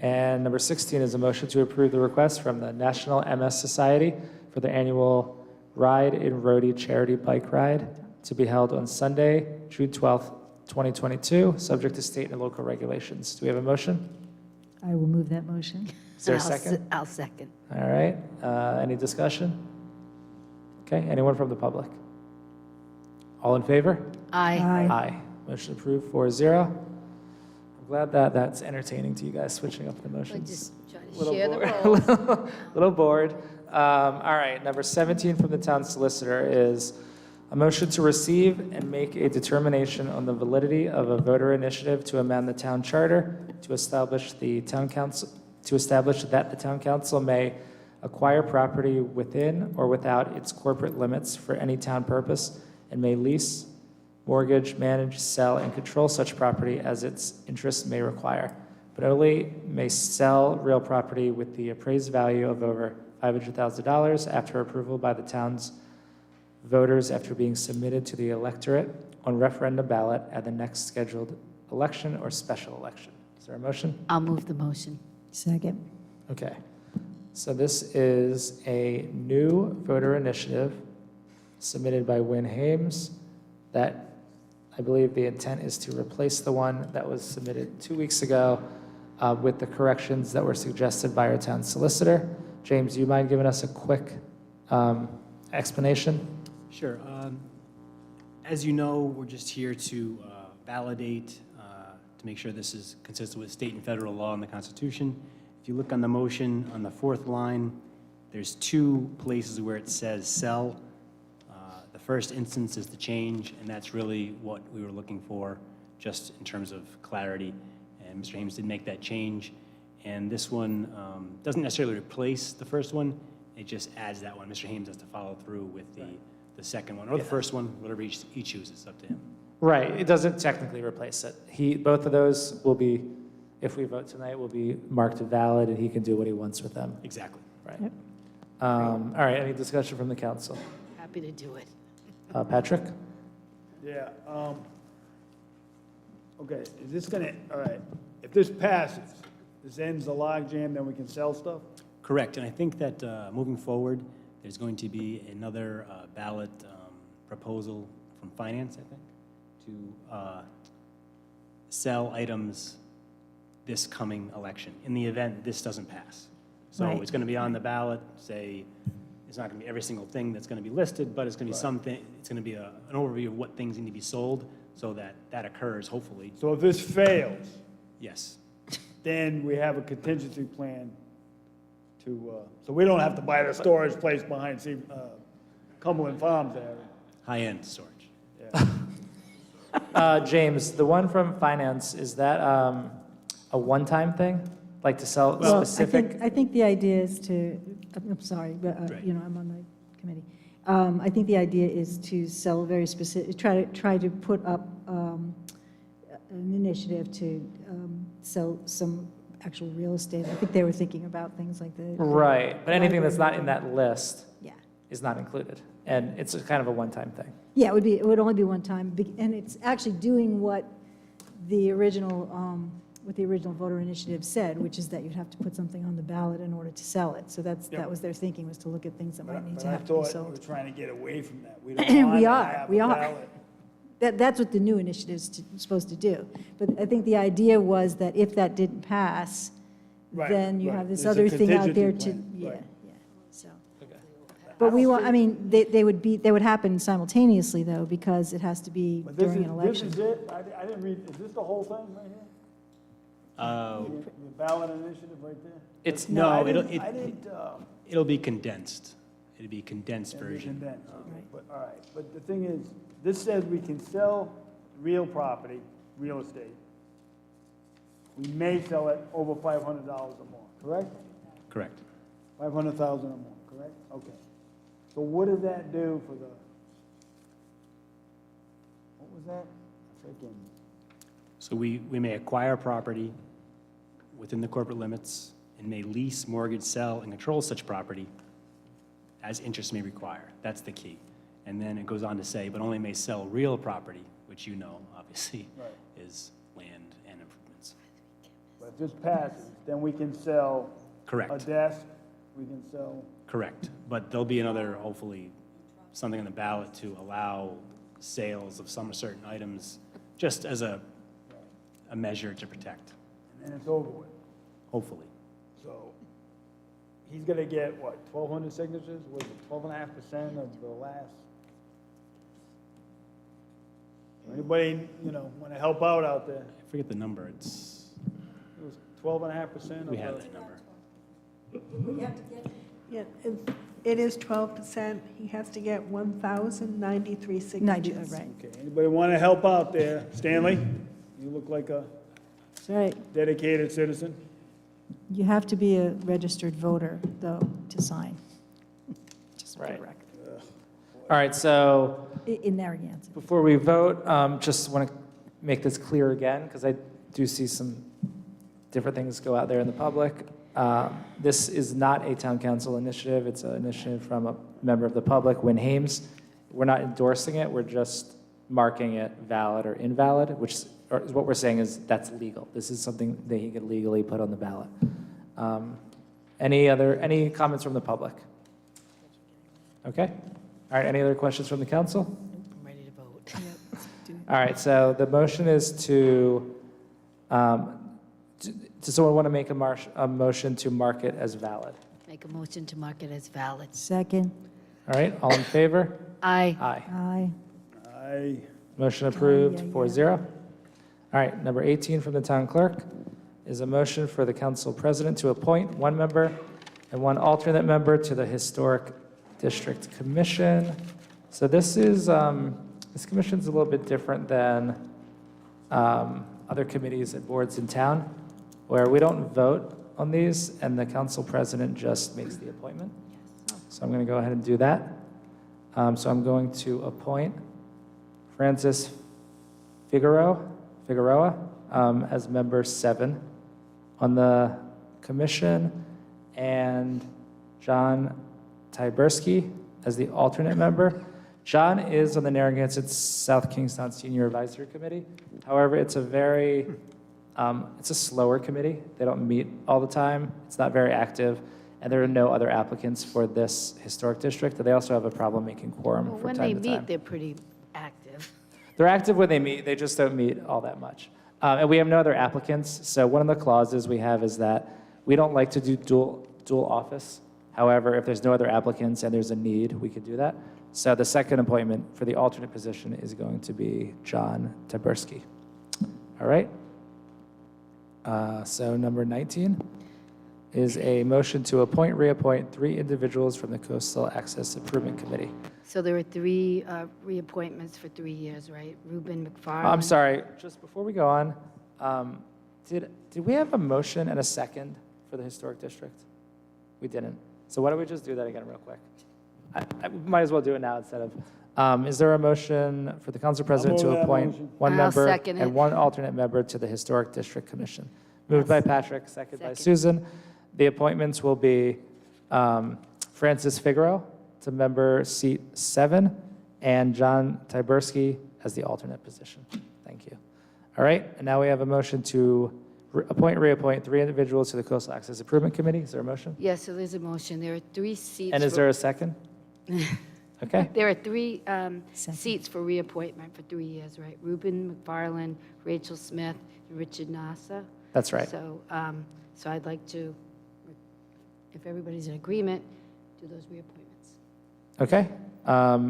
And number 16 is a motion to approve the request from the National MS Society for the annual Ride in Roadie charity bike ride to be held on Sunday, June 12th, 2022, subject to state and local regulations. Do we have a motion? I will move that motion. Is there a And second? I'll second. All right. Any discussion? Okay. Anyone from the public? All in favor? Aye. Aye. Aye. Motion approved, 4-0. I'm glad that that's entertaining to you guys, switching up the I motions. just try to Little share the bored. roles. Little bored. All right, number 17 from the town solicitor is a motion to receive and make a determination on the validity of a voter initiative to amend the town charter to establish the town council, to establish that the town council may acquire property within or without its corporate limits for any town purpose and may lease, mortgage, manage, sell, and control such property as its interests may require, but only may sell real property with the appraised value of over $500,000 after approval by the town's voters after being submitted to the electorate on referendum ballot at the next scheduled election or special election. Is there a motion? I'll move the motion. Second. Okay. So this is a new voter initiative submitted by Wynn Hames that I believe the intent is to replace the one that was submitted 2 weeks ago with the corrections that were suggested by our town solicitor. James, do you mind giving us a quick explanation? Sure. As you know, we're just here to validate, to make sure this is consistent with state and federal law and the Constitution. If you look on the motion, on the fourth line, there's 2 places where it says sell. The first instance is the change, and that's really what we were looking for, just in terms of clarity. And Mr. Hames did make that change. And this one doesn't necessarily replace the first one, it just adds that one. Mr. Hames has to follow through with the second one, or the first one, whatever he chooses, it's up to him. Right, it doesn't technically replace it. Both of those will be, if we vote tonight, will be marked valid, and he can do what he wants with them. Exactly. Right. All right, any discussion from the council? Happy to do it. Patrick? Yeah, okay, is this gonna, all right, if this passes, this ends the logjam, then we can sell stuff? Correct, and I think that moving forward, there's going to be another ballot proposal from finance, I think, to sell items this coming election, in the event this doesn't pass. So Right. it's going to be on the ballot, say, it's not going to be every single thing that's going to be listed, but it's going to be something, it's going to be an overview of what things need to be sold, so that that occurs, hopefully. So if this fails, Yes. then we have a contingency plan to, so we don't have to buy the storage place behind Cumberland Farms there. High-end storage. James, the one from finance, is that a one-time thing? Like to sell Well, specific? I think the idea is to, I'm sorry, but, Right. I'm on the committee. I think the idea is to sell very specific, try to put up an initiative to sell some actual real estate. I think they were thinking about things like the. Right, but anything that's not in that list Yeah. is not included. And it's kind of a one-time thing. Yeah, it would only be one time, and it's actually doing what the original voter initiative said, which is that you'd have to put something on the ballot in order to sell it. So that was their thinking, was to look at things that might need to have to be But I thought sold. we were trying to get away from that. We don't want We to are, have we a are. ballot. That's what the new initiative is supposed to do. But I think the idea was that if that didn't pass, Right, then you right. have this There's a other thing out there to, contingency yeah, plan, right. yeah, so. But we want, I mean, they would happen simultaneously, though, because it has to be But this during is, an this election. is it? I didn't read, is this the whole thing right here? The ballot initiative right there? It's, No, I it'll, didn't- I didn't, it'll be condensed. It'll be a condensed it'll be version. condensed, okay. But, all right, but the thing is, this says we can sell real property, real estate. We may sell it over $500 or more, correct? Correct. 500,000 or more, correct? Okay. So what does that do for the, what was that? Freaking, So we may acquire property within the corporate limits and may lease, mortgage, sell, and control such property as interest may require. That's the key. And then it goes on to say, but only may sell real property, which obviously, Right. is land and improvements. but if this passes, then we can sell a Correct, desk, we can sell, correct. But there'll be another, hopefully, something on the ballot to allow sales of some certain items, just as a measure to protect, and then it's over with. hopefully. So he's gonna get, what, 1,200 signatures? Was it 12.5% of the last? Anybody, want to help out there? I forget the number, it's It was 12.5% of We have the, that number. Yeah, it is 12%. He has to get 1,093 signatures. Right, okay, anybody want to help out there? Stanley, you look like a that's right. dedicated citizen. You have to be a registered voter, though, to sign. Just for the Right. record. All right, so In Narragansett. before we vote, just want to make this clear again, because I do see some different things go out there in the public. This is not a town council initiative. It's an initiative from a member of the public, Win Hames. We're not endorsing it. We're just marking it valid or invalid, which is what we're saying is that's legal. This is something that he could legally put on the ballot. Any comments from the public? Okay. All right, any other questions from the council? I'm ready to vote. All right, so the motion is to, does someone want to make a motion to mark it as valid? Make a motion to mark it as valid. Second. All right, all in favor? Aye. Aye. Aye. I, Motion approved, yeah, 4-0. All right, number 18 from the town clerk is a motion for the council president to appoint one member and one alternate member to the Historic District Commission. So this is, this commission's a little bit different than other committees and boards in town, where we don't vote on these, and the council president just makes the appointment. So I'm going to go ahead and do that. So I'm going to appoint Francis Figueroa as member 7 on the commission, and John Tyberski as the alternate member. John is on the Narragansett South Kingstown Senior Advisory Committee. However, it's a slower committee. They don't meet all the time. It's not very active, and there are no other applicants for this historic district. And they also have a problem making quorum Well, from when time they to meet, time. they're pretty active. They're active when they meet. They just don't meet all that much. And we have no other applicants. So one of the clauses we have is that we don't like to do dual office. However, if there's no other applicants and there's a need, we could do that. So the second appointment for the alternate position is going to be John Taberski. All right. So number 19 is a motion to reappoint 3 individuals from the Coastal Access Improvement Committee. So there are 3 reappointments for 3 years, right? Ruben McFarland. I'm sorry, just before we go on, did we have a motion and a second for the historic district? We didn't. So why don't we just do that again real quick? I might as well do it now instead of, is there a motion for the council president I'll to move that appoint motion. one I'll member second it. and one alternate member to the Historic District Commission? Moved by Patrick, seconded by Second. Susan. The appointments will be Francis Figueroa to member seat 7 and John Tyberski as the alternate position. Thank you. All right, and now we have a motion to reappoint 3 individuals to the Coastal Access Improvement Committee. Is there a motion? Yes, so there's a motion. There are 3 seats. And is for- there a second? Okay. There are 3 Second. seats for reappointment for 3 years, right? Ruben McFarland, Rachel Smith, and Richard Nasa. That's right. So, so I'd like to, if everybody's in agreement, do those reappointments. Okay.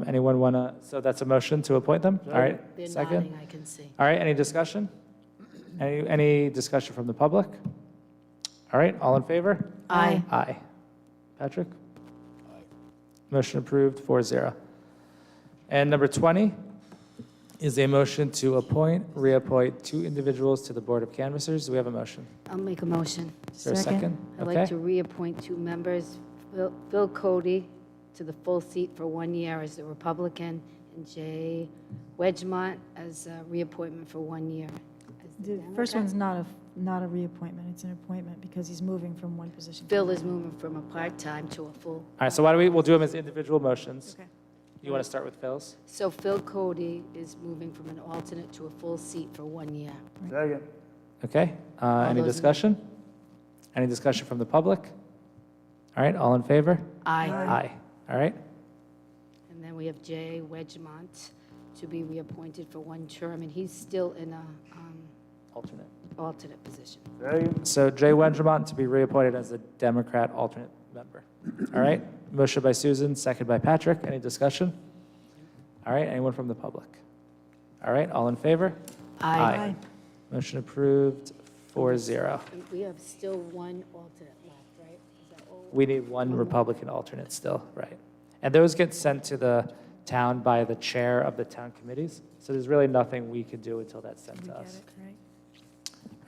Anyone want to, so that's a motion to appoint them? All right, They're second. nodding, I can see. All right, any discussion? Any discussion from the public? All right, all in favor? Aye. Aye. Patrick? Motion approved, 4-0. And number 20 is a motion to reappoint 2 individuals to the Board of Canvassers. Do we have a motion? I'll make a motion. Is there a second? I'd like to reappoint 2 members, Phil Cody to the full seat for 1 year as a Republican, and Jay Wedgemont as a reappointment for 1 year. as the The first Democrat. one's not a reappointment, it's an appointment because he's moving from one position. to Phil another. is moving from a part-time to a full. All right, so why don't we'll do them as individual motions. Okay. You want to start with Phil's? So Phil Cody is moving from an alternate to a full seat for 1 year. second. Okay, any those in- discussion? Any discussion from the public? All right, all in favor? Aye. Aye. All right, And then we have Jay Wedgemont to be reappointed for 1 term, and he's still in a alternate. alternate position. Second. So Jay Wendermont to be reappointed as a Democrat alternate member. All right, motion by Susan, second by Patrick. Any discussion? All right, anyone from the public? All right, all in favor? Aye. Motion approved, 4-0. We have still one alternate left, right? Is that all? We need one Republican alternate still, right? And those get sent to the town by the chair of the town committees. So there's really nothing we can do until that's sent to us.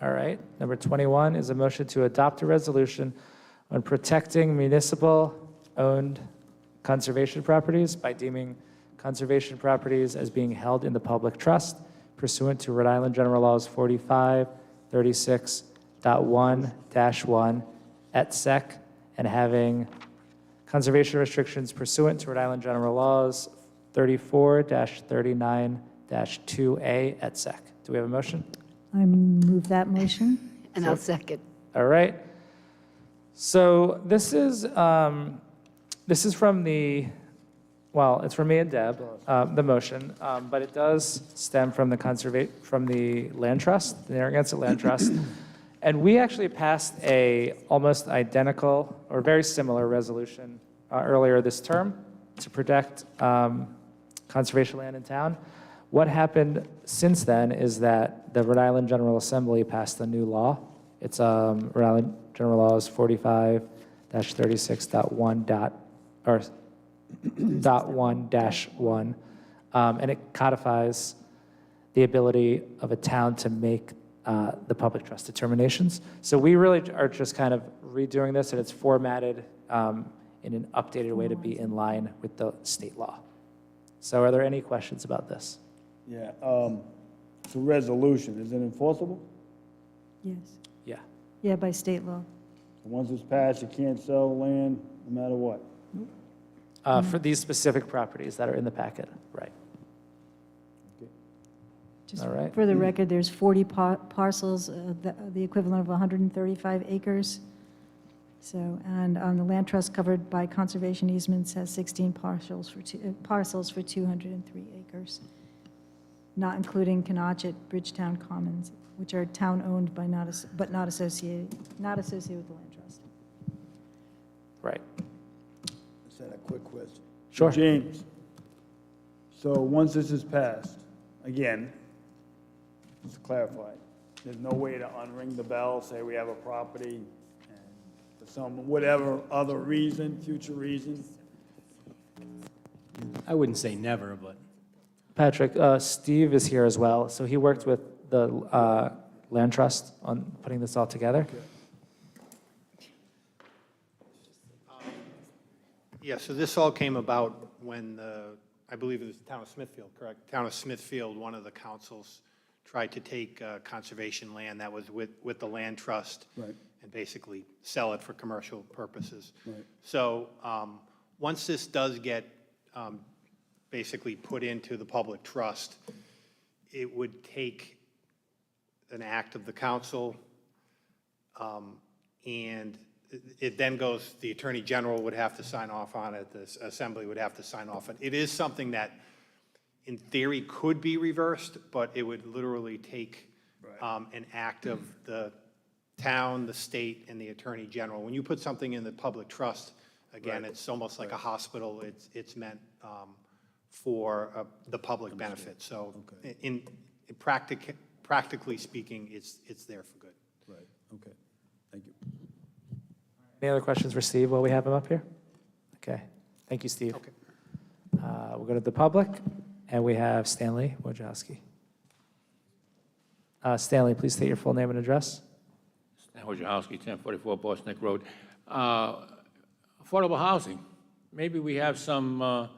All right, number 21 is a motion to adopt a resolution on protecting municipal-owned conservation properties by deeming conservation properties as being held in the public trust pursuant to Rhode Island General Laws 4536.1-1 et sec, and having conservation restrictions pursuant to Rhode Island General Laws 34-39-2A et sec. Do we have a motion? I move that motion. And I'll second. All right. So this is from the, well, it's from me and Deb, the motion, but it does stem from the land trust, the Narragansett Land Trust. And we actually passed a almost identical or very similar resolution earlier this term to protect conservation land in town. What happened since then is that the Rhode Island General Assembly passed a new law. It's Rhode Island General Laws 45-36.1-1, and it codifies the ability of a town to make the public trust determinations. So we really are just kind of redoing this, and it's formatted in an updated way to be in line with the state law. So are there any questions about this? Yeah, it's a resolution. Is it enforceable? Yes. Yeah. Yeah, by state law. Once it's passed, you can't sell land no matter what. For these specific properties that are in the packet, right? Just All right. for the record, there's 40 parcels, the equivalent of 135 acres. So, and the land trust covered by conservation easements has 16 parcels for 203 acres, not including Canachet, Bridgetown Commons, which are town-owned but not associated with the land trust. Right. Just had a quick question. Sure. James, so once this is passed, again, just to clarify, there's no way to unring the bell, say we have a property, and for some, whatever other reason, future reason? I wouldn't say never, but Patrick, Steve is here as well. So he worked with the land trust on putting this all together. Yeah, so this all came about when I believe it was the town of Smithfield, correct? Town of Smithfield, one of the councils tried to take conservation land that was with the land trust Right. and basically sell it for commercial purposes. Right. So once this does get basically put into the public trust, it would take an act of the council, and it then goes, the Attorney General would have to sign off on it, the Assembly would have to sign off on it. It is something that, in theory, could be reversed, but it would literally take an act of the town, the state, and the Attorney General. When you put something in the public trust, again, it's almost like a hospital. It's meant for the public benefit. So practically speaking, it's there for good. Right, okay, thank you. Any other questions for Steve while we have him up here? Okay, thank you, Steve. Okay. We'll go to the public, and we have Stanley Wojciechowski. Stanley, please state your full name and address. Stan Wojciechowski, 1044 Boston Road. Affordable housing. Maybe we have some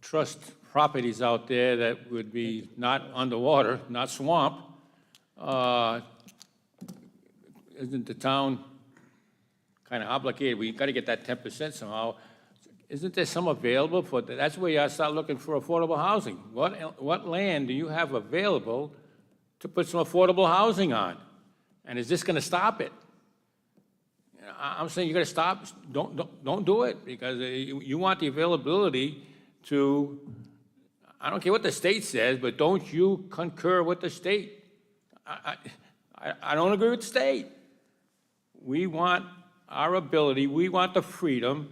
trust properties out there that would be not underwater, not swamp. Isn't the town kind of obligated? We got to get that 10% somehow. Isn't there some available for that? That's where you start looking for affordable housing. What land do you have available to put some affordable housing on? And is this going to stop it? I'm saying you got to stop. Don't do it, because you want the availability to. I don't care what the state says, but don't you concur with the state? I don't agree with the state. We want our ability. We want the freedom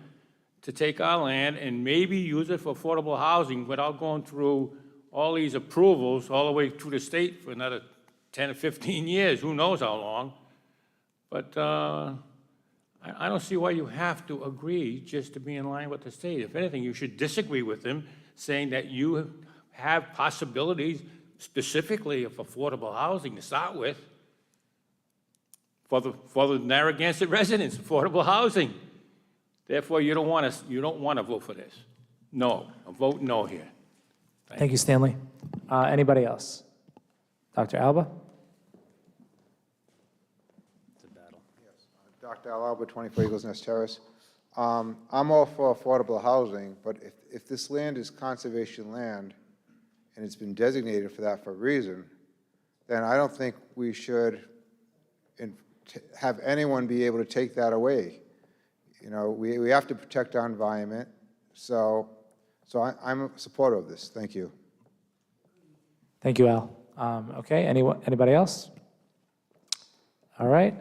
to take our land and maybe use it for affordable housing without going through all these approvals all the way through the state for another 10 or 15 years, who knows how long. But I don't see why you have to agree just to be in line with the state. If anything, you should disagree with them, saying that you have possibilities specifically of affordable housing to start with for the Narragansett residents, affordable housing. Therefore, you don't want to vote for this. No, a vote no here. Thank you, Stanley. Anybody else? Dr. Alba? Dr. Alba, 24 Eagles Nest Terrace. I'm all for affordable housing, but if this land is conservation land and it's been designated for that for a reason, then I don't think we should have anyone be able to take that away. You know, we have to protect our environment, so I'm a supporter of this. Thank you. Thank you, Al. Okay, anybody else? All right.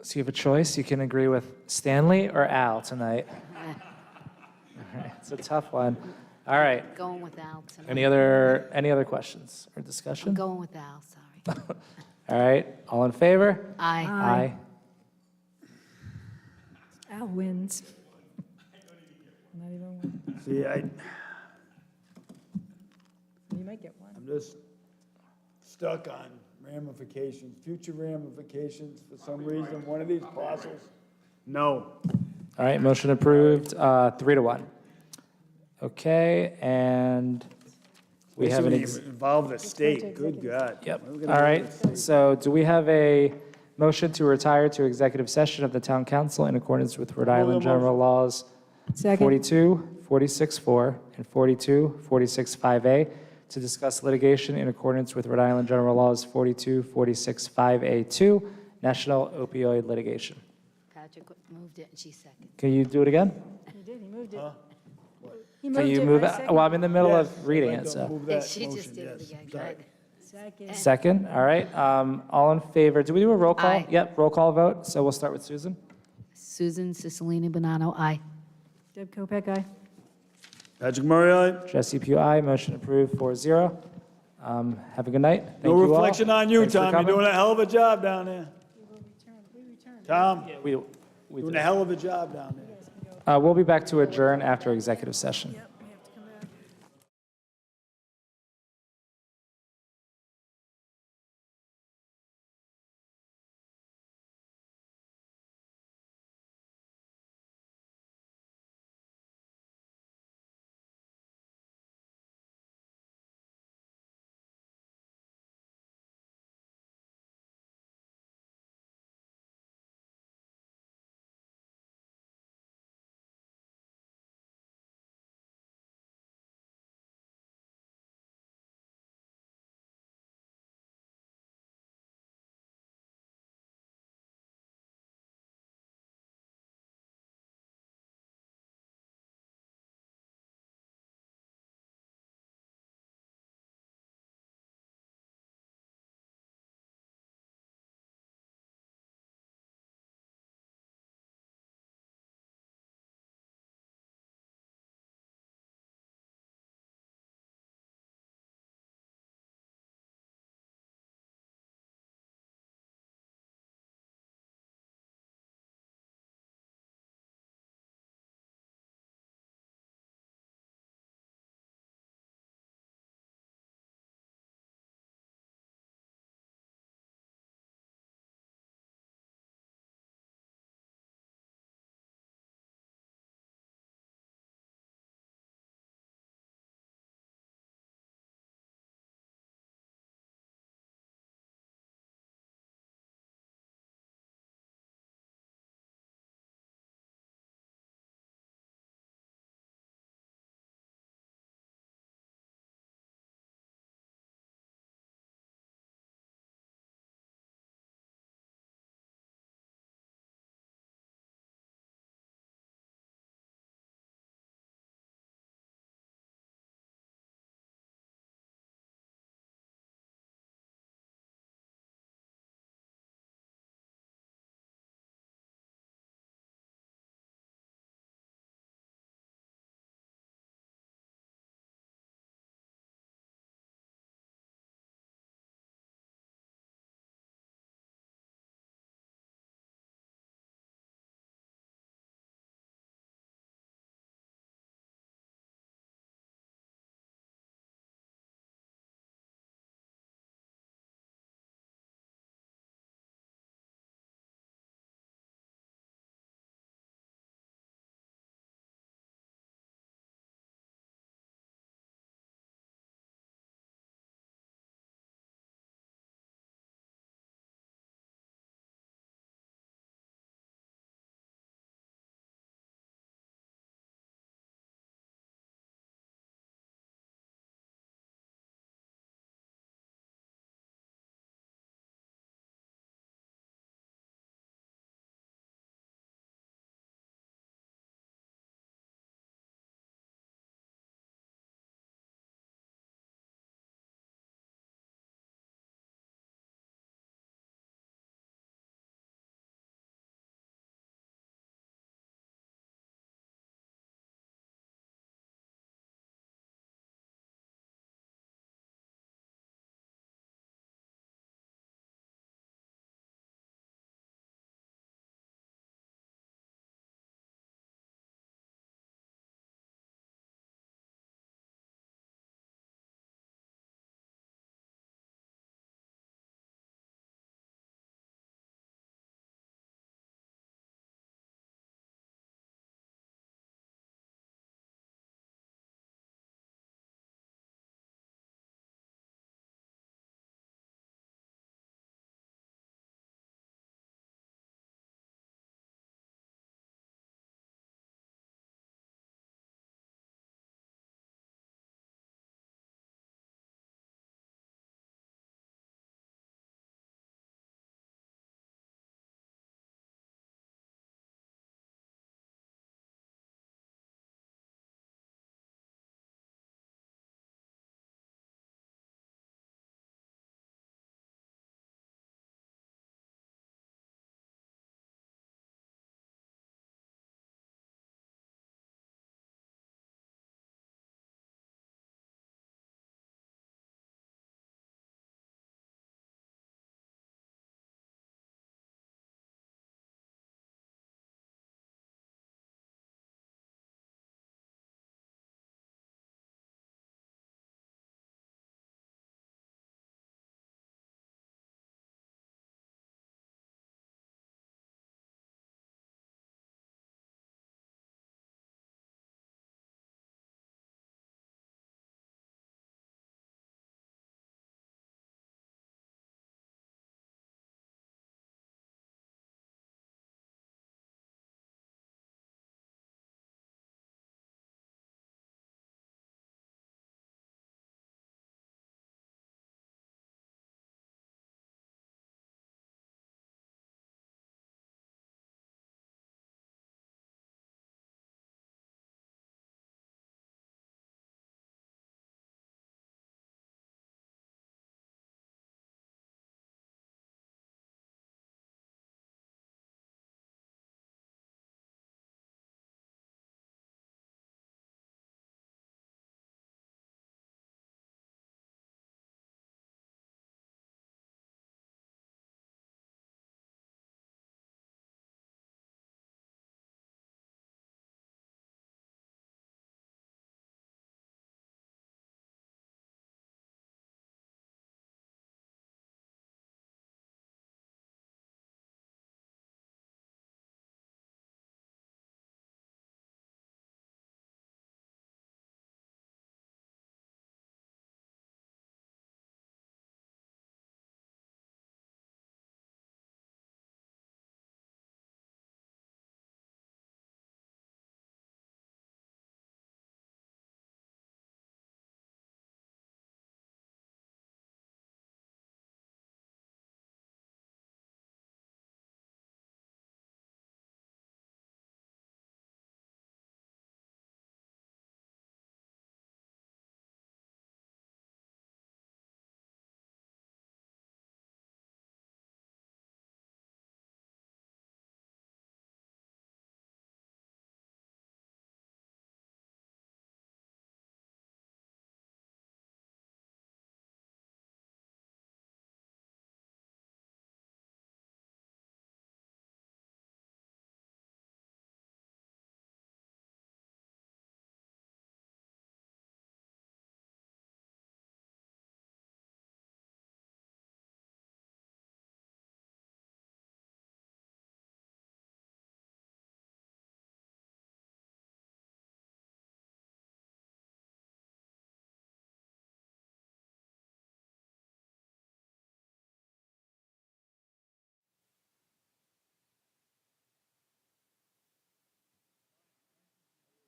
So you have a choice. You can agree with Stanley or Al tonight. All right, it's a tough one. All right. Going with Al tonight. Any other questions or I'm discussion? going with Al, sorry. All right. All in favor? Aye. Aye. Al wins. Not even one. See, You might get one. I'm just stuck on ramifications, future ramifications for some reason, one of these parcels. No. All right, motion approved, 3-1. Okay, and we have an, Involve the state, good God. yep, What are we gonna all do right. with the state? So do we have a motion to retire to executive session of the town council in accordance with Rhode Island General Laws Second. 42, 46-4, and 42, 46-5A to discuss litigation in accordance with Rhode Island General Laws 42, 46-5A2, national opioid litigation. Patrick moved it and she seconded. Can you do it again? He did, he moved it. Can you move it? Well, I'm in the middle Yes, of reading I'd like it, to so. move that She just motion, did it yes. again, Sorry. good. Second. Second, all right. All in favor? Do we do a roll call? Aye. Yep, roll call vote. So we'll start with Susan. Susan Cicilline Bonanno, aye. Deb Kopeck, aye. Patrick Murray, aye. Jesse Pugh, aye. Motion approved 4-0. Have a good night. Thank No you all. reflection on you, Thanks for Tom. You're coming. doing a hell of a job down there. Tom, We doing did. a hell of a job down there. We'll be back to adjourn after executive session.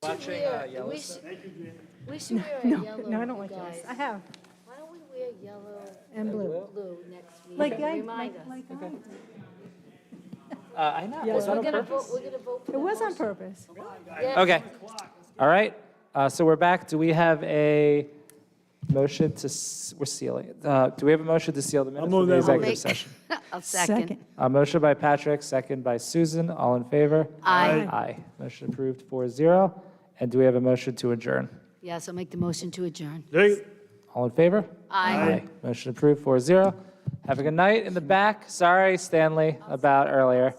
Watching We Yellowstone. should wear a yellow, No, I don't you like this. guys. I have. Why don't we wear yellow And blue. blue next week? Like, Remind us. I know. Yeah. Was that We're on gonna purpose? vote, we're gonna vote for It the was on motion. purpose. Yeah. Okay. All right. So we're back. Do we have a motion to, we're sealing it. Do we have a motion to seal the minutes move of the that executive motion. session? I'll second. A motion by Patrick, second by Susan. All in favor? Aye. Aye. Motion approved 4-0. And do we have a motion to adjourn? Yes, I'll make the motion to adjourn. All in favor? Aye. Motion approved 4-0. Have a good night in the back. Sorry, Stanley, about earlier.